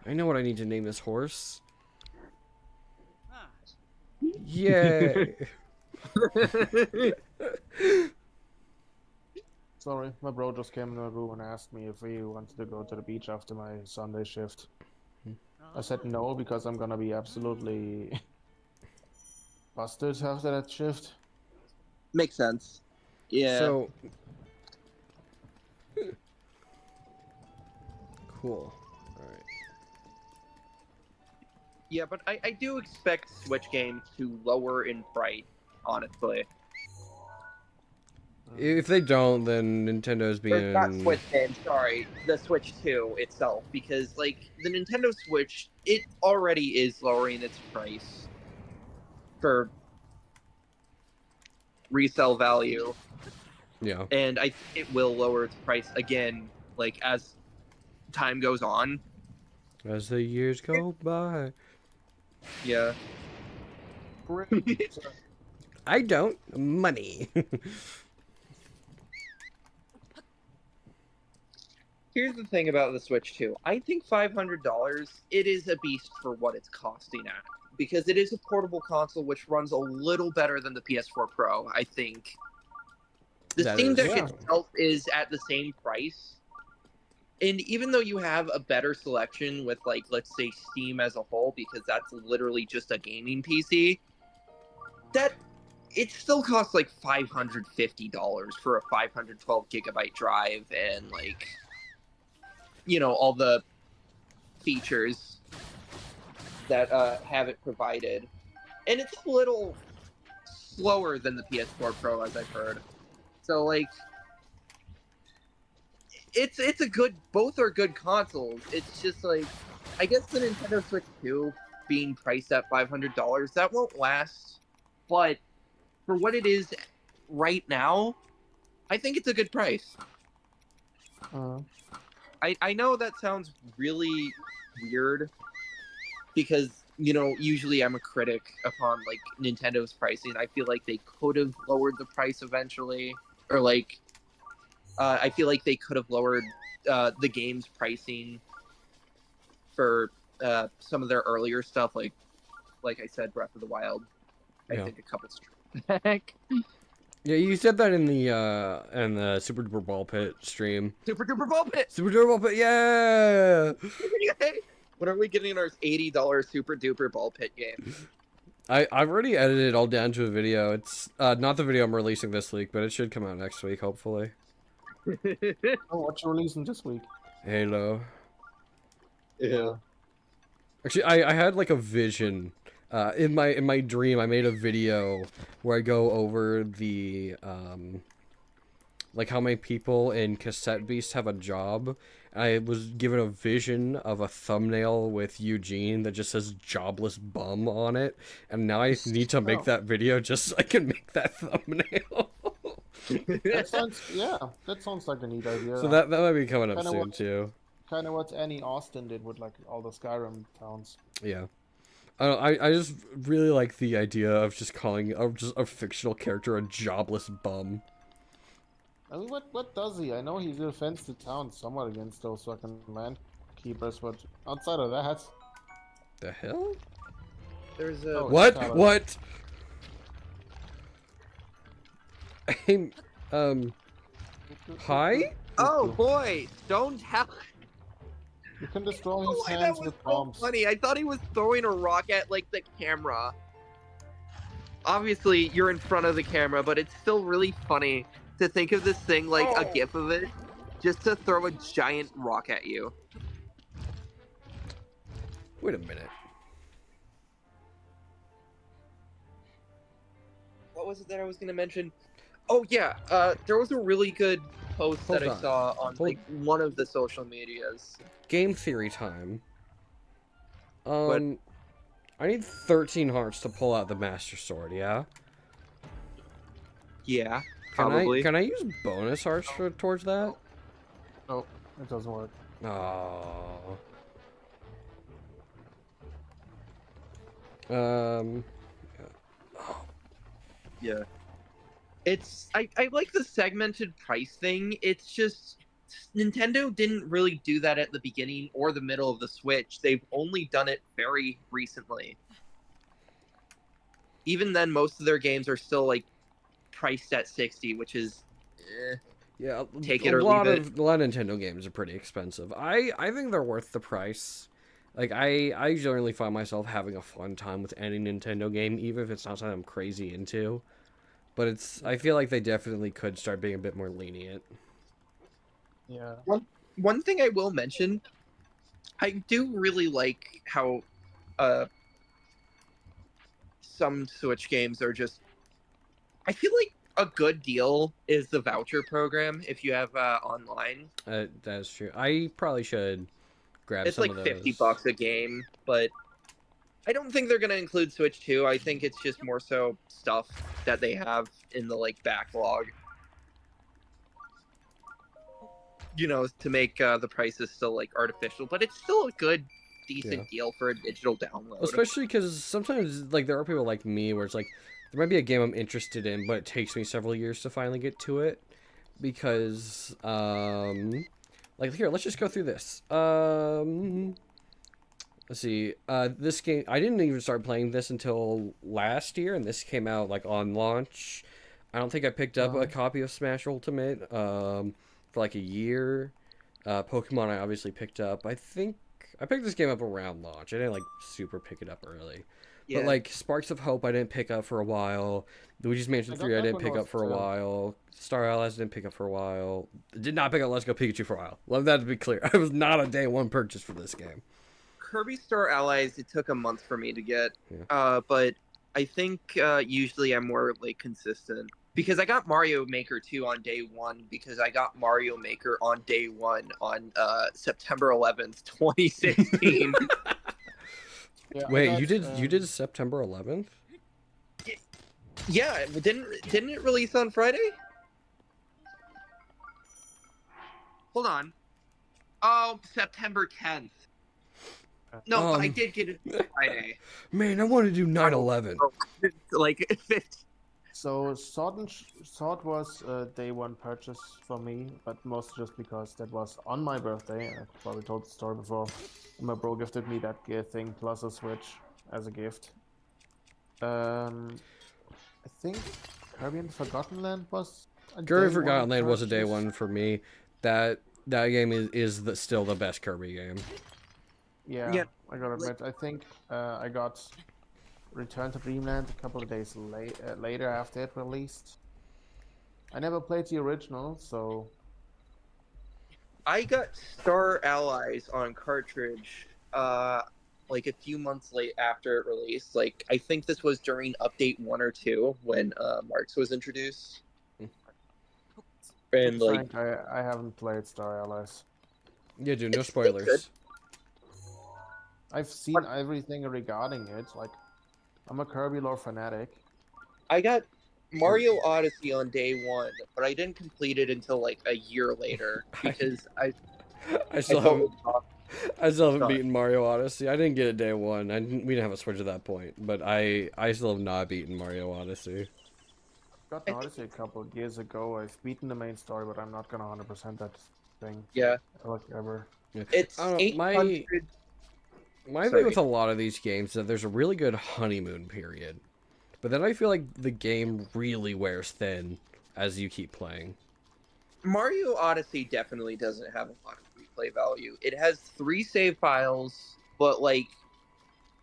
I know what I need to name this horse. Yay! Sorry, my bro just came in the room and asked me if we wanted to go to the beach after my Sunday shift. I said no, because I'm gonna be absolutely busted after that shift. Makes sense. Yeah. So... Cool. Alright. Yeah, but I do expect Switch games to lower in price, honestly. If they don't, then Nintendo's Or not being... Switch games, sorry, the Switch 2 itself, because like the Nintendo Switch, it already is lowering its price for resale value, Yeah. and it will lower its price again, like as time goes on. As the years go by. Yeah. I don't. Money. Here's the thing about the Switch 2. I think $500, it is a beast for what it's costing at. Because it is a portable console which runs a little better than the PS4 Pro, I think. The That Steam is Deck true. itself is at the same price. And even though you have a better selection with, like, let's say Steam as a whole, because that's literally just a gaming PC, that it still costs like $550 for a 512 gigabyte drive and, like, you know, all the features that have it provided. And it's a little slower than the PS4 Pro, as I've heard. So, like, it's a good, both are good consoles. It's just like, I guess the Nintendo Switch 2 being priced at $500, that won't last. But for what it is right now, I think it's a good price. I know that sounds really weird because, you know, usually I'm a critic upon, like, Nintendo's pricing. I feel like they could have lowered the price eventually, or, like, I feel like they could have lowered the game's pricing for some of their earlier stuff, like I said, Breath of the Wild. I think a couple streams back. Yeah, you said that in the Super Duper Ball Pit stream. Super Duper Ball Pit! Super Duper Ball Pit, yeah! When are we getting our $80 Super Duper Ball Pit game? I've already edited it all down to a video. It's not the video I'm releasing this week, but it should come out next week, hopefully. Oh, what you releasing this week? Halo. Yeah. Actually, I had like a vision. In my dream, I made a video where I go over the like how many people in Cassette Beast have a job. I was given a vision of a thumbnail with Eugene that just says "jobless bum" on it, and now I need to make that video just so I can make that thumbnail. That sounds like a neat idea. So that might be coming up soon too. Kind of what Annie Austin did with like all the Skyrim towns. Yeah. I just really like the idea of just calling a fictional character a jobless bum. I mean, what does he? I know he defends the town somewhat against those fucking man keepers, but outside of that, The hell? There's a What? What? Hi? Oh boy! Don't have. You can destroy his hands That was with so bombs. funny. I thought he was throwing a rock at like the camera. Obviously, you're in front of the camera, but it's still really funny to think of this thing like a gif of it, just to throw a giant rock at you. Wait a minute. What was it that I was gonna mention? Oh yeah, there was a really good post that I saw on like one of the social medias. Game theory time. I need 13 hearts to pull out the Master Sword, yeah? Yeah, probably. Can I use bonus hearts towards that? No, it doesn't work. Oh. Yeah. It's I like the segmented price thing. It's just Nintendo didn't really do that at the beginning or the middle of the Switch. They've only done it very recently. Even then, most of their games are still like priced at 60, which is yeah, take it or leave it. A lot of Nintendo games are pretty expensive. I think they're worth the price. Like I generally find myself having a fun time with any Nintendo game, even if it's not something I'm crazy into. But I feel like they definitely could start being a bit more lenient. Yeah. One thing I will mention, I do really like how some Switch games are just. I feel like a good deal is the voucher program if you have online. That's true. I probably should grab It's some like of those. $50 a game, but I don't think they're gonna include Switch 2. I think it's just more so stuff that they have in the like backlog. You know, to make the prices still like artificial, but it's still a good, decent deal for a digital download. Especially because sometimes, like, there are people like me where it's like, there might be a game I'm interested in, but it takes me several years to finally get to it. Because, like, here, let's just go through this. Let's see. This game, I didn't even start playing this until last year, and this came out, like, on launch. I don't think I picked up a copy of Smash Ultimate, for like a year. Pokemon I obviously picked up. I think I picked this game up around launch. I didn't like super pick it up early. Yeah. But like Sparks of Hope I didn't pick up for a while. Luigi's Mansion 3 I didn't pick up for a while. Star Allies didn't pick up for a while. Did not pick up Let's Go Pikachu for a while. Love that to be clear. I was not a day one purchase for this game. Kirby Star Allies, it took a month for me to get. Yeah. But I think usually I'm more like consistent. Because I got Mario Maker 2 on day one, because I got Mario Maker on day one on September 11th, 2016. Yeah, Wait, you did September 11th? Yeah, didn't it release on Friday? Hold on. Oh, September 10th. No, I did get it Friday. Man, I want to do 9/11. Like 50. So Sword was a day one purchase for me, but mostly just because that was on my birthday. I probably told the story before. My bro gifted me that thing plus a Switch as a gift. I think Kirby and Forgotten Land was a Kirby day Forgotten one Land was a day purchase. one for me. That game is still the best Kirby game. Yeah, I gotta admit. I think I got Return to Dreamland a couple of days later after it released. I never played the original, so I got Star Allies on cartridge like a few months late after it released. Like I think this was during update 1 or 2 when Marks was introduced. And to be like frank, I haven't played Star Allies. Yeah, dude, no It's still good. spoilers. I've seen everything regarding it. Like, I'm a Kirby lore fanatic. I got Mario Odyssey on day one, but I didn't complete it until like a year later because I still haven't Sorry. beaten Mario Odyssey. I didn't get it day one. We didn't have a Switch at that point, but I still have not beaten Mario Odyssey. Got an Odyssey a couple of years ago. I've beaten the main story, but I'm not gonna 100% that thing. Yeah, Like ever. Yeah. it's I don't know, 800. My thing with a lot of these games is that there's a really good honeymoon period, but then I feel like the game really wears thin as you keep playing. Mario Odyssey definitely doesn't have a lot of replay value. It has 3 save files, but like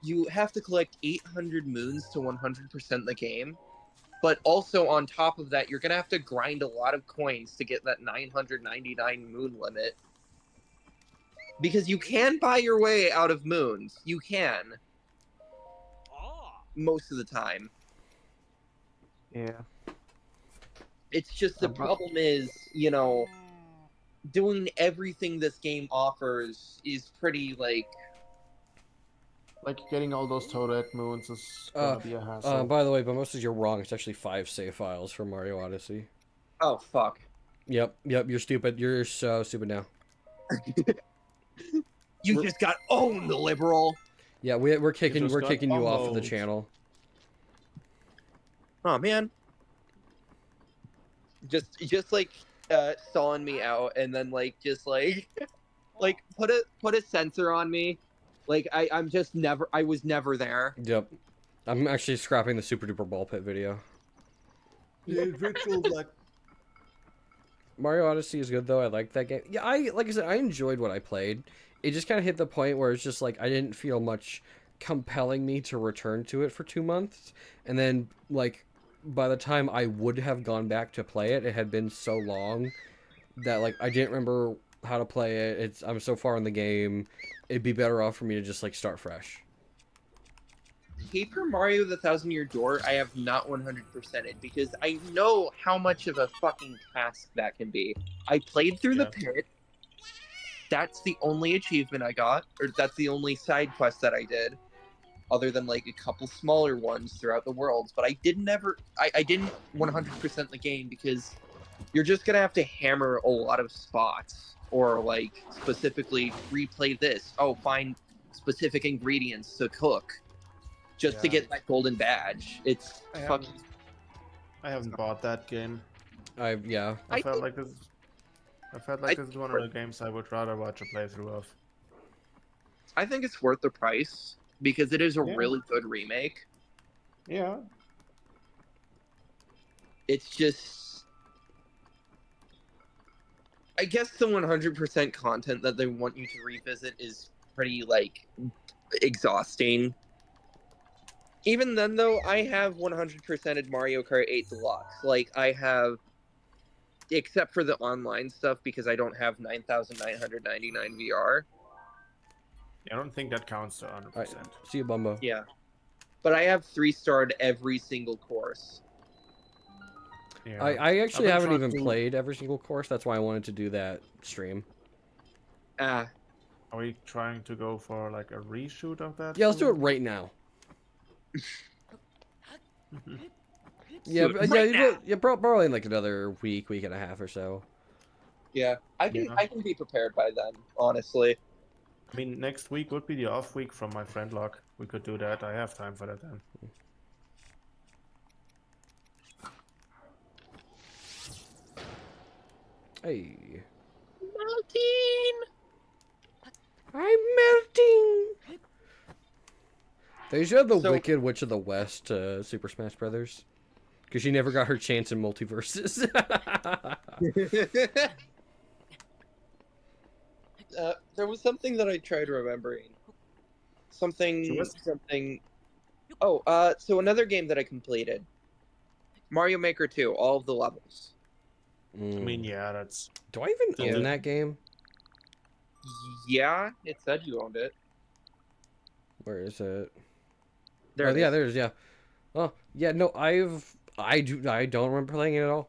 you have to collect 800 moons to 100% the game. But also on top of that, you're gonna have to grind a lot of coins to get that 999 moon limit. Because you can buy your way out of moons. You can. Most of the time. Yeah. It's just the problem is, you know, doing everything this game offers is pretty, like getting all those Toadette moons is gonna be a hassle. By the way, but most of you're wrong. It's actually 5 save files for Mario Odyssey. oh, fuck. Yep, you're stupid. You're so stupid now. You just got owned, liberal. Yeah, we're kicking just got you off of the pummeled. channel. Oh, man. Just like, sawing me out and then, like, just, like, like, put a sensor on me. Like, I was never there. Yep. I'm actually scrapping the Super Duper Ball Pit video. Mario Odyssey is good though. I like that game. Yeah, like I said, I enjoyed what I played. It just kind of hit the point where it's just like I didn't feel much compelling me to return to it for 2 months, and then like by the time I would have gone back to play it, it had been so long that like I didn't remember how to play it. I'm so far in the game. It'd be better off for me to just like start fresh. Paper Mario: The Thousand Year Door, I have not 100%ed because I know how much of a fucking task that can be. I played through the Yeah. pit. That's the only achievement I got, or that's the only side quest that I did, other than like a couple smaller ones throughout the worlds. But I didn't 100% the game because you're just gonna have to hammer a lot of spots, or like specifically replay this. Oh, find specific ingredients to cook just to Yeah. get that golden badge. It's I fucking. haven't bought that game. Yeah. I I felt think- like this. I felt I like this is think one of the games I would rather watch a playthrough of. I think it's worth the price because it is a Yeah. really good remake. Yeah. It's just, I guess the 100% content that they want you to revisit is pretty like exhausting. Even then, though, I have 100%ed Mario Kart 8 Deluxe. Like, I have, except for the online stuff because I don't have 9,999 VR. I don't think that counts to 100%. Alright, see you, Bumbo. Yeah. But I have 3-starred every single course. Yeah. I actually I've haven't been even trying to- played every single course. That's why I wanted to do that stream. Ah, Are we trying to go for like a reshoot of that? Yeah, let's do it soon? right now. Yeah, do it but, right now. yeah, probably in like another week and a half or so. yeah. I Yeah. can be prepared by then, honestly. I mean, next week would be the off week from my friend lock. We could do that. I have time for that then. Hey. Melting! I'm melting! They should have the So- Wicked Witch of the West to Super Smash Brothers. Because she never got her chance in multiverses. There was something that I tried remembering. Something. Oh, so another game that I completed. Mario Maker 2, all of the levels. I mean, yeah, that's Do I even Yeah. own that game? Yeah, it said you owned it. Where is it? There Oh, it yeah, is. there's, yeah. Oh, yeah, no, I don't remember playing it at all.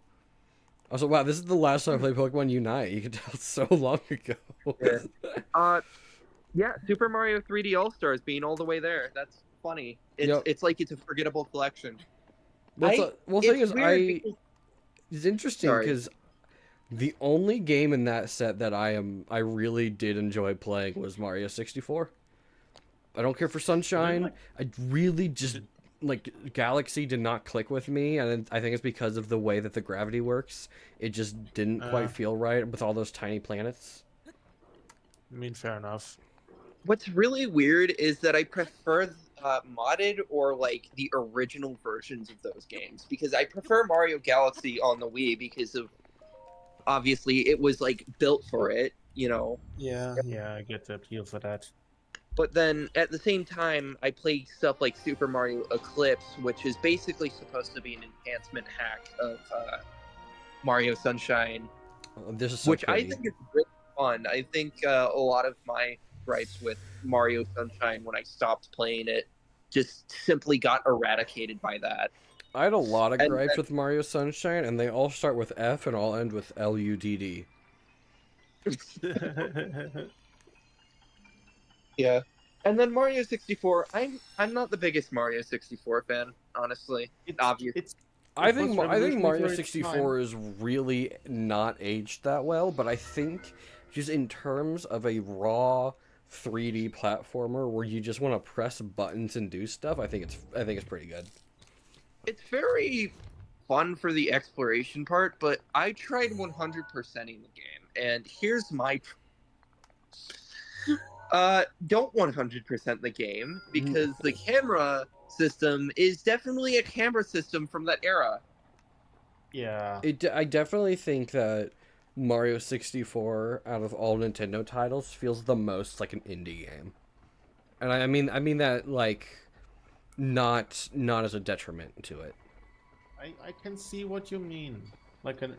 I was like, wow, this is the last time I played Pokemon Unite. You can tell it's so long ago. Yeah. Yeah, Super Mario 3D All-Stars being all the way there. That's funny. Yep. It's like it's a forgettable collection. Well, the thing it's is, weird because- it's interesting Sorry. because the only game in that set that I really did enjoy playing was Mario 64. I don't care for Sunshine. I really just like Galaxy did not click with me, and I think it's because of the way that the gravity works. It just didn't quite feel right with all those tiny planets. I mean, fair enough. What's really weird is that I prefer modded or like the original versions of those games because I prefer Mario Galaxy on the Wii because of obviously it was like built for it, you know. Yeah, I get the appeal for that. But then at the same time, I play stuff like Super Mario Eclipse, which is basically supposed to be an enhancement hack of Mario Sunshine, Oh, this is so which I pretty. think is really fun. I think a lot of my gripes with Mario Sunshine when I stopped playing it just simply got eradicated by that. I had a lot of and- gripes with Mario Sunshine, and they all start with F and all end with LUDD. Yeah. And then Mario 64, I'm not the biggest Mario 64 fan, honestly. Obviously. I It think was I think revolutionary Mario for its 64 is really not aged that well, but I think just in terms of a raw 3D platformer where you just want to press buttons and do stuff, I think it's pretty good. It's very fun for the exploration part, but I tried 100%ing the game, and here's my don't 100% the game because the camera system is definitely a camera system from that era. Yeah. I definitely think that Mario 64 out of all Nintendo titles feels the most like an indie game. And I mean that like not as a detriment to it. I can see what you mean. Like an.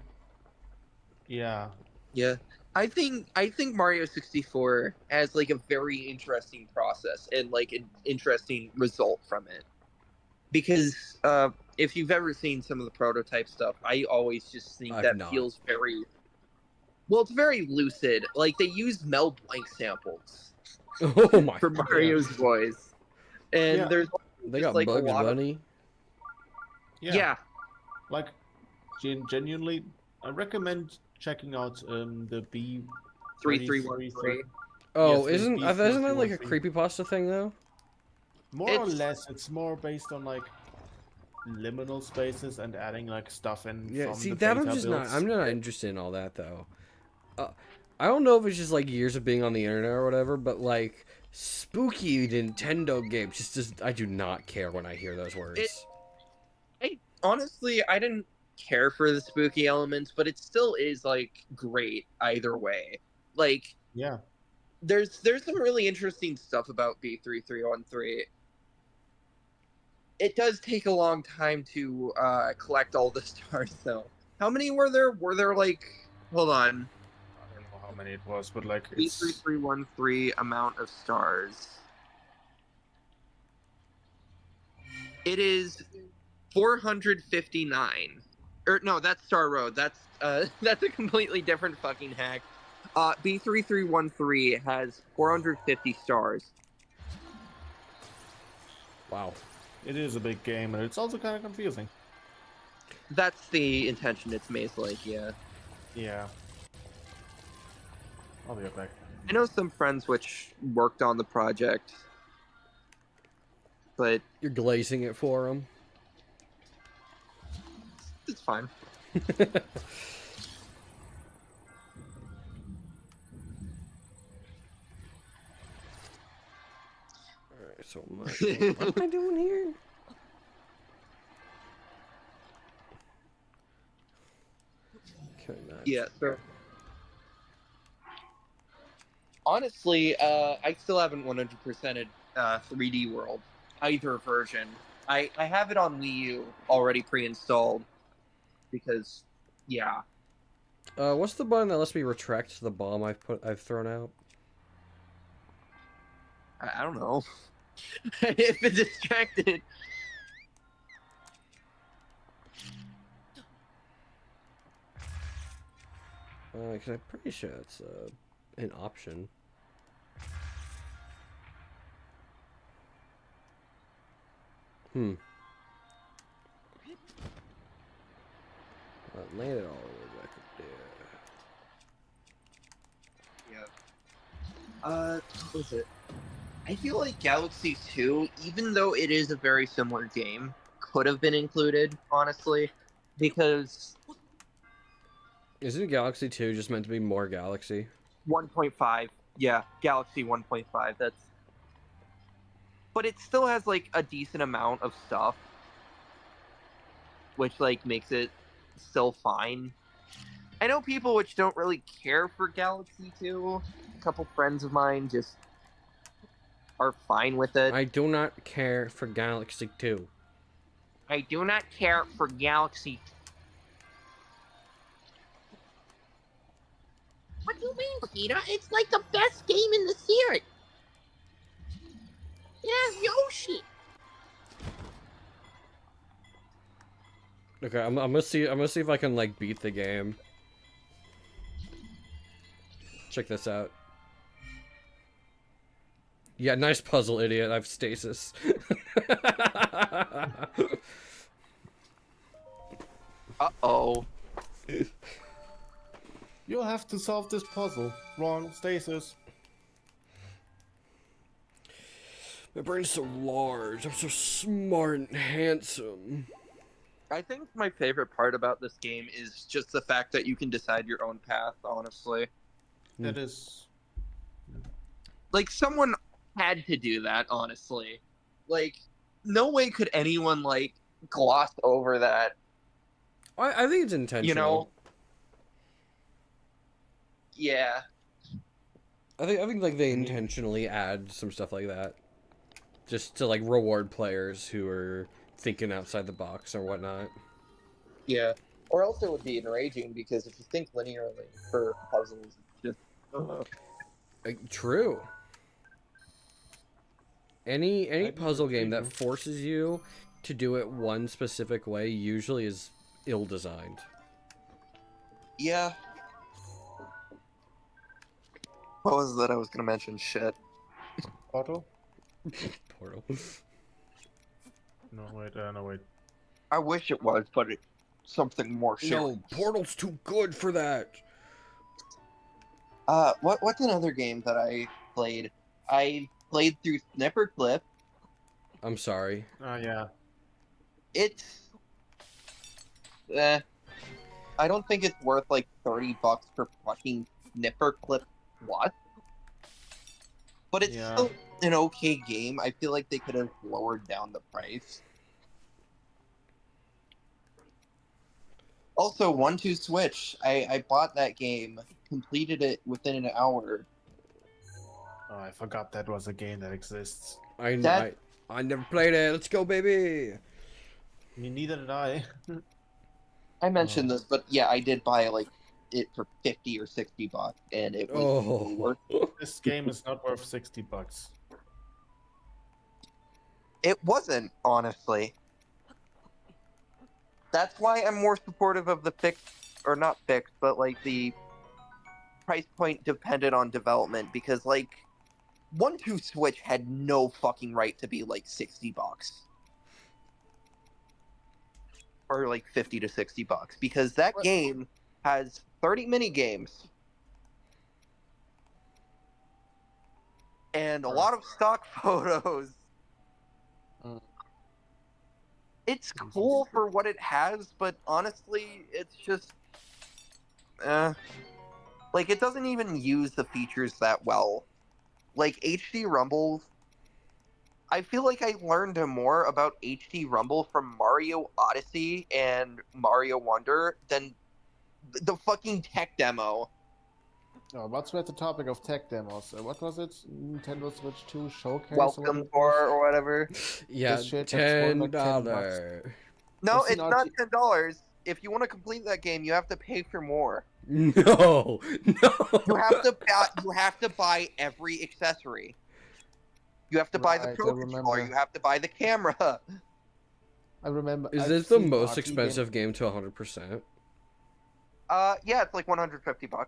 Yeah. Yeah. I think Mario 64 has like a very interesting process and like an interesting result from it. Because if you've ever seen some of the prototype stuff, I always just think I've that not. feels very well, it's very lucid. Like they use Mel Blanc samples Oh my for god. Mario's voice. And Yeah. there's They just got like a Bugs lot of Bunny. yeah. Like, genuinely, I recommend checking out the B 3313. Oh, Yes, isn't it's isn't that like a B3313. creepypasta thing though? More or It's- less, it's more based on like liminal spaces and adding like stuff in Yeah, from see the that beta I'm just not. builds. I'm not interested in all that though. I don't know if it's just like years of being on the internet or whatever, but like spooky Nintendo games I do not care when I hear those words. I didn't care for the spooky elements, but it still is like great either way. Like Yeah. there's some really interesting stuff about B3313. It does take a long time to collect all the stars though. How many were there? Were there like hold on. I don't know how many it was, but like it's B3313 amount of stars. It is 459. Or no, that's Star Road. That's that's a completely different fucking hack. B3313 has 450 stars. Wow. it is a big game and it's also kind of confusing. That's the intention. It's Maze Lake, yeah. Yeah. I'll be right back. I know some friends which worked on the project, but You're glazing it for them. it's fine. Alright, so what am I doing here? Can I not? Yeah. So, honestly, I still haven't 100%ed 3D World, either version. I have it on Wii U already pre-installed because, yeah. What's the button that lets me retract the bomb I've thrown out? I don't know. If it's distracted. Cause I'm pretty sure that's an option. Hmm. Landed all the way back up there. Yeah. What was it? I feel like Galaxy 2, even though it is a very similar game, could have been included, honestly, because Isn't Galaxy 2 just meant to be more Galaxy? 1.5, yeah, Galaxy 1.5, that's... But it still has, like, a decent amount of stuff, which, like, makes it still fine. I know people which don't really care for Galaxy 2. A couple friends of mine just are fine with it. I do not care for Galaxy 2. I do not care for Galaxy. What do you mean, Peter? It's like the best game in the series. It has Yoshi. Okay, I'm gonna see if I can like beat the game. Check this out. Yeah, nice puzzle, idiot. I've stasis. Uh-oh. You'll have to solve this puzzle. Wrong, stasis. My brain's so large. I'm so smart and handsome. I think my favorite part about this game is just the fact that you can decide your own path, honestly. That is... Like, someone had to do that, honestly. Like, no way could anyone, like, gloss over that. I think it's intentional. You know? Yeah. I think like they intentionally add some stuff like that, just to like reward players who are thinking outside the box or whatnot. Yeah. Or else it would be enraging, because if you think linearly for puzzles, it's just... True. Any I puzzle game that agree. forces you to do it one specific way usually is ill-designed. Yeah. What was that I was gonna mention? Shit. Portal? Portal. No, wait. I wish it was, but it's something more serious. No, Portal's too good for that. What's another game that I played? I played through Snipper Clip. I'm sorry. Oh, yeah. It's... I don't think it's worth like $30 for fucking Snipper Clip what? But it's Yeah. still an okay game. I feel like they could have lowered down the price. Also, 1-2 Switch. I bought that game, completed it within an hour. Oh, I forgot that was a game that exists. I That- never played it. Let's go, baby. Neither did I. I mentioned this, but yeah, I did buy like it for $50 or $60, and it was really worth it. This game is not worth $60. It wasn't, honestly. That's why I'm more supportive of the fixed, or not fixed, but like the price point dependent on development, because like 1-2 Switch had no fucking right to be like $60. Or like $50 to $60, because that game has 30 mini games and a lot of stock photos. It's cool for what it has, but honestly, it's just like it doesn't even use the features that well. Like HD Rumble, I feel like I learned more about HD Rumble from Mario Odyssey and Mario Wonder than the fucking tech demo. Oh, what's with the topic of tech demos? What was it? Nintendo Switch 2 Showcase? Welcome for or whatever. Yeah, This shit that's worth like $10. No, I've seen it's not RT $10. If you want to complete that game, you have to pay for more. No, no. You have to buy every accessory. You have to buy the Right, Pro I Controller. remember. You have to buy the camera. I remember. Is I've this the seen most RT expensive game to 100%? Yeah, it's like $150.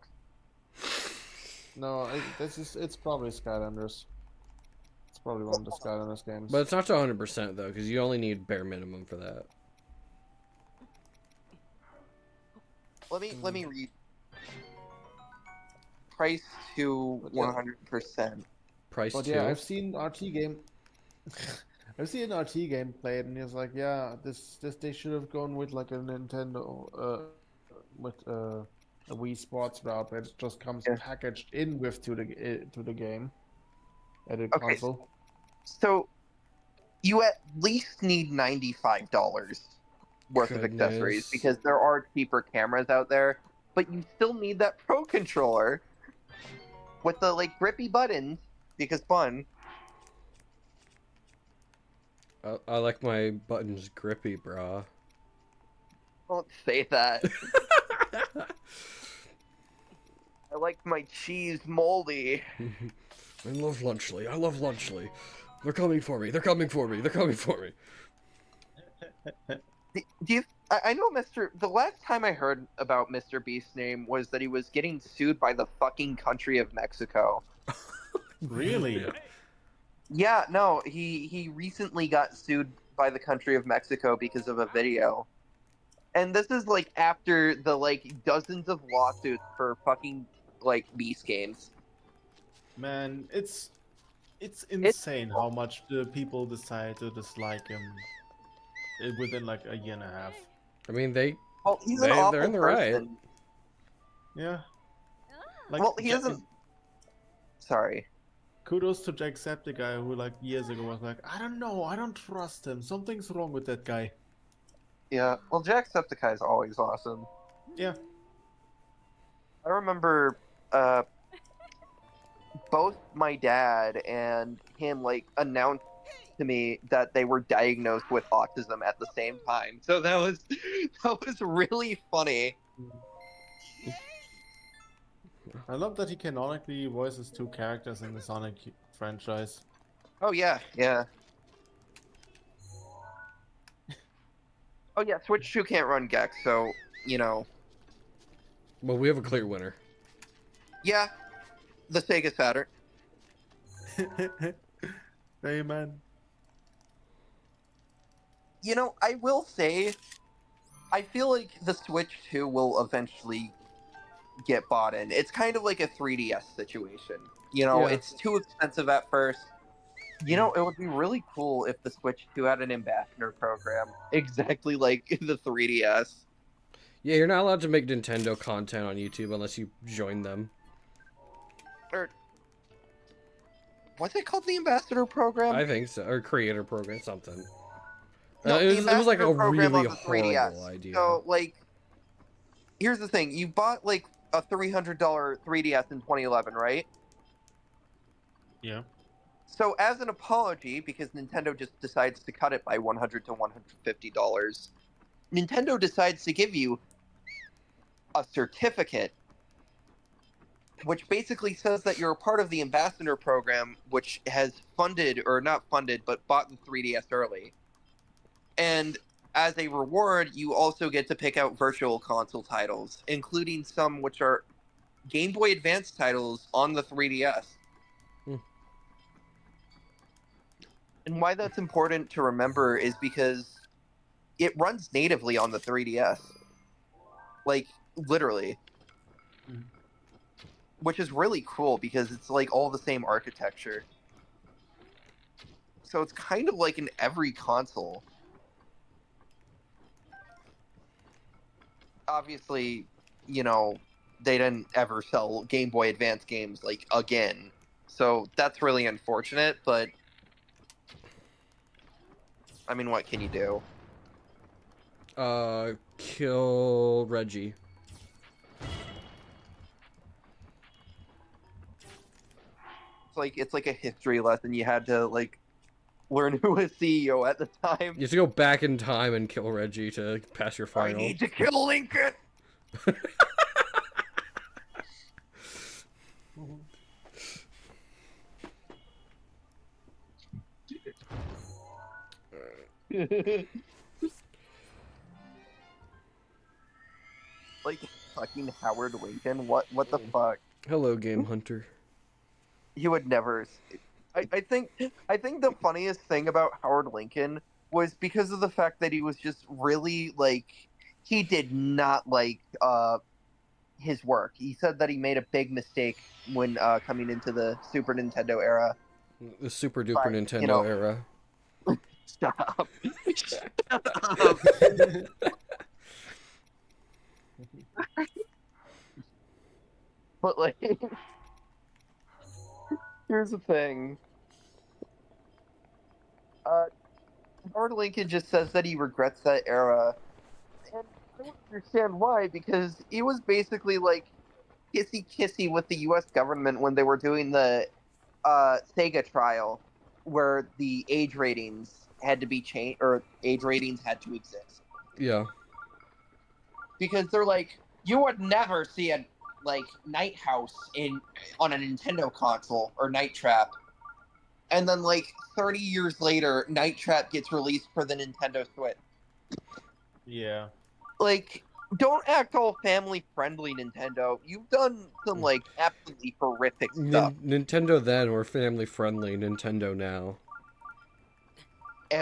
No, it's probably Skylanders. It's probably one of the Skylanders games. But it's not to 100% though, because you only need bare minimum for that. Let me read. Price to But yeah. 100%. Price But too. yeah, I've seen RT game. I've seen RT game played, and it's like, yeah, this they should have gone with like a Nintendo, with a Wii Sports route, where it just comes Yeah. packaged in with to the game, at a Okay, console. So, you at least need $95 worth of accessories, Goodness. because there are cheaper cameras out there, but you still need that Pro Controller with the like grippy buttons, because fun. I like my buttons grippy, brah. Don't say that. I like my cheese moldy. I love Lunchley. I love Lunchley. They're coming for me. They're coming for me. They're coming for me. Do you? I know The last time I heard about Mr. Beast's name was that he was getting sued by the fucking country of Mexico. Really? Yeah, no, he recently got sued by the country of Mexico because of a video. And this is like after the like dozens of lawsuits for fucking like Beast games. Man, it's insane how much the people decide to dislike him within like a year and a half. I mean, they Well, he's an awful they're in the right. person. Yeah. Like, Well, he doesn't. Sorry. Kudos to Jacksepticeye, who like years ago was like, I don't know, I don't trust him. Something's wrong with that guy. Yeah. Well, Jacksepticeye is always awesome. Yeah. I remember both my dad and him like announced to me that they were diagnosed with autism at the same time. So that was really funny. I love that he canonically voices 2 characters in the Sonic franchise. Oh yeah, yeah. Oh yeah, Switch 2 can't run Gex, so you know. Well, we have a clear winner. Yeah, the Sega Saturn. Amen. You know, I will say, I feel like the Switch 2 will eventually get bought in. It's kind of like a 3DS situation. You know, Yeah. it's too expensive at first. You know, it would be really cool if the Switch 2 had an ambassador program, exactly like the 3DS. Yeah, you're not allowed to make Nintendo content on YouTube unless you join them. Or what's it called? The ambassador program? I think so, or creator program, something. No, it was like ambassador a program really on the horrible 3DS. idea. So, like, here's the thing: you bought like a $300 3DS in 2011, right? Yeah. So, as an apology, because Nintendo just decides to cut it by $100 to $150, Nintendo decides to give you a certificate, which basically says that you're a part of the ambassador program, which has funded, or not funded, but bought the 3DS early. And as a reward, you also get to pick out virtual console titles, including some which are Game Boy Advance titles on the 3DS. And why that's important to remember is because it runs natively on the 3DS. Like, literally. Which is really cool because it's like all the same architecture. So it's kind of like in every console. Obviously, you know, they didn't ever sell Game Boy Advance games, like, again. So that's really unfortunate, but I mean, what can you do? Kill Reggie. It's like a history lesson. You had to like learn who was CEO at the time. You have to go back in time and kill Reggie to pass your final. I need to kill Lincoln. Like fucking Howard Lincoln. What the fuck? Hello, Game Hunter. He would never. I think the funniest thing about Howard Lincoln was because of the fact that he was just really like he did not like his work. He said that he made a big mistake when coming into the Super Nintendo era. The Super Duper But, Nintendo you know, era. Stop. Shut up. But like, here's the thing. Howard Lincoln just says that he regrets that era, and I don't understand why. Because he was basically like kissy with the U.S. government when they were doing the Sega trial, where the age ratings had to be changed, or age ratings had to exist. Yeah. Because they're like, you would never see a like Night House on a Nintendo console or Night Trap, and then like 30 years later, Night Trap gets released for the Nintendo Switch. Yeah. Like, don't act all family friendly, Nintendo. You've done some like absolutely horrific stuff. Nintendo then or family friendly. Nintendo now.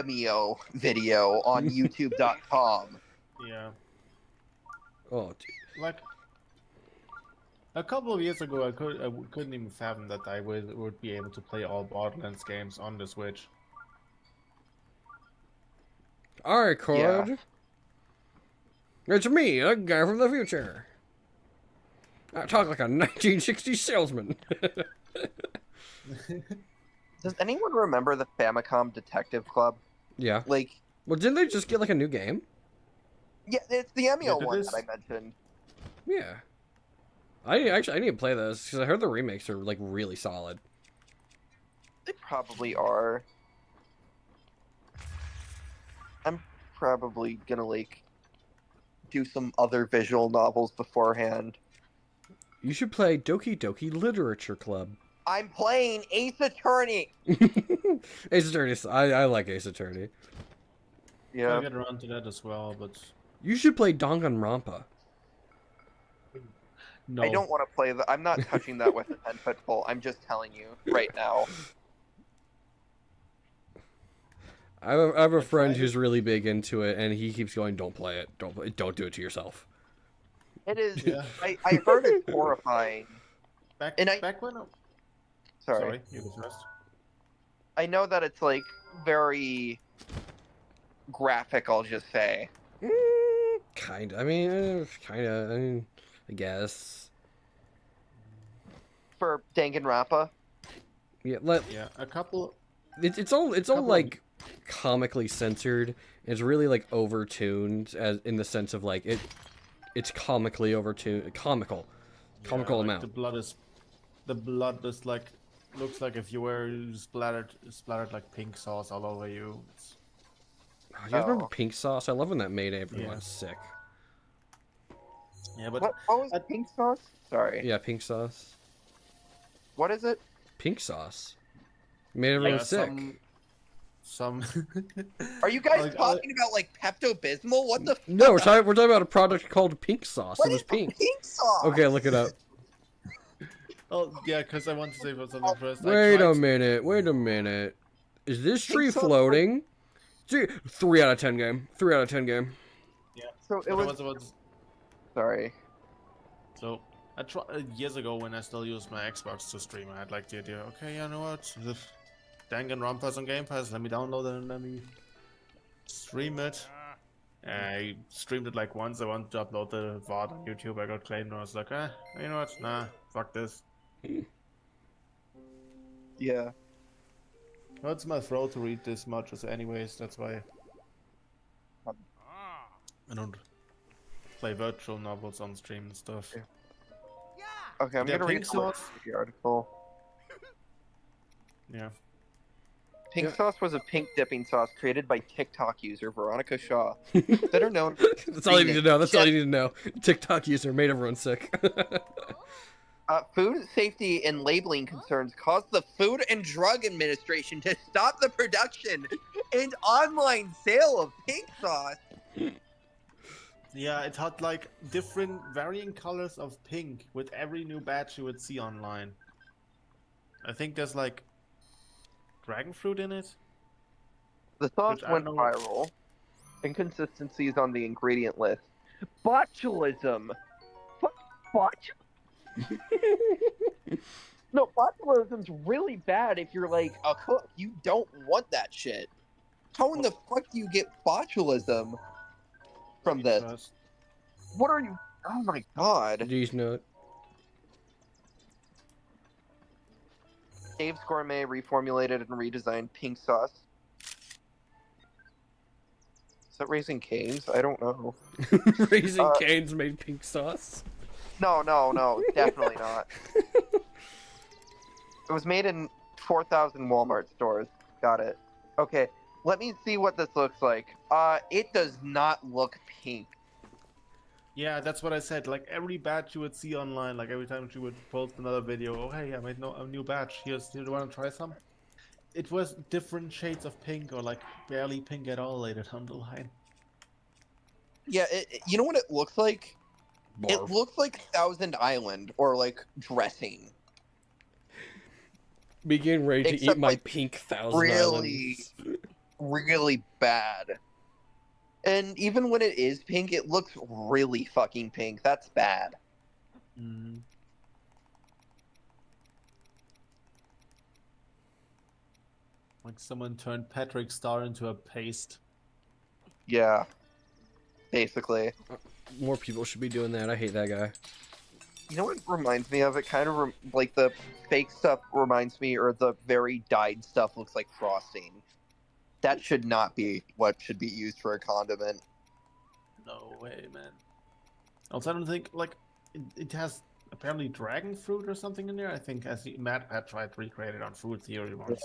MEO video on YouTube.com. Yeah. Oh, dude. Like a couple of years ago, I couldn't even fathom that I would be able to play all Borderlands games on the Switch. Alright, Cord. Yeah. It's me, a guy from the future. I talk like a 1960s salesman. Does anyone remember the Famicom Detective Club? Yeah. Like, Well, didn't they just get like a new game? yeah, it's the MEO Yeah, one this- that I mentioned. Yeah. I need to play this because I heard the remakes are like really solid. They probably are. I'm probably gonna like do some other visual novels beforehand. You should play Doki Doki Literature Club. I'm playing Ace Attorney. Ace Attorney. I like Ace Attorney. Yeah. Gotta get around to that as well, but You should play Danganronpa. no. I don't want to play that. I'm not touching that with a 10-foot pole. I'm just telling you right now. I have a friend who's really big into it, and he keeps going, "Don't play it. Don't do it to yourself." It is. Yeah. I heard it's horrifying. Back when. Sorry. You go first. I know that it's like very graphic. I'll just say. Kind. I mean, kind of. I mean, I guess. For Danganronpa. Yeah. Yeah, a couple. It's all like comically censored. It's really like overtuned, as in the sense of like it's comically overtuned, comical Like amount. The blood is like looks like if you were splattered like pink sauce all over you. It's... Oh, you guys remember Pink Sauce? I love when that made everyone Yeah. sick. Yeah, but What was pink sauce? Sorry. Yeah, Pink Sauce. What is it? Pink Sauce made everyone sick. Some. Are you guys Like, talking about like Pepto Bismol? What the? No, we're talking about a product called Pink Sauce. What It was is the pink. pink sauce? Okay, look it up. Oh yeah, because I want to say something first. Wait a minute. Is this tree Pink sauce? floating? 3 out of 10 game. 3 out of 10 game. Yeah. So it was. Sorry. So I tried years ago when I still used my Xbox to stream. I had like the idea. Okay, you know what? Danganronpa's on Game Pass. Let me download it and let me stream it. I streamed it like once. I wanted to upload the VOD on YouTube. I got claimed and I was like, you know what? Nah, fuck this. Yeah. Hurts my throat to read this much, as anyways. That's why I don't play virtual novels on stream and stuff. Okay, I'm Yeah, gonna read pink sauce. the article. Yeah. Pink sauce was a pink dipping sauce created by TikTok user Veronica Shaw, better known. That's all you need to know. That's all you need to know. TikTok user made everyone sick. Food safety and labeling concerns caused the Food and Drug Administration to stop the production and online sale of pink sauce. Yeah, it had like different varying colors of pink with every new batch you would see online. I think there's like dragon fruit in it. The sauce Which I went don't know. viral. Inconsistencies on the ingredient list. Botulism. No, botulism's really bad if you're like a cook. You don't want that shit. How in the fuck do you get botulism from this? Because- What are you? Oh my god. Jeez, no. Dave's Gourmet reformulated and redesigned pink sauce. Is that Raising Cane's? I don't know. Raising Cane's made pink sauce. No, definitely not. It was made in 4,000 Walmart stores. Got it. Okay, let me see what this looks like. It does not look pink. Yeah, that's what I said. Like every batch you would see online, like every time she would post another video, oh hey, I made a new batch. Do you want to try some? It was different shades of pink, or like barely pink at all later down the line. Yeah, you know what it looks like? It Barf. looks like Thousand Island or like dressing. Begin ready to Except, eat my like, pink Thousand really, Islands. really bad. And even when it is pink, it looks really fucking pink. That's bad. Like someone turned Patrick Star into a paste. Yeah. Basically. More people should be doing that. I hate that guy. You know what it reminds me of? It kind of like the fake stuff reminds me, or the very dyed stuff looks like frosting. That should not be what should be used for a condiment. No way, man. Also, I don't think like it has apparently dragon fruit or something in there. I think as Matt had tried to recreate it on Food Theory once.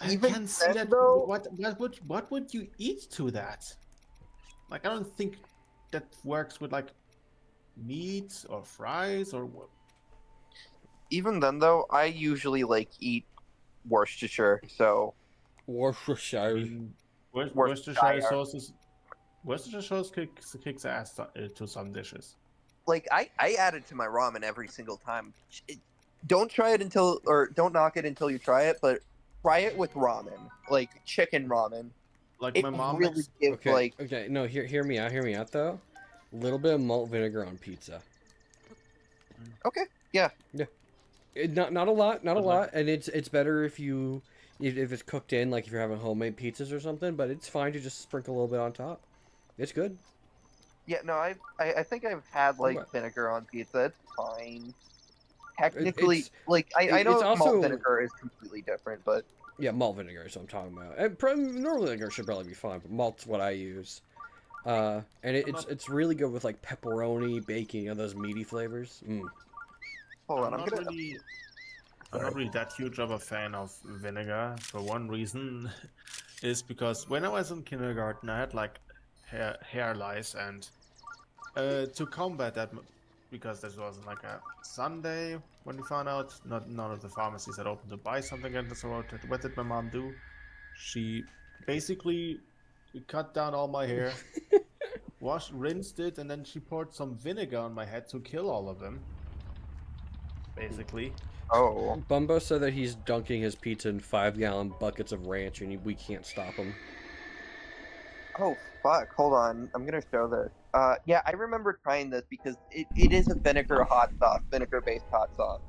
I Even can't see then, that. though- What would you eat to that? Like, I don't think that works with like meat or fries or what. Even then, though, I usually like eat Worcestershire, so I Worcestershire. mean, Worcestershire Worcestershire. sauce is Worcestershire sauce kicks ass to some dishes. Like I add it to my ramen every single time. Don't try it until, or don't knock it until you try it, but try it with ramen, like chicken ramen. Like It my mom really makes. gives Okay. like Okay. No, hear me out though. A little bit of malt vinegar on pizza. okay, yeah. Not a lot, not a But, like- lot, and it's better if it's cooked in, like if you're having homemade pizzas or something. But it's fine to just sprinkle a little bit on top. It's good. Yeah, no, I think I've had like What? vinegar on pizza. It's fine. Technically, it's- like I know it's also- malt vinegar is completely different, but Yeah, malt vinegar is what I'm talking about. And normal vinegar should probably be fine, but malt's what I use. And it's really good with like pepperoni, bacon, and those meaty flavors. hold on, I'm I'm not gonna. really that huge of a fan of vinegar. For one reason, is because when I was in kindergarten, I had like hair lice, and to combat that, because this was like a Sunday when we found out none of the pharmacies had opened to buy something, and so what did my mom do? She basically cut down all my hair, rinsed it, and then she poured some vinegar on my head to kill all of them. Basically. Oh, Bumbo said that he's dunking his pizza in 5-gallon buckets of ranch, and we can't stop him. oh fuck! Hold on, I'm gonna show this. Yeah, I remember trying this because it is a vinegar-based hot sauce.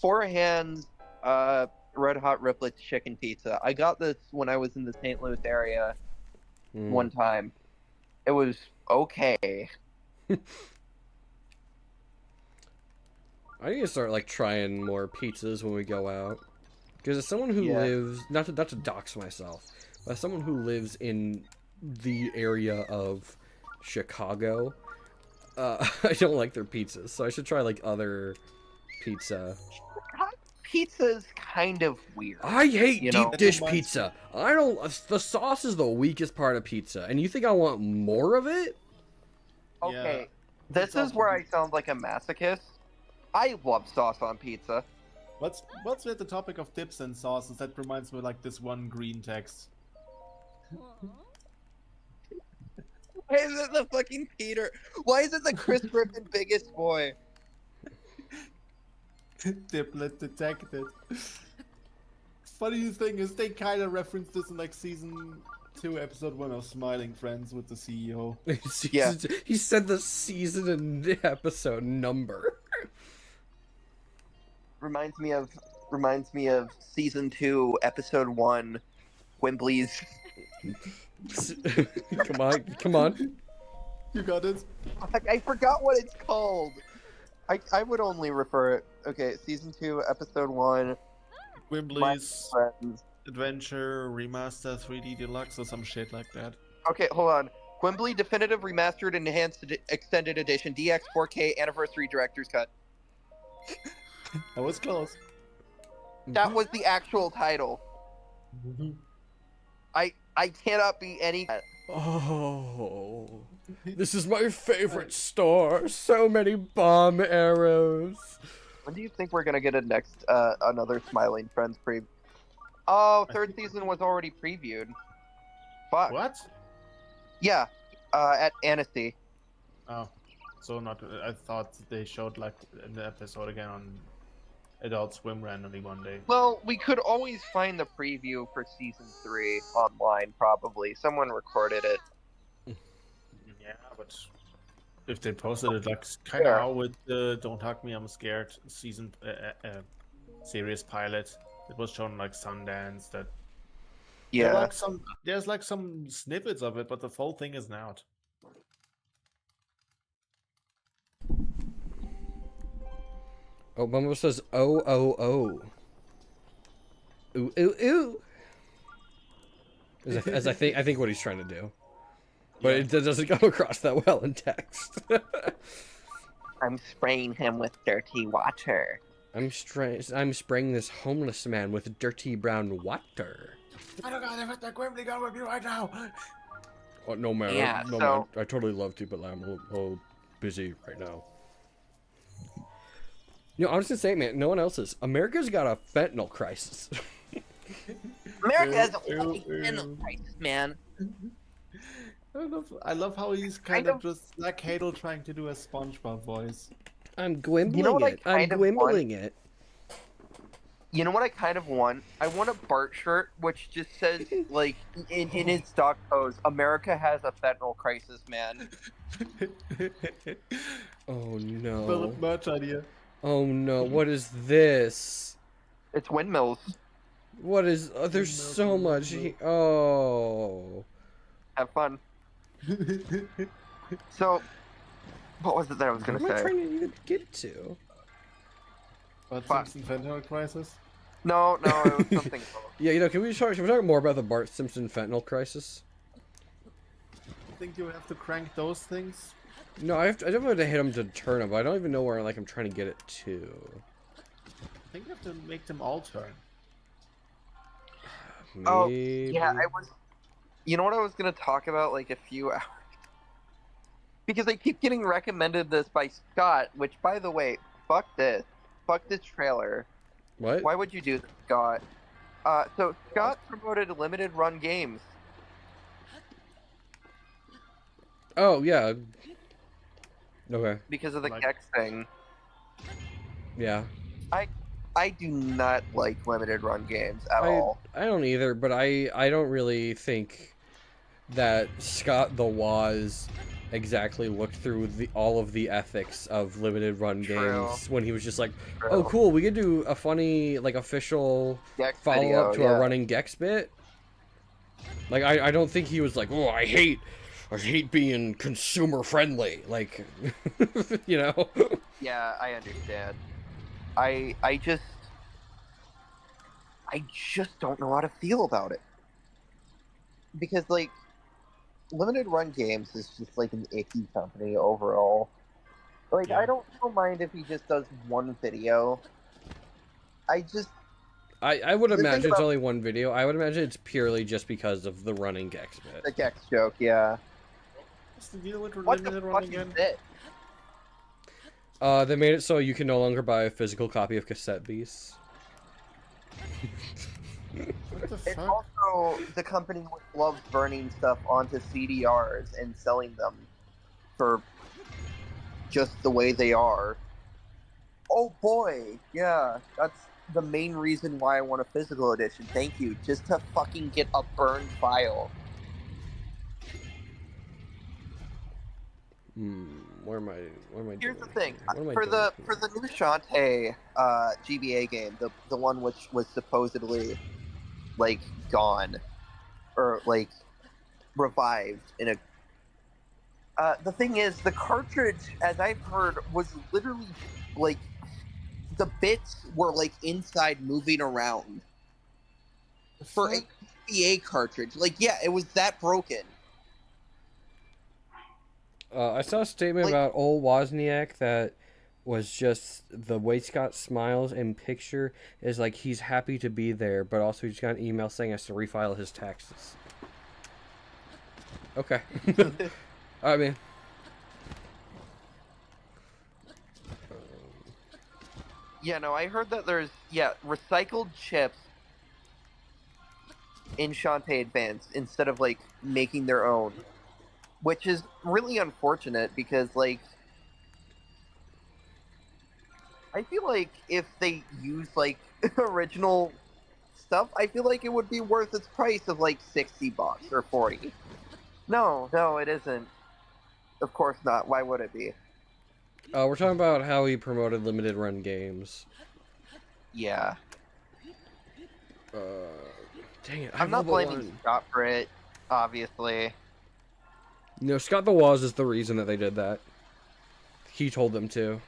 4 hands, red hot riplets chicken pizza. I got this when I was in the St. Louis area one time. It was okay. I need to start like trying more pizzas when we go out, because as someone who Yeah. lives not to dox myself, but as someone who lives in the area of Chicago, I don't like their pizzas, so I should try like other pizza. Hot pizza's kind of weird. I hate You deep know? dish That reminds pizza. I don't. The sauce is the weakest part of pizza, and you think I want more of it? Okay, Yeah, this it's is also- where I sound like a masochist. I love sauce on pizza. What's with the topic of dips and sauces? That reminds me of like this one green text. Why is it the fucking Peter? Why is it the Chris Griffin biggest boy? Diplet detected. Funny thing is, they kind of referenced this in like season 2, episode 1 of Smiling Friends with the CEO. Yeah. He said the season and episode number. Reminds me of season 2, episode 1, Wembley's. Come on. You got it. I forgot what it's called. I would only refer it. Okay, season 2, episode 1, Wimbley's Friends. Adventure Remaster 3D Deluxe or some shit like that. Okay, hold on. Wembley Definitive Remastered Enhanced Extended Edition DX 4K Anniversary Director's Cut. I was close. That was the actual title. I cannot be any. Oh, this is my favorite store. So many bomb arrows. When do you think we're gonna get another Smiling Friends pre? Oh, third season was already previewed. Fuck. What? Yeah, at Annecy. Oh, so not. I thought they showed like the episode again on Adult Swim randomly one day. Well, we could always find the preview for season 3 online. Probably someone recorded it. Yeah, but if they posted it like kind of Yeah. how with Don't Hug Me, I'm Scared season series pilot, it was shown like Sundance. That Yeah. there's like some snippets of it, but the full thing isn't out. Oh, Bumbo says, oh, oh, oh. Ooh, ooh, ooh. As I think what he's trying to do. But it doesn't come across that well in text. I'm spraying him with dirty water. I'm spraying this homeless man with dirty brown water. I don't gotta put the Grimly gun with you right now. Oh, no man, Yeah, no so- man, I totally love to, but I'm a little busy right now. You know, I was gonna say, man, no one else is. America's got a fentanyl crisis. America has a Ew, fucking ew. fentanyl crisis, man. I love how he's kind of just like Hadel trying to do a SpongeBob voice. I'm gwimbling You know what I it. I'm kind of want? gwimbling it. You know what I kind of want? I want a Bart shirt which just says, like, in his stock pose, America has a fentanyl crisis, man. Oh no. Philip merch idea. Oh no, what is this? It's windmills. What is... Oh, there's so much... Oh. Have fun. So, what was it that I was What gonna am I say? trying to even get to? But Fuck. Simpson fentanyl crisis. No, it was something else. Yeah, you know, can we talk more about the Bart Simpson fentanyl crisis? I think you have to crank those things. No, I don't have to hit him to turn him, but I don't even know where like I'm trying to get it to. I think you have to make them all turn. Oh, Maybe... yeah, I was. You know what I was gonna talk about like a few hours? Because I keep getting recommended this by Scott, which, by the way, fuck this trailer. What? Why would you do this, Scott? So Scott promoted limited run games. Oh, yeah. Okay. Because of the Like- Gex thing. Yeah. I do not like limited run games at all. I don't either, but I don't really think that Scott the Woz exactly looked through all of the ethics of limited run True. games when he was just like, True. oh cool, we could do a funny like official Gex follow video, up to yeah. a running Gex bit. Like I don't think he was like, oh, I hate being consumer friendly, like you know. Yeah, I understand. I just don't know how to feel about it. Because like limited run games is just like an icky company overall. Like Yeah. I don't mind if he just does one video. I would The thing imagine it's about- only one video. I would imagine it's purely just because of the running Gex bit. the Gex joke, yeah. What's the deal with What the limited fuck run is again? it? They made it so you can no longer buy a physical copy of Cassette Beasts. What the It's fuck? also the company which loves burning stuff onto CDRs and selling them for just the way they are. Oh boy, yeah, that's the main reason why I want a physical edition. Thank you, just to fucking get a burned file. Where am I Here's doing the thing, here? What am I for doing the here? for the new Shantae GBA game, the one which was supposedly like gone or like revived in a. The thing is, the cartridge, as I've heard, was literally like the bits were like inside moving around for a GBA cartridge. Like, yeah, it was that broken. I saw a statement Like- about old Wozniak that was just the way Scott smiles in picture is like he's happy to be there, but also he's got an email saying he has to refile his taxes. Okay. I mean, Yeah, no, I heard that there's recycled chips in Shantae Advance instead of like making their own, which is really unfortunate because like I feel like if they use like original stuff, I feel like it would be worth its price of like $60 or $40. No, it isn't. Of course not. Why would it be? we're talking about how he promoted limited run games. Yeah, Dang it! I'm not blaming Scott for it, obviously. No, Scott the Woz is the reason that they did that. He told them to.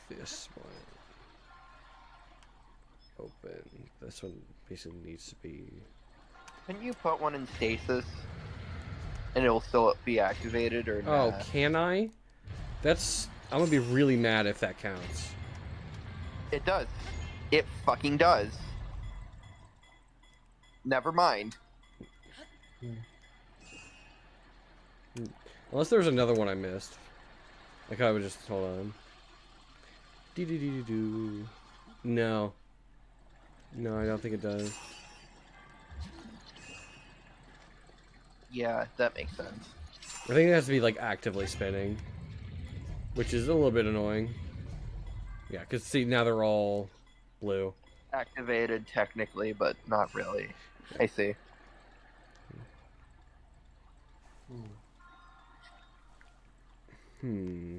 This one. Open. This one basically needs to be... Can you put one in stasis? and it will still be activated, or Oh, nah? can I? I'm gonna be really mad if that counts. It does. It fucking does. Never mind. Unless there's another one I missed. Like I would just hold on. Do. No. No, I don't think it does. Yeah, that makes sense. I think it has to be like actively spinning, which is a little bit annoying. Yeah, because see, now they're all blue. Activated technically, but not really. I see. Hmm.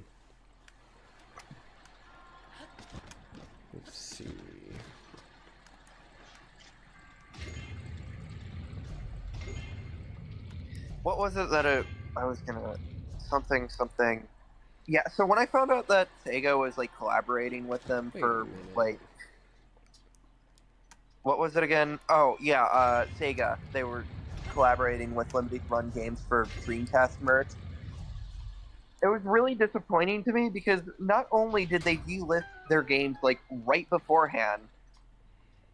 Let's see. What was it that I was gonna something? Yeah. So when I found out that Sega was like collaborating with them Wait a for minute. like, what was it again? Oh yeah, Sega. They were collaborating with Limited Run Games for Dreamcast merch. It was really disappointing to me because not only did they delist their games like right beforehand,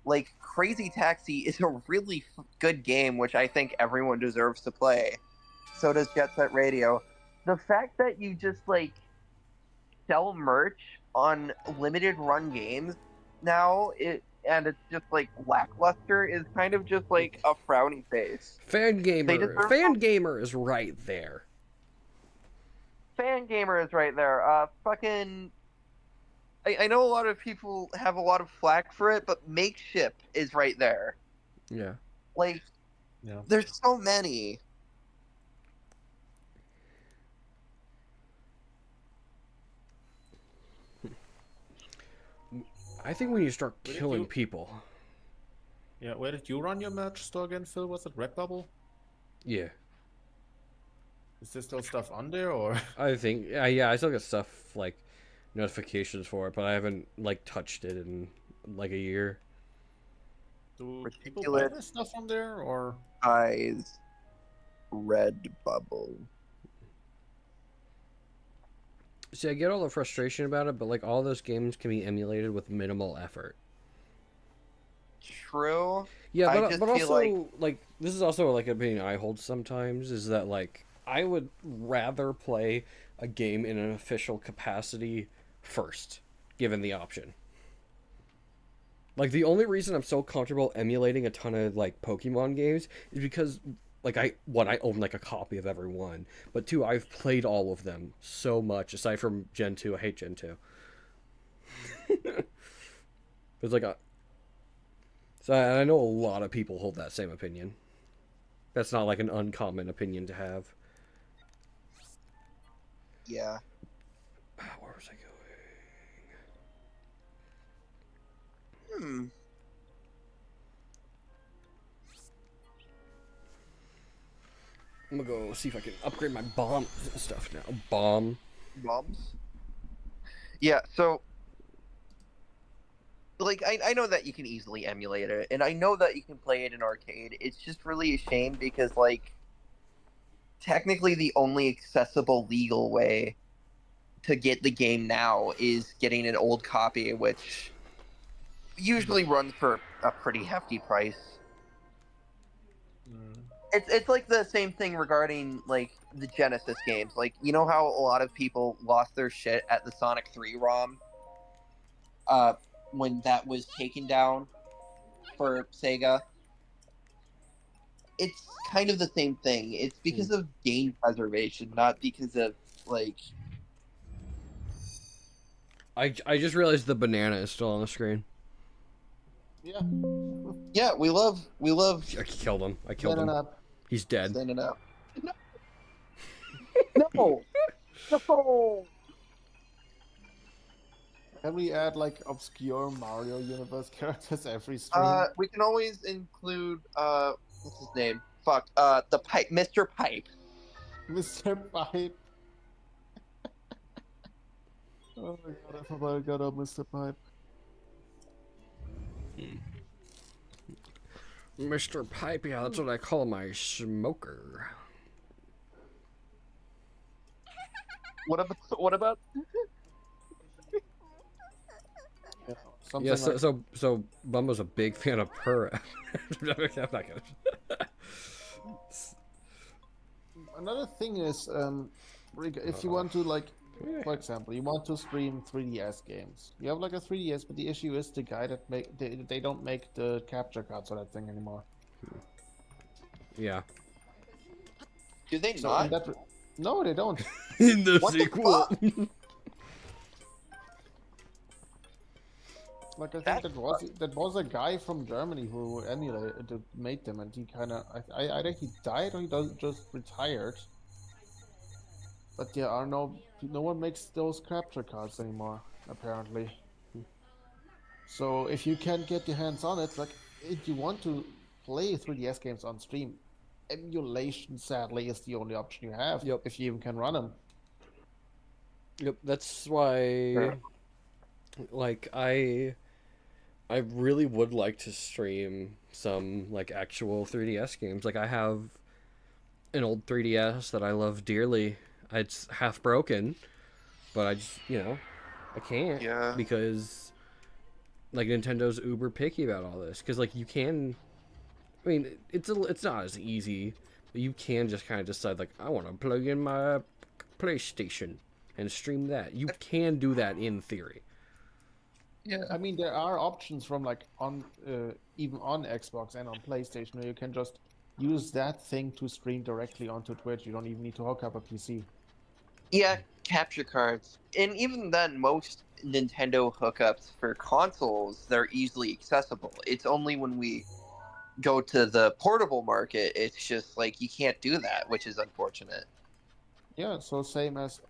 like Crazy Taxi is a really good game, which I think everyone deserves to play. So does Jet Set Radio. The fact that you just like sell merch on limited run games now, and it's just like lackluster, is kind of just like a frowny face. They deserve Fan Gamer is right there. Fan Gamer is right there. Fucking. I know a lot of people have a lot of flack for it, but Makeship is right there. Yeah. Like, Yeah. there's so many. I think we need to start Where did killing you- people. Yeah, where did you run your merch store again, Phil? Was it Redbubble? Yeah. Is there still stuff on there, or? I think, yeah, I still got stuff like notifications for it, but I haven't like touched it in like a year. Do people buy their stuff on there, or? Eyes. Redbubble. See, I get all the frustration about it, but like all those games can be emulated with minimal effort. True. Yeah, I but, just but feel also like this is also like an opinion I hold sometimes is that like I would rather play a game in an official capacity first, given the option. Like the only reason I'm so comfortable emulating a ton of like Pokemon games is because like I own like a copy of every one, but two, I've played all of them so much. Aside from Gen 2, I hate Gen 2. It's like a so I know a lot of people hold that same opinion. That's not like an uncommon opinion to have. Yeah. Where was I going? Hmm. I'm gonna go see if I can upgrade my bomb stuff now. Bombs. Yeah, so like I know that you can easily emulate it, and I know that you can play it in arcade. It's just really a shame because like technically the only accessible legal way to get the game now is getting an old copy, which usually runs for a pretty hefty price. It's like the same thing regarding like the Genesis games. Like, you know how a lot of people lost their shit at the Sonic 3 ROM when that was taken down for Sega? It's kind of the same thing. It's because of game preservation, not because of like. I just realized the banana is still on the screen. Yeah. Yeah, we love. I killed him. I killed him. Up. He's dead. Standing up. No. No. No. Can we add like obscure Mario Universe characters every stream? We can always include what's his name? Fuck. The Pipe, Mr. Pipe. Mr. Pipe. Oh my god, I forgot I got a Mr. Pipe. Mr. Pipe, yeah, that's what I call my smoker. What about? What about? Yeah, something Yeah, like so Bumbo's a big fan of Purr. I'm not gonna. another thing is if you want to like, for example, you want to stream 3DS games. You have like a 3DS, but the issue is the guy that they don't make the capture cards for that thing anymore. Yeah. Do they So not? no, they don't. In the What the sequel. fuck? Like I think That's that was a guy from Germany who made them, and he kind of I either he died or he just retired. But there are no one makes those capture cards anymore, apparently. So if you can't get your hands on it, like if you want to play 3DS games on stream, emulation sadly is the only option you have. Yep. If you even can run them. Yep, that's why like I really would like to stream some like actual 3DS games. Like I have an old 3DS that I love dearly. It's half broken, but I just, I can't because like Nintendo's uber picky about all this cuz like you can I mean, it's not as easy, but you can just kind of decide like I want to plug in my PlayStation and stream that. You can do that in theory. Yeah. I mean, there are options from like on even on Xbox and on PlayStation where you can just use that thing to stream directly onto Twitch. You don't even need to hook up a PC. Yeah, capture cards. And even then, most Nintendo hookups for consoles, they're easily accessible. It's only when we go to the portable market, it's just like you can't do that, which is unfortunate. Yeah, so same as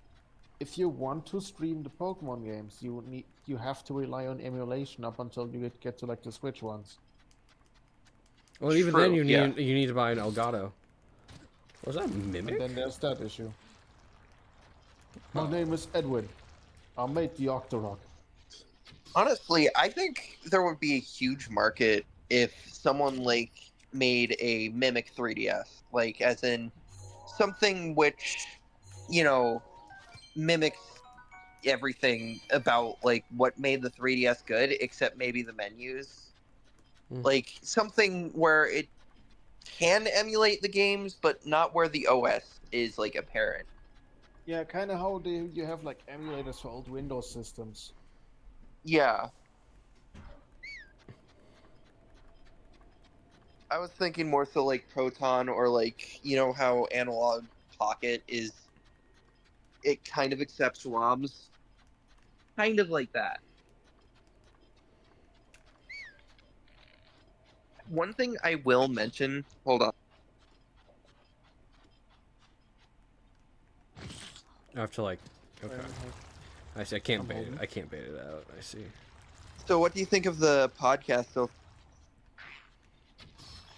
if you want to stream the Pokemon games, you have to rely on emulation up until you get to like the Switch ones. Well, even True, then yeah. you need to buy an Elgato. Was that And Mimic? then there's that issue. My name is Edwin. I made the Octorok. Honestly, I think there would be a huge market if someone like made a Mimic 3DS, like as in something which, mimics everything about like what made the 3DS good, except maybe the menus. Like something where it can emulate the games, but not where the OS is like apparent. Yeah, kind of how you have like emulators for old Windows systems. Yeah. I was thinking more so like Proton or like, how Analog Pocket is, it kind of accepts ROMs. Kind of like that. One thing I will mention, hold on. I have to like, okay. I see. I can't bait it. I can't bait it out. I see. So what do you think of the podcast so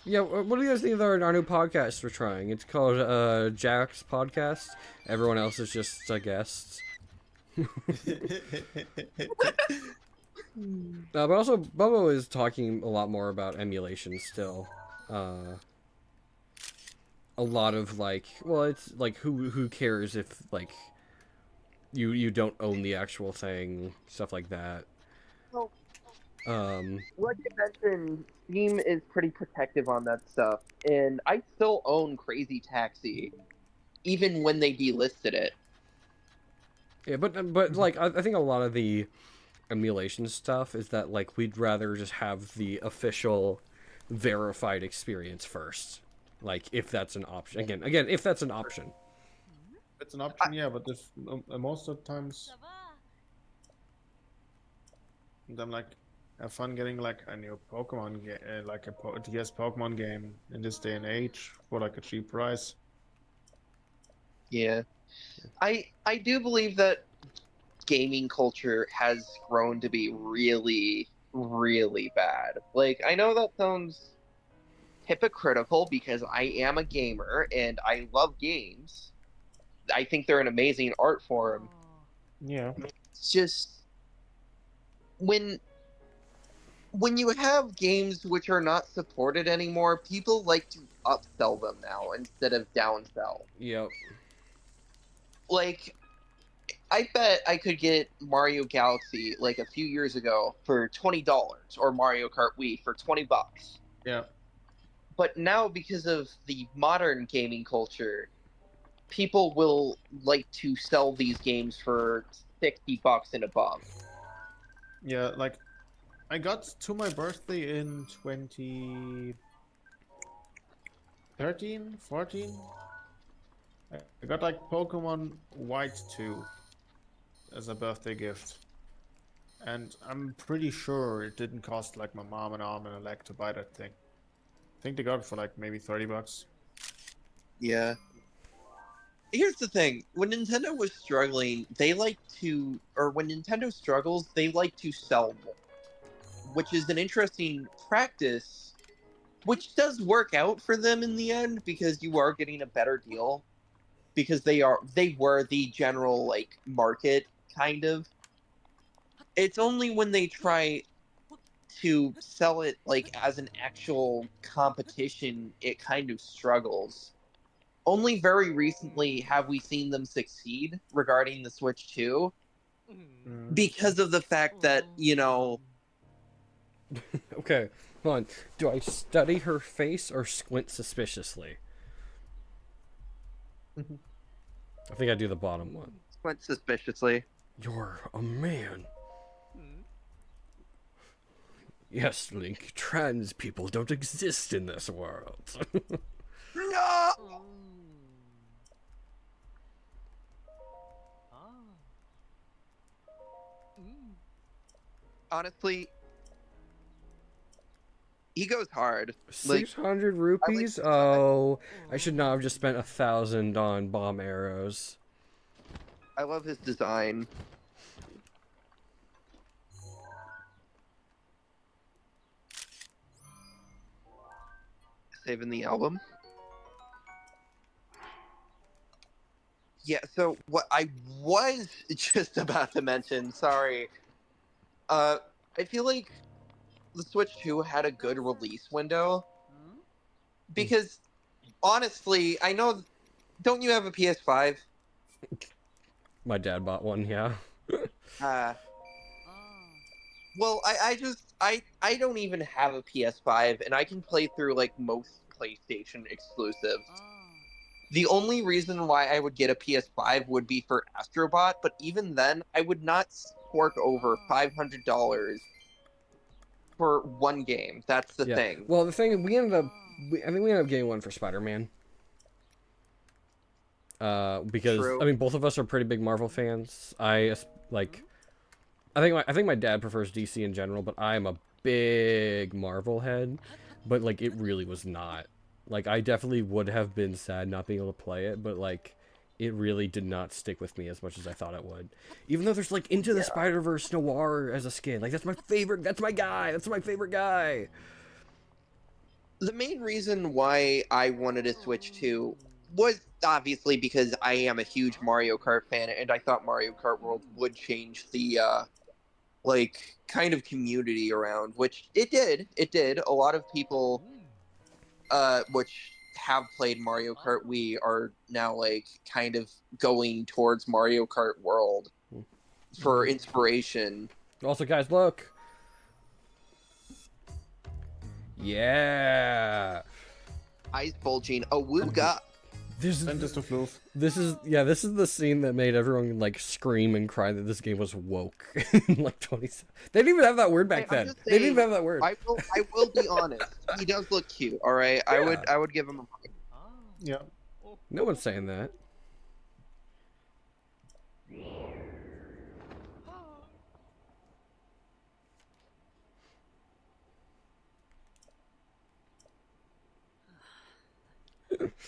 Yeah, what do you guys think of our new podcast we're trying? It's called Jack's Podcast. Everyone else is just guests. But also, Bubba is talking a lot more about emulation still. A lot of like, well, it's like who cares if like you don't own the actual thing, stuff like that. Well, like I mentioned, Steam is pretty protective on that stuff, and I still own Crazy Taxi, even when they delisted it. Yeah, but like I think a lot of the emulation stuff is that like we'd rather just have the official verified experience first, like if that's an option. Again, if that's an option. It's an option, yeah, but if most of the times, I'm like, have fun getting like a new Pokemon game, like a DS Pokemon game in this day and age for like a cheap price. Yeah, I do believe that gaming culture has grown to be really, really bad. Like, I know that sounds hypocritical because I am a gamer and I love games. I think they're an amazing art form. Yeah. It's just when you have games which are not supported anymore, people like to upsell them now instead of downsell. Yep. Like, I bet I could get Mario Galaxy like a few years ago for $20, or Mario Kart Wii for $20. Yeah. But now, because of the modern gaming culture, people will like to sell these games for $60 and above. Yeah, like I got to my birthday in 2013, 14. I got like Pokemon White 2 as a birthday gift. And I'm pretty sure it didn't cost like my mom an arm and a leg to buy that thing. I think they got it for like maybe $30. Yeah. Here's the thing: when Nintendo was struggling, they like to, or when Nintendo struggles, they like to sell more, which is an interesting practice, which does work out for them in the end because you are getting a better deal, because they were the general like market kind of. It's only when they try to sell it like as an actual competition it kind of struggles. Only very recently have we seen them succeed regarding the Switch 2 because of the fact that, Okay, hold on. Do I study her face or squint suspiciously? I think I do the bottom one. went suspiciously. You're a man. Yes, Link, trans people don't exist in this world. No! Honestly, he goes hard. 600 rupees? Oh, I should not have just spent 1,000 on bomb arrows. I love his design. Saving the album. Yeah, so what I was just about to mention, sorry. I feel like the Switch 2 had a good release window. Because, honestly, I know... Don't you have a PS5? My dad bought one, yeah. Well, I don't even have a PS5, and I can play through, like, most PlayStation exclusives. The only reason why I would get a PS5 would be for Astrobot, but even then, I would not fork over $500 for one game. That's the thing. Well, the thing, I think we ended up getting one for Spider-Man. Because, True. I mean, both of us are pretty big Marvel fans. I think my dad prefers DC in general, but I'm a big Marvel head. But, like, it really was not. Like, I definitely would have been sad not being able to play it, but, like, it really did not stick with me as much as I thought it would. Even though there's, like, Into the Spider-Verse Noir as a skin. Like, that's my favorite, that's my guy, that's my favorite guy. The main reason why I wanted to switch to was obviously because I am a huge Mario Kart fan, and I thought Mario Kart World would change the, like, kind of community around, which it did. It did. A lot of people, which have played Mario Kart Wii are now, like, kind of going towards Mario Kart World for inspiration. Also, guys, look. Yeah. Eyes bulging. A wooga. This is the scene that made everyone like scream and cry that this game was woke in like 20. They didn't even have that word back then. They didn't even have that word. I will be honest. He does look cute. All right. Yeah. I would give him a point. Yeah. No one's saying that.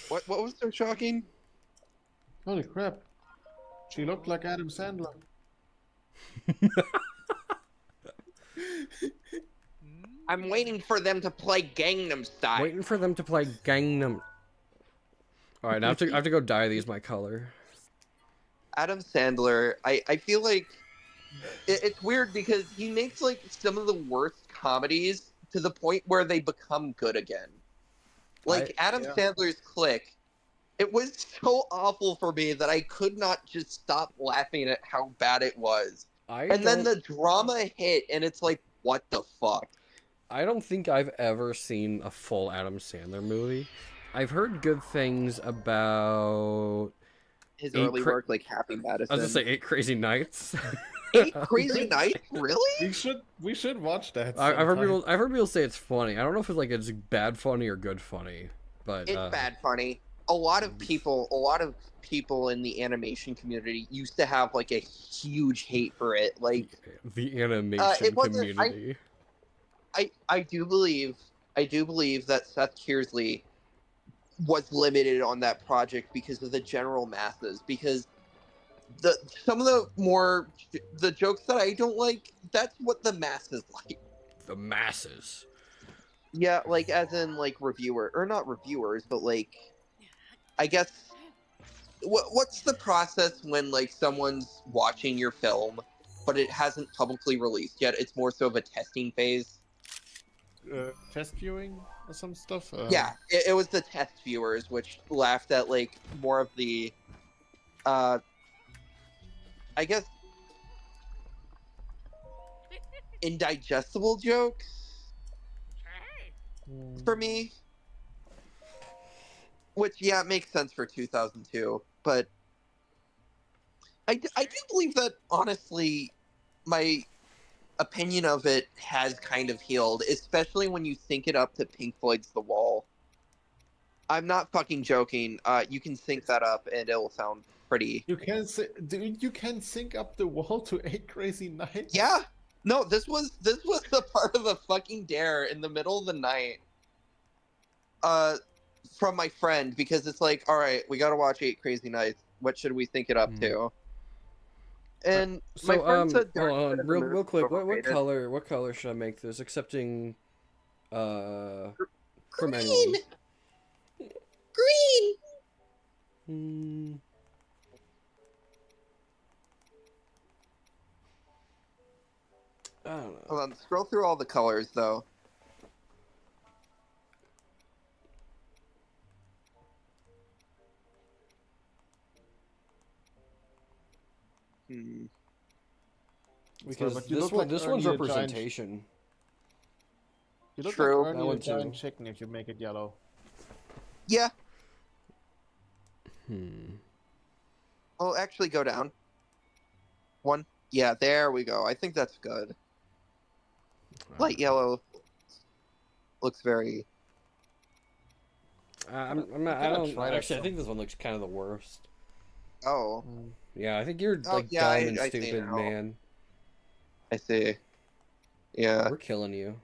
What was so shocking? Holy crap. She looked like Adam Sandler. I'm waiting for them to play Gangnam Style. Waiting for them to play Gangnam. All right, now I have to go dye these my color. Adam Sandler, I feel like it's weird because he makes like some of the worst comedies to the point where they become good again. Like Adam Sandler's Click It was so awful for me that I could not just stop laughing at how bad it was. And then the drama hit, and it's like, what the fuck? I don't think I've ever seen a full Adam Sandler movie. I've heard good things about His early work, like Happy I Madison. was gonna say 8 Crazy Nights. 8 Crazy Nights? Really? We should watch that. I've heard people say it's funny. I don't know if it's bad funny or good funny, but It's bad funny. A lot of people in the animation community used to have like a huge hate for it. Like the animation wasn't- community. I do believe that Seth Kearsley was limited on that project because of the general masses. Because some of the jokes that I don't like, that's what the masses like. The masses. Yeah, like as in like reviewer or not reviewers, but like I guess what's the process when like someone's watching your film, but it hasn't publicly released yet? It's more so of a testing phase. Test viewing or some stuff. Yeah, it was the test viewers which laughed at like more of the, I guess, indigestible jokes for me. Which, yeah, it makes sense for 2002, but I do believe that, honestly, my opinion of it has kind of healed, especially when you sync it up to Pink Floyd's The Wall. I'm not fucking joking. You can sync that up and it'll sound pretty... You can sync up The Wall to 8 Crazy Nights? Yeah! No, this was a part of a fucking dare in the middle of the night. From my friend, because it's like, all right, we gotta watch 8 Crazy Nights. What should we think it up to? And So, my friend said, hold on, real quick. What overrated. color should I make this? Accepting, from Green. anyone. Green. I don't know. Hold on, scroll through all the colors though. Because but you this look one, like this one's Ernie a giant- representation. You look True. like That Ernie one a giant too. chicken if you make it yellow. Yeah. Hmm. Oh, actually, go down. One. Yeah, there we go. I think that's good. Light yellow looks very. I gotta don't try that actually. I think this one looks kind of the worst. Oh, Yeah, I think you're Oh, like yeah, dumb and I see stupid, now. man. I see. Yeah. We're killing you.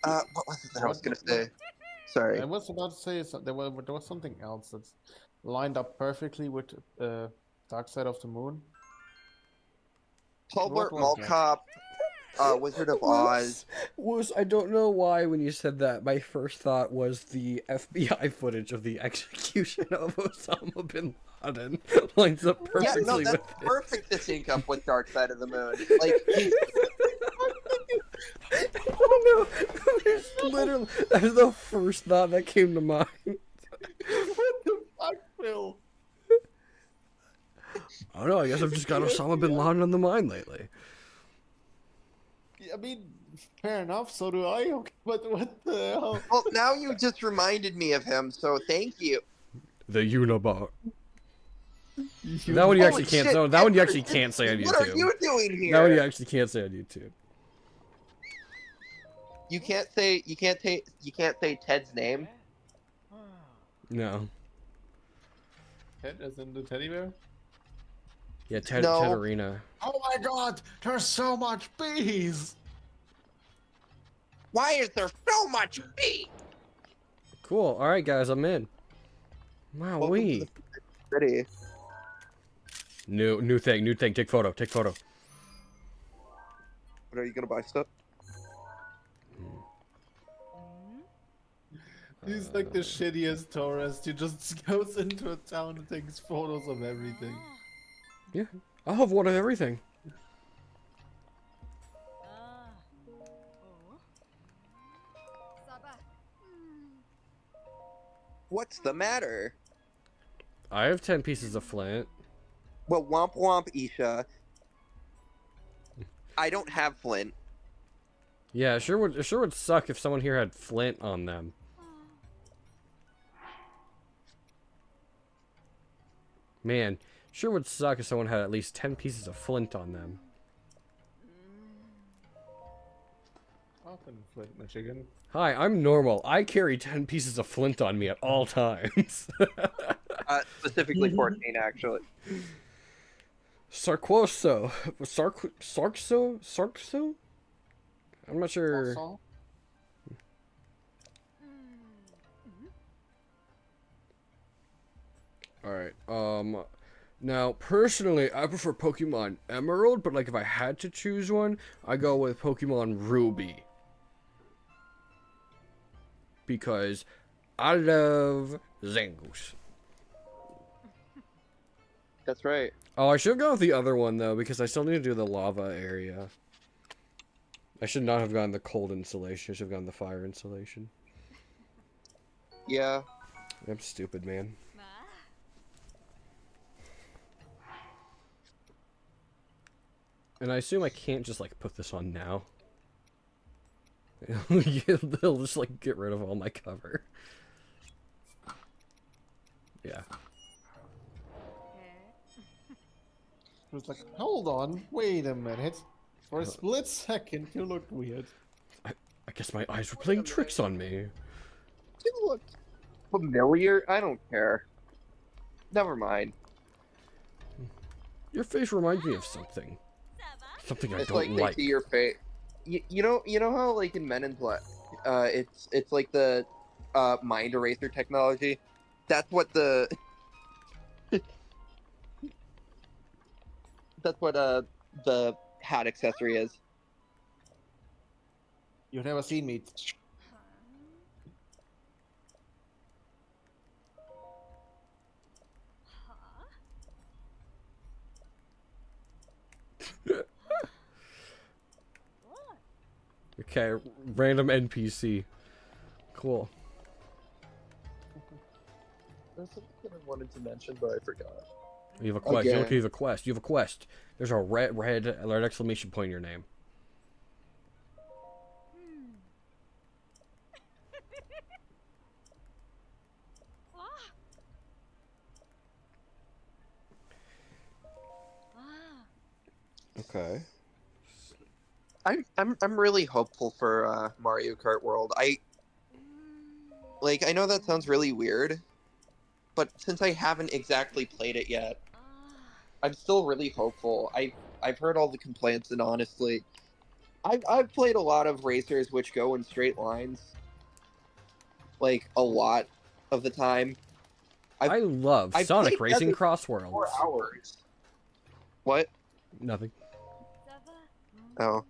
What was it that I was gonna say? Sorry. I was about to say there was something else that's lined up perfectly with Dark Side of the Moon. Tolbert What Mall was that? Cop, Wizard of Oz. I don't know why when you said that, my first thought was the FBI footage of the execution of Osama bin Laden lines up Yeah, perfectly no, with that's it. perfect to sync up with Dark Side of the Moon. Like, Oh no! There's literally, that was the first thought that came to mind. What the fuck, Phil? I don't know, I guess I've just got Osama bin Laden on the mind lately. I mean, fair enough. So do I. Okay, but what the hell? well, now you just reminded me of him, so thank you. The Unabot. That one you actually Holy can't. shit, No, that one you Edward, actually can't say on YouTube. What are you doing here? That one you actually can't say on YouTube. You can't say Ted's name. No. Ted, as in the teddy bear? Yeah, Ted No. Arena. Oh my god! There's so much bees! Why is there so much meat? Cool. All right, guys, I'm in. Wow, Welcome to the city. New thing. Take photo. What are you gonna buy stuff? He's like the shittiest tourist. He just goes into a town and takes photos of everything. Yeah, I'll have one of everything. What's the matter? I have 10 pieces of flint. Well, womp womp, Isha. I don't have flint. Yeah, it sure would suck if someone here had flint on them. Man, sure would suck if someone had at least 10 pieces of flint on them. Often Flint, Michigan. Hi, I'm normal. I carry 10 pieces of flint on me at all times. Specifically 14, actually. Sarquoso. Sarkso? I'm not sure. Also, Alright, now, personally, I prefer Pokemon Emerald, but, like, if I had to choose one, I go with Pokemon Ruby. Because I love Zangoose. That's right. Oh, I should have gone with the other one, though, because I still need to do the lava area. I should not have gone the cold insulation. I should have gone the fire insulation. Yeah. I'm stupid, man. And I assume I can't just, like, put this on now. They'll just, like, get rid of all my cover. Yeah. it was like, hold on, wait a minute. For a split second, you looked weird. I guess my eyes were playing tricks on me. You look familiar. I don't care. Never mind. Your face reminds me of something. Something I It's don't like like. they see your face. You know how like in Men in Black, it's like the mind eraser technology. That's what the that's what the hat accessory is. You've never seen me. Okay, random NPC. Cool. That's something that I wanted to mention, but I forgot. You have a quest. Okay. Look, you have a quest. You have a quest. There's a red exclamation point in your name. Okay. I'm really hopeful for Mario Kart World. I know that sounds really weird, but since I haven't exactly played it yet, I'm still really hopeful. I've heard all the complaints, and honestly, I've played a lot of racers which go in straight lines, like a lot of the time. I love I've Sonic played Racing Desert Cross 4 Worlds. hours. What? Nothing. Oh.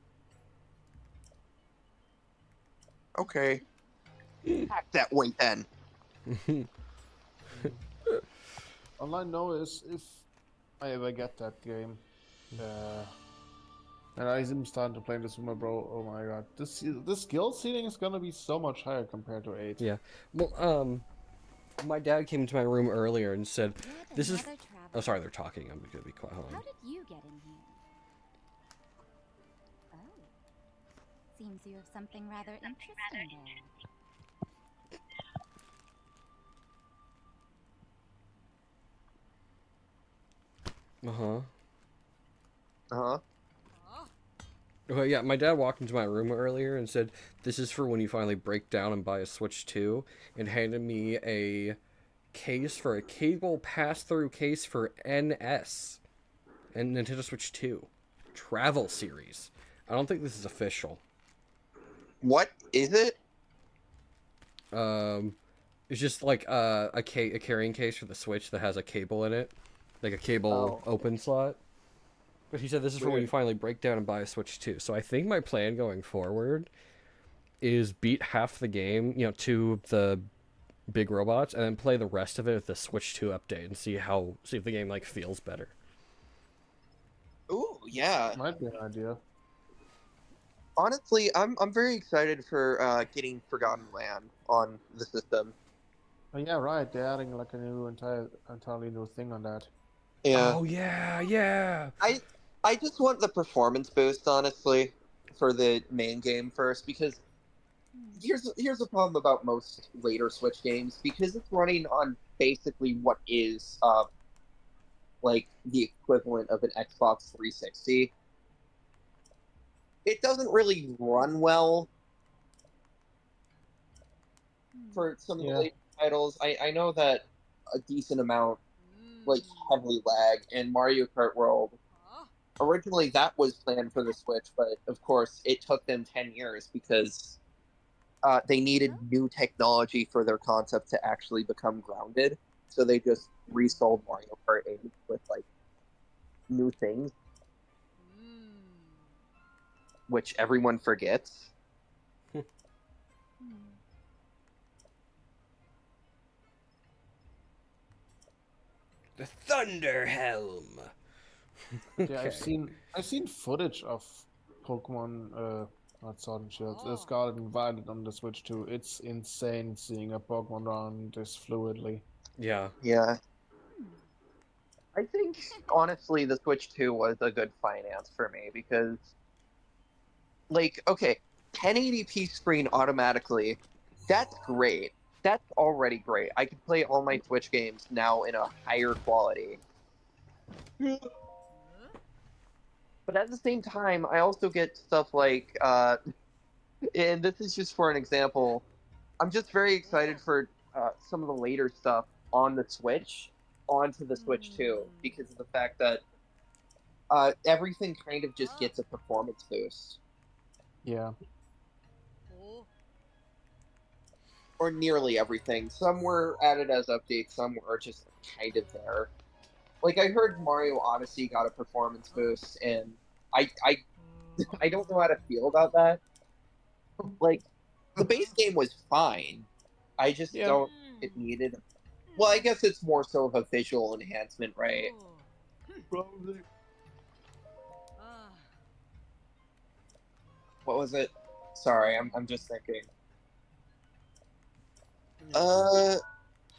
Okay. Pack that weight then. All I know is if I ever get that game, and I'm starting to play this with my bro. Oh my god, this skill ceiling is gonna be so much higher compared to 8. Yeah. Well, my dad came into my room earlier and said, "This is." Oh, sorry, they're talking. I'm gonna be quiet. Hold on. How did you get in here? Oh. Seems you have something rather interesting there. Uh-huh. Uh-huh. Okay, yeah, my dad walked into my room earlier and said, "This is for when you finally break down and buy a Switch 2," and handed me a case for a cable pass-through case for NS and Nintendo Switch 2 Travel Series. I don't think this is official. What is it? It's just like a carrying case for the Switch that has a cable in it, like a cable open slot. But he said this is for when you finally break down and buy a Switch 2. So I think my plan going forward is beat half the game, to the big robots, and then play the rest of it with the Switch 2 update and see if the game like feels better. Ooh, yeah. Might be an idea. Honestly, I'm very excited for getting Forgotten Land on the system. Oh yeah, right. They're adding like a new entirely new thing on that. Yeah. Oh yeah, yeah. I just want the performance boost, honestly, for the main game first, because here's the problem about most later Switch games, because it's running on basically what is like the equivalent of an Xbox 360. It doesn't really run well for some of the Yeah. later titles. I know that a decent amount like heavily lag, and Mario Kart World originally that was planned for the Switch, but of course it took them 10 years because they needed new technology for their concept to actually become grounded. So they just resold Mario Kart 8 with like new things, which everyone forgets. The Thunder Helm. Yeah, I've seen footage of Pokemon not Sword and Shield, Scarlet and Violet on the Switch too. It's insane seeing a Pokemon run this fluidly. Yeah. Yeah. I think honestly the Switch 2 was a good finance for me because like okay, 1080p screen automatically, that's great. That's already great. I can play all my Switch games now in a higher quality. But at the same time, I also get stuff like, and this is just for an example, I'm just very excited for some of the later stuff on the Switch, onto the Switch 2, because of the fact that everything kind of just gets a performance boost. Yeah. Or nearly everything. Some were added as updates, some were just kind of there. Like, I heard Mario Odyssey got a performance boost, and I don't know how to feel about that. Like, the base game was fine. I just don't. It needed. Well, I guess it's more so of a visual enhancement, right? Probably. What was it? Sorry, I'm just thinking. The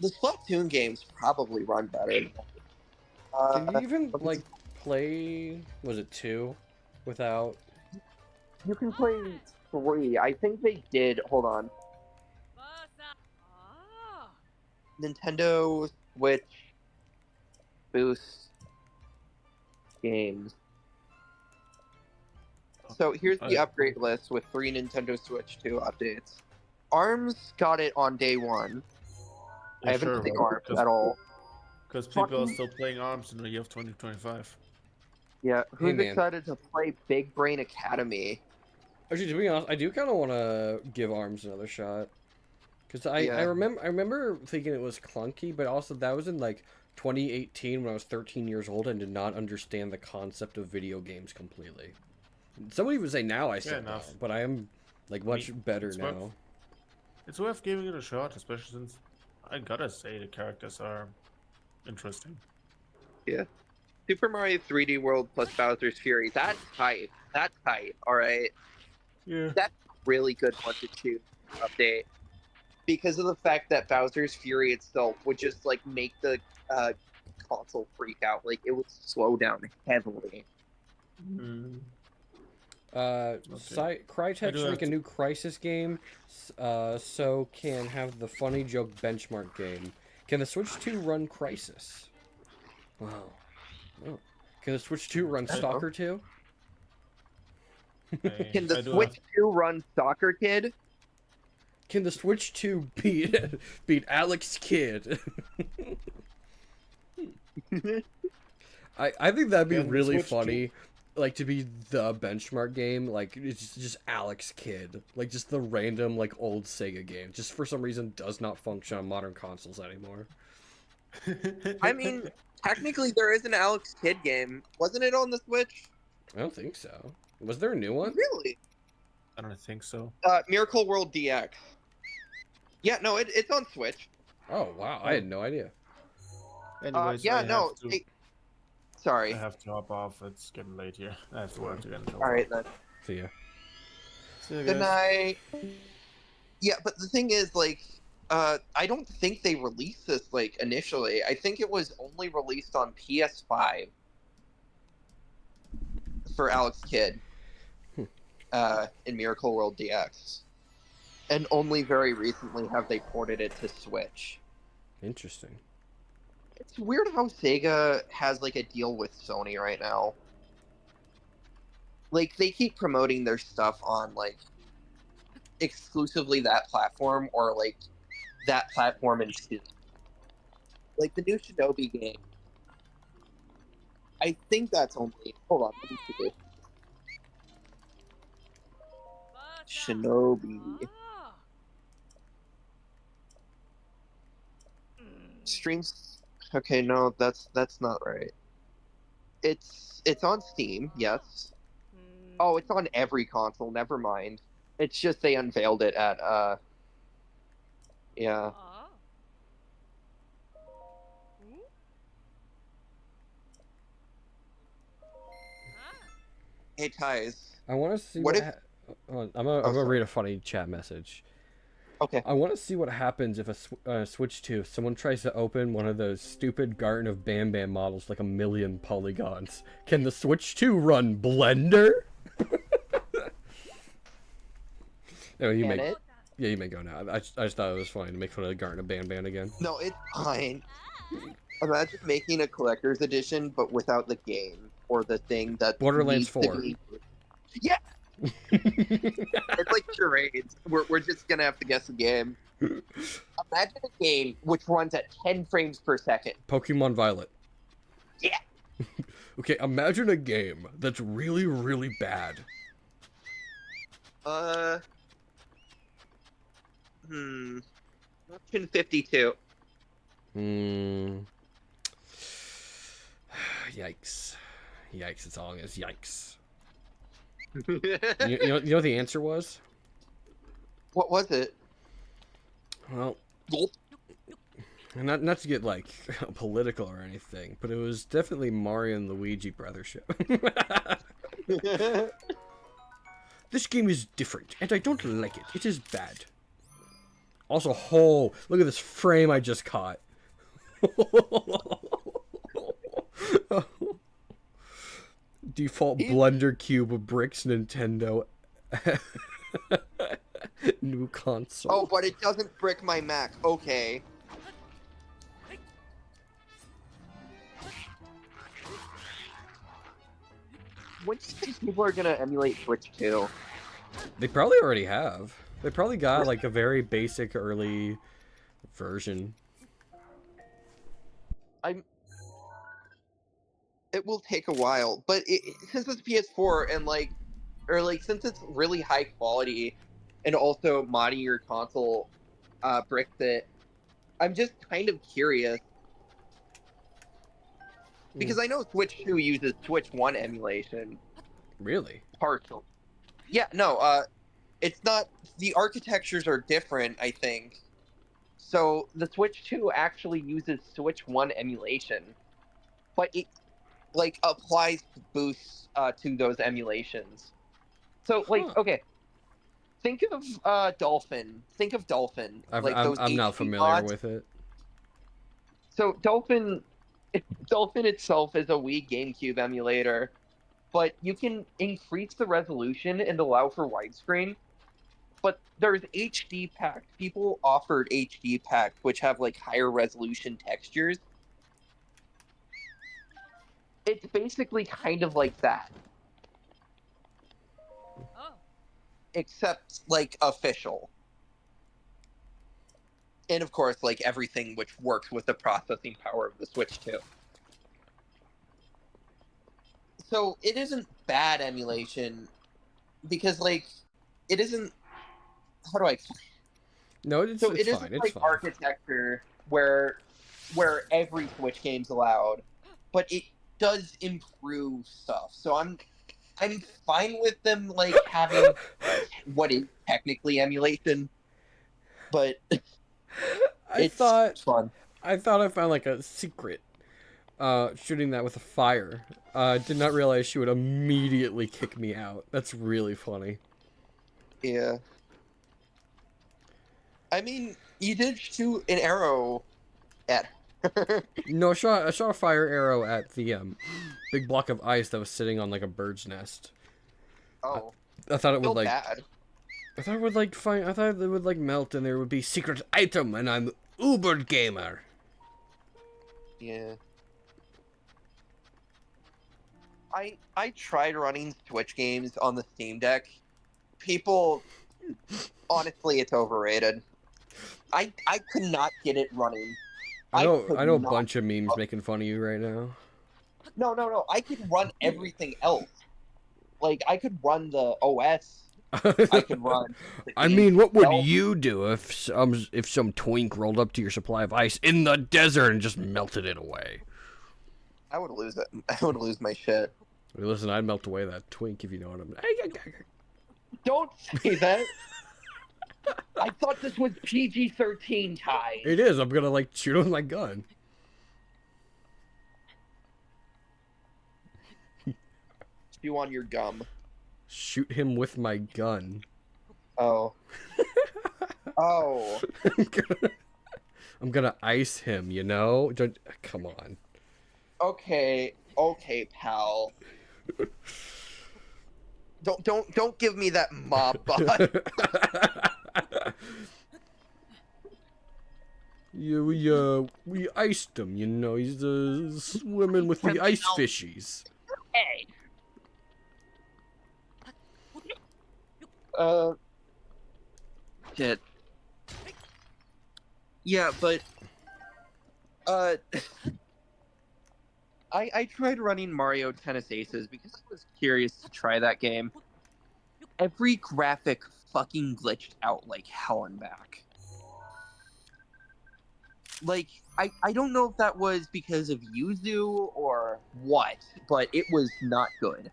Splatoon games probably run better. Can you even let me like play? Was it 2 without? You can play 3. I think they did. Hold on. Nintendo Switch Boost games. So here's the upgrade list with 3 Nintendo Switch 2 updates. ARMS got it on day 1. I haven't played ARMS at all. Because people are still playing ARMS in the year of 2025. Yeah, who's man. excited to play Big Brain Academy? Actually, to be honest, I do kind of want to give ARMS another shot. Because I remember thinking it was clunky, but also that was in like 2018 when I was 13 years old and did not understand the concept of video games completely. Somebody would say now I said that, but I am like much better now. It's worth giving it a shot, especially since I gotta say the characters are interesting. Yeah. Super Mario 3D World plus Bowser's Fury. That's tight. That's tight, alright? Yeah. That's a really good 1-2 update. Because of the fact that Bowser's Fury itself would just, like, make the console freak out. Like, it would slow down heavily. Crytek's make a new Crisis game, so can have the funny joke benchmark game. Can the Switch 2 run Crisis? Wow. Oh. Can the Switch 2 run Stalker 2? Can the Switch 2 run Soccer Kid? Can the Switch 2 beat Alex Kidd? I think that'd be really funny. Like, to be the benchmark game, like, it's just Alex Kidd. Like, just the random, like, old Sega game. Just for some reason does not function on modern consoles anymore. I mean, technically there is an Alex Kidd game. Wasn't it on the Switch? I don't think so. Was there a new one? Really? I don't think so. Miracle World DX. Yeah, no, it's on Switch. Oh, wow. I had no idea. Anyways, yeah, no. Sorry. I have to hop off. It's getting late here. I have to work again. Alright, then. See ya. See you Good guys. night. Yeah, but the thing is, like, I don't think they released this like initially. I think it was only released on PS5 for Alex Kidd in Miracle World DX. And only very recently have they ported it to Switch. Interesting. It's weird how Sega has like a deal with Sony right now. Like they keep promoting their stuff on like exclusively that platform or like that platform and Steam. Like the new Shinobi game. I think that's only. Hold on, let me see. Shinobi. Streams. Okay, no, that's not right. It's on Steam, yes. Oh, it's on every console. Never mind. It's just they unveiled it at yeah. Hey, Ties. I want to see What what. I'm gonna sorry. read a funny chat message. Okay. I want to see what happens if a Switch 2, someone tries to open one of those stupid Garden of Bam Bam models like 1,000,000 polygons. Can the Switch 2 run Blender? No, you Can may. it? Yeah, you may go now. I just thought it was funny to make fun of the Garden of Bam Bam again. No, it's fine. Imagine making a collector's edition, but without the game or the thing that Borderlands needs to 4. be. Yeah, it's like charades. We're just gonna have to guess the game. Imagine a game which runs at 10 frames per second. Pokemon Violet. Yeah. Okay, imagine a game that's really, really bad. Option 52. Yikes. Yikes, it's all it is. Yikes. You know what the answer was? What was it? Well, and not to get like political or anything, but it was definitely Mario and Luigi Brothership. This game is different, and I don't like it. It is bad. Also, look at this frame I just caught. Default Blender Cube of Bricks Nintendo. New console. Oh, but it doesn't brick my Mac. Okay. When do you think people are gonna emulate Switch 2? They probably already have. They probably got like a very basic early version. It will take a while, but since it's PS4 and since it's really high quality, and also modding your console bricks it, I'm just kind of curious because I know Switch 2 uses Switch 1 emulation. Really? Partial. Yeah, no, it's not. The architectures are different, I think. So the Switch 2 actually uses Switch 1 emulation, but it applies boosts to those emulations. So okay, think of Dolphin. Think of Dolphin. I'm HD not familiar mods. with it. So Dolphin itself is a Wii GameCube emulator, but you can increase the resolution and allow for widescreen. But there's HD packs. People offered HD packs which have like higher resolution textures. It's basically kind of like that. Except like official. And of course, like everything which works with the processing power of the Switch 2. So it isn't bad emulation because it isn't. How do I explain? No, it's So fine. it isn't It's like fine. architecture where every Switch game's allowed, but it does improve stuff. So I'm fine with them having what is technically emulation, but it's fun. I thought I found like a secret. Shooting that with a fire. Did not realize she would immediately kick me out. That's really funny. Yeah. I mean, you did shoot an arrow at her. No, I shot a fire arrow at the big block of ice that was sitting on like a bird's nest. Oh, I thought it would still like bad. I thought it would like I thought it would like melt and there would be secret item and I'm uber gamer. Yeah. I tried running Switch games on the Steam Deck. People, honestly, it's overrated. I could not get it running. I know could a not- bunch of memes making fun of you right now. No. I could run everything else. Like, I could run the OS. I could run. I mean, what would you do if some twink rolled up to your supply of ice in the desert and just melted it away? I would lose it. I would lose my shit. I mean, listen, I'd melt away that twink if you know what I mean. Don't say that. I thought this was PG-13, Ty. It is. I'm gonna like shoot him with my gun. Chew on your gum. Shoot him with my gun. Oh. Oh. I'm gonna ice him. You know? Come on. Okay, pal. Don't give me that mob bod. Yeah, we iced him. You know, he's swimming with the ice fishies. Hey. Shit. Yeah, but I tried running Mario Tennis Aces because I was curious to try that game. Every graphic fucking glitched out like hell and back. Like, I don't know if that was because of Yuzu or what, but it was not good.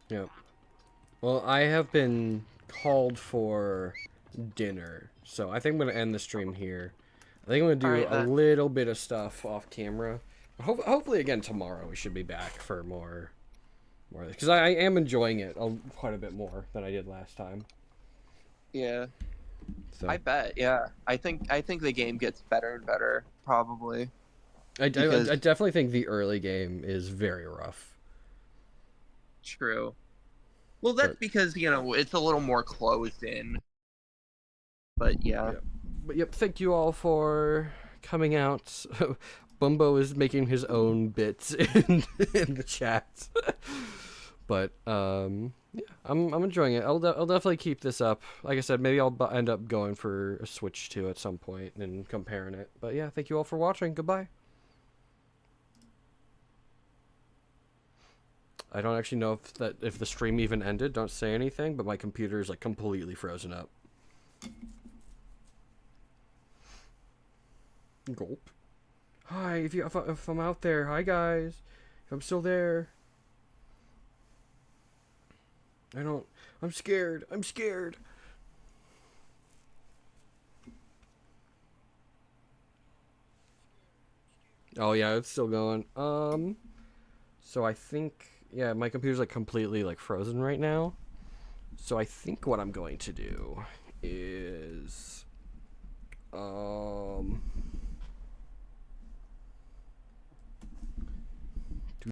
Yep. Well, I have been called for dinner, so I think I'm gonna end the stream here. I think I'm gonna do a little bit of stuff off camera. Hopefully, again tomorrow we should be back for more because I am enjoying it quite a bit more than I did last time. Yeah. So I bet. Yeah. I think the game gets better and better. Probably. I definitely think the early game is very rough. True. Well, that's because it's a little more closed in. But yeah. But yep, thank you all for coming out. Bumbo is making his own bits in the chat. But yeah, I'm enjoying it. I'll definitely keep this up. Like I said, maybe I'll end up going for a Switch 2 at some point and comparing it. But yeah, thank you all for watching. Goodbye. I don't actually know if the stream even ended. Don't say anything, but my computer is like completely frozen up. Gulp. Hi, if I'm out there, hi guys. If I'm still there. I'm scared. I'm scared. Oh yeah, it's still going. So I think, yeah, my computer's like completely like frozen right now. So I think what I'm going to do is